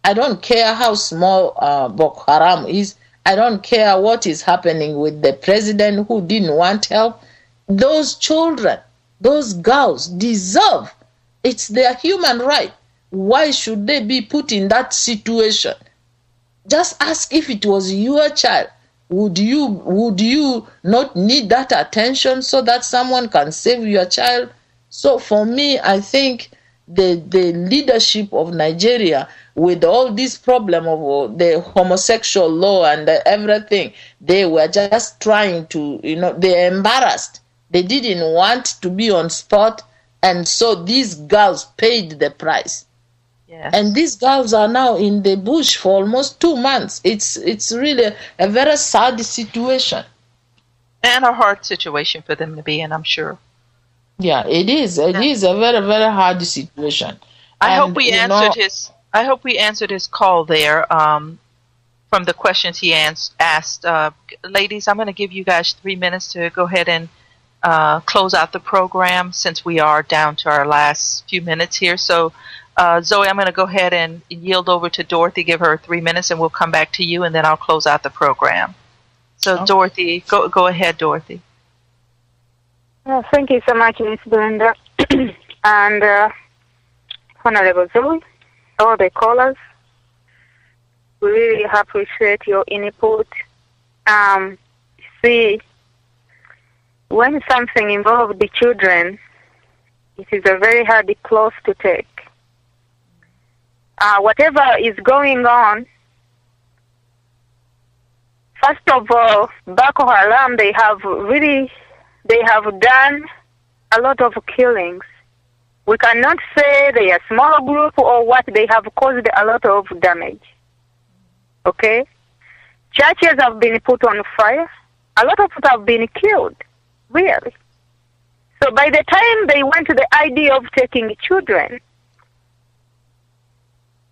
I don't care how small Boko Haram is. I don't care what is happening with the president who didn't want help. Those children, those girls deserve. It's their human right. Why should they be put in that situation? Just ask, if it was your child, would you not need that attention so that someone can save your child? So for me, I think the leadership of Nigeria, with all this problem of the homosexual law and everything, they were just trying to, they're embarrassed. They didn't want to be on spot, and so these girls paid the price. Yes. And these girls are now in the bush for almost 2 months. It's really a very sad situation. And a hard situation for them to be in, I'm sure. Yeah, it is. It is a very, very hard situation. I hope we answered his call there. From the questions he asked. Ladies, I'm going to give you guys 3 minutes to go ahead and close out the program, since we are down to our last few minutes here. So, Zoe, I'm going to go ahead and yield over to Dorothy, give her 3 minutes, and we'll come back to you, and then I'll close out the program. So, okay. Dorothy, go ahead, Dorothy. Thank you so much, Ms. Brenda, and Honorable Zoe, all the callers. We really appreciate your input. See, when something involves the children, it is a very hard close to take. Whatever is going on, first of all, Boko Haram, they have done a lot of killings. We cannot say they are a small group or what. They have caused a lot of damage. Okay? Churches have been put on fire. A lot of people have been killed. Really. So by the time they went to the idea of taking children,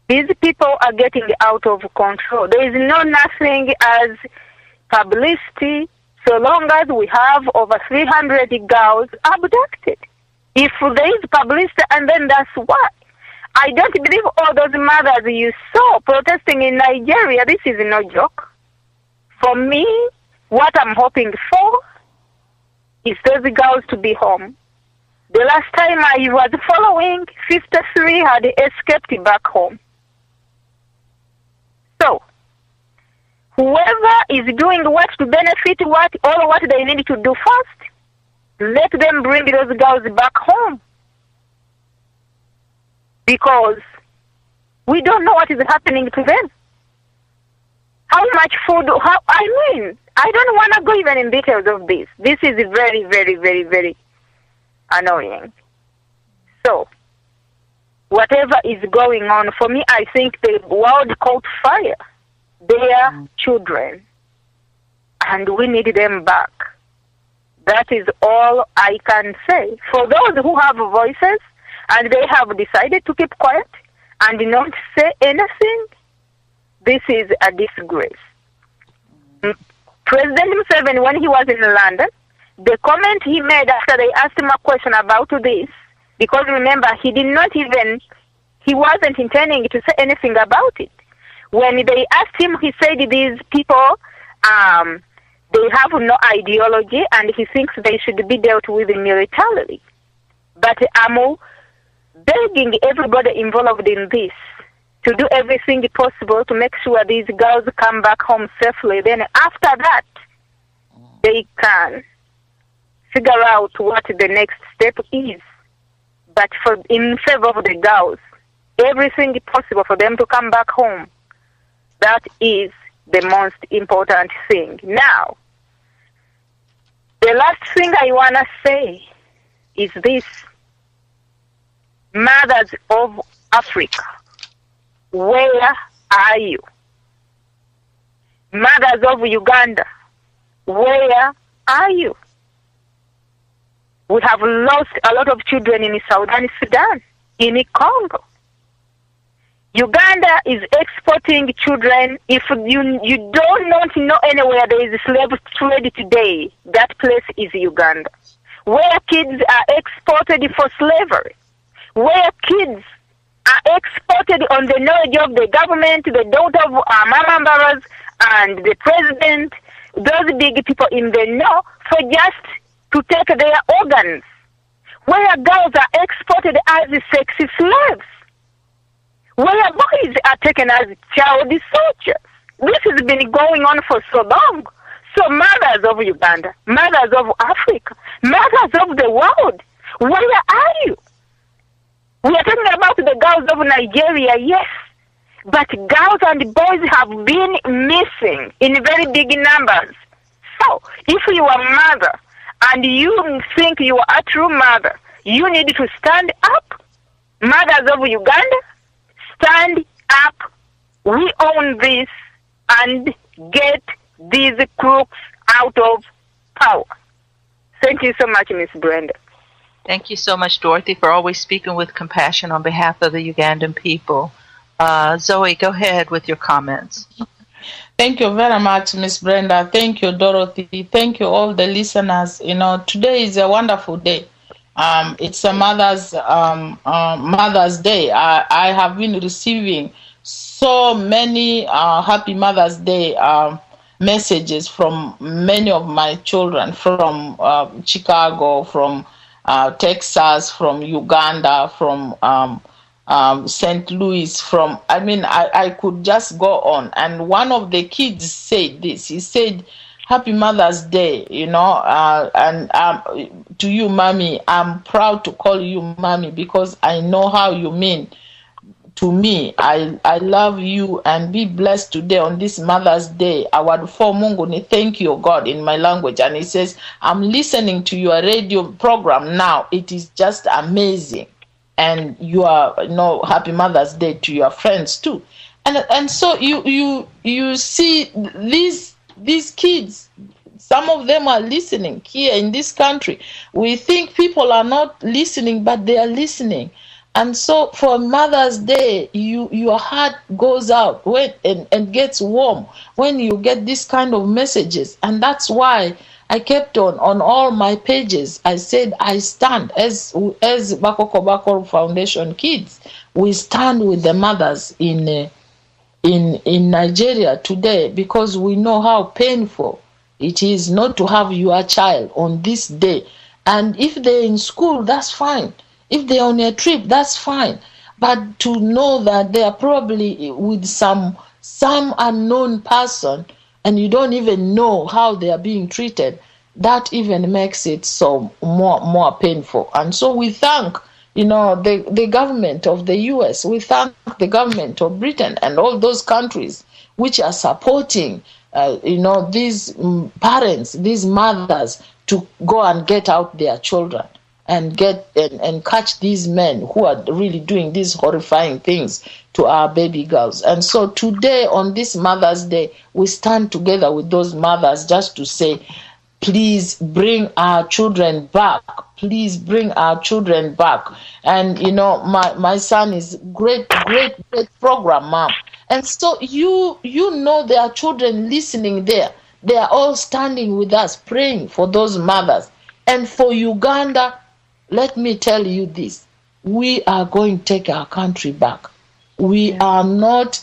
these people are getting out of control. There is nothing as publicity, so long as we have over 300 girls abducted. If there is publicity, and then that's why. I don't believe all those mothers you saw protesting in Nigeria, this is no joke. For me, what I'm hoping for is those girls to be home. The last time I was following, 53 had escaped back home. So, whoever is doing what to benefit what they need to do first, let them bring those girls back home. Because we don't know what is happening to them. How much food, I don't want to go even in details of this. This is very, very, very, very annoying. So, whatever is going on, for me, I think the world caught fire. Their children. And we need them back. That is all I can say. For those who have voices and they have decided to keep quiet and not say anything, this is a disgrace. President Museveni, when he was in London, the comment he made after they asked him a question about this, because remember, he wasn't intending to say anything about it. When they asked him, he said these people, they have no ideology and he thinks they should be dealt with militarily. But I'm begging everybody involved in this to do everything possible to make sure these girls come back home safely. Then after that, they can figure out what the next step is. But in favor of the girls, everything possible for them to come back home. That is the most important thing. Now, the last thing I want to say is this. Mothers of Africa, where are you? Mothers of Uganda, where are you? We have lost a lot of children in Southern Sudan, in Congo. Uganda is exporting children. If you don't know anywhere there is slave trade today, that place is Uganda, where kids are exported for slavery, where kids are exported on the knowledge of the government, the daughter of our mama members and the president, those big people in the know, for just to take their organs, where girls are exported as sexy slaves, where boys are taken as child soldiers. This has been going on for so long. So mothers of Uganda, mothers of Africa, mothers of the world, where are you? We are talking about the girls of Nigeria, yes, but girls and boys have been missing in very big numbers. So if you are a mother and you think you are a true mother, you need to stand up. Mothers of Uganda, stand up. We own this and get these crooks out of power. Thank you so much, Miss Brenda. Thank you so much, Dorothy, for always speaking with compassion on behalf of the Ugandan people. Zoe, go ahead with your comments. Thank you very much, Miss Brenda. Thank you, Dorothy. Thank you, all the listeners. You know, today is a wonderful day. It's a Mother's Day. I have been receiving so many Happy Mother's Day messages from many of my children from Chicago, from Texas, from Uganda, from St. Louis, I could just go on. And one of the kids said this. He said, Happy Mother's Day, you know, and to you, Mommy, I'm proud to call you Mommy because I know how you mean to me. I love you and be blessed today on this Mother's Day. Awadufo Mungu ni thank you, God, in my language. And he says, I'm listening to your radio program now. It is just amazing. And you are, you know, Happy Mother's Day to your friends too. And so you see these kids, some of them are listening here in this country. We think people are not listening, but they are listening. And so for Mother's Day, your heart goes out and gets warm when you get this kind of messages. And that's why I kept on all my pages. I said, I stand as Bakoko Foundation kids. We stand with the mothers in Nigeria today because we know how painful it is not to have your child on this day. And if they're in school, that's fine. If they're on a trip, that's fine. But to know that they are probably with some unknown person and you don't even know how they are being treated, that even makes it so more painful. And so we thank, you know, the government of the US, we thank the government of Britain and all those countries which are supporting, you know, these parents, these mothers to go and get out their children and catch these men who are really doing these horrifying things to our baby girls. And so today, on this Mother's Day, we stand together with those mothers just to say, please bring our children back. Please bring our children back. And, you know, my son is great program, Mom. And so you know there are children listening there. They are all standing with us, praying for those mothers. And for Uganda, let me tell you this. We are going to take our country back. We are not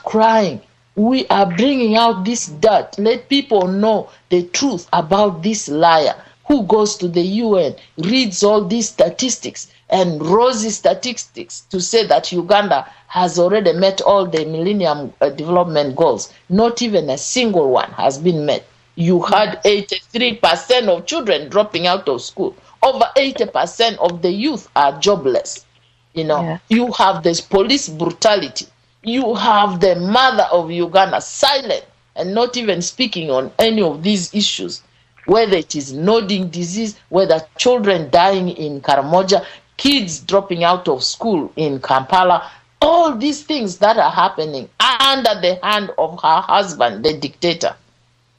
crying. We are bringing out this dirt. Let people know the truth about this liar who goes to the UN, reads all these statistics and rosy statistics to say that Uganda has already met all the Millennium Development Goals. Not even a single one has been met. You had 83% of children dropping out of school. Over 80% of the youth are jobless. You have this police brutality. You have the mother of Uganda silent and not even speaking on any of these issues, whether it is nodding disease, whether children dying in Karamoja, kids dropping out of school in Kampala, all these things that are happening under the hand of her husband, the dictator.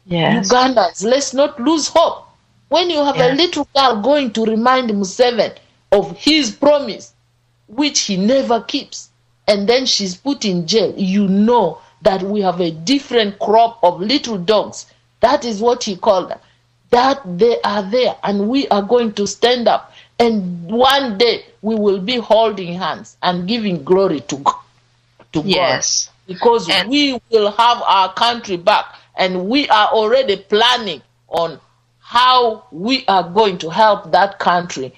Yes. Ugandans, let's not lose hope. When you have a little girl going to remind Museveni of his promise, which he never keeps, and then she's put in jail, you know that we have a different crop of little dogs. That is what he called them. That they are there, and we are going to stand up. And one day we will be holding hands and giving glory to God. Because we will have our country back, and we are already planning on how we are going to help that country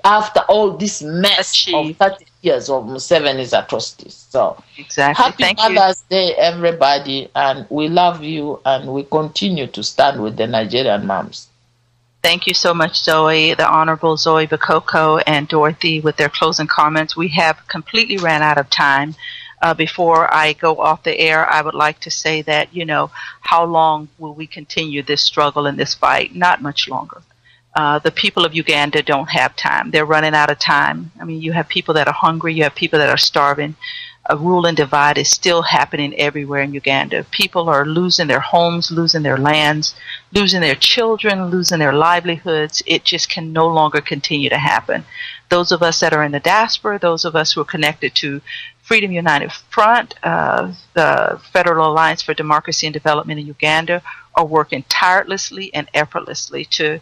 after all this mess of 30 years of Museveni's atrocities. So, happy Mother's Day, everybody, and we love you, and we continue to stand with the Nigerian moms. Thank you so much, Zoe, the Honorable Zoe Bakoko and Dorothy, with their closing comments. We have completely ran out of time. Before I go off the air, I would like to say that, how long will we continue this struggle and this fight? Not much longer. The people of Uganda don't have time. They're running out of time. I mean, you have people that are hungry. You have people that are starving. A rule and divide is still happening everywhere in Uganda. People are losing their homes, losing their lands, losing their children, losing their livelihoods. It just can no longer continue to happen. Those of us that are in the diaspora, those of us who are connected to Freedom United Front, the Federal Alliance for Democracy and Development in Uganda, are working tirelessly and effortlessly to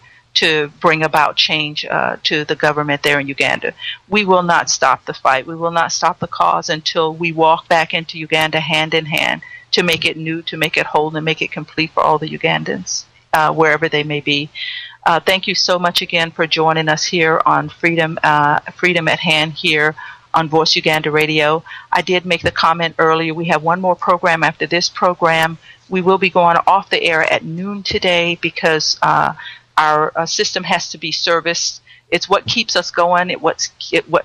bring about change to the government there in Uganda. We will not stop the fight. We will not stop the cause until we walk back into Uganda hand in hand to make it new, to make it whole, and make it complete for all the Ugandans, wherever they may be. Thank you so much again for joining us here on Freedom at Hand here on Voice Uganda Radio. I did make the comment earlier, we have one more program after this program. We will be going off the air at noon today because our system has to be serviced. It's what keeps us going.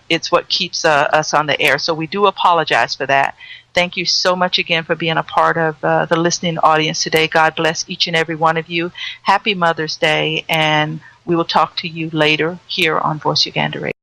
It's what keeps us on the air. So we do apologize for that. Thank you so much again for being a part of the listening audience today. God bless each and every one of you. Happy Mother's Day, and we will talk to you later here on Voice Uganda Radio.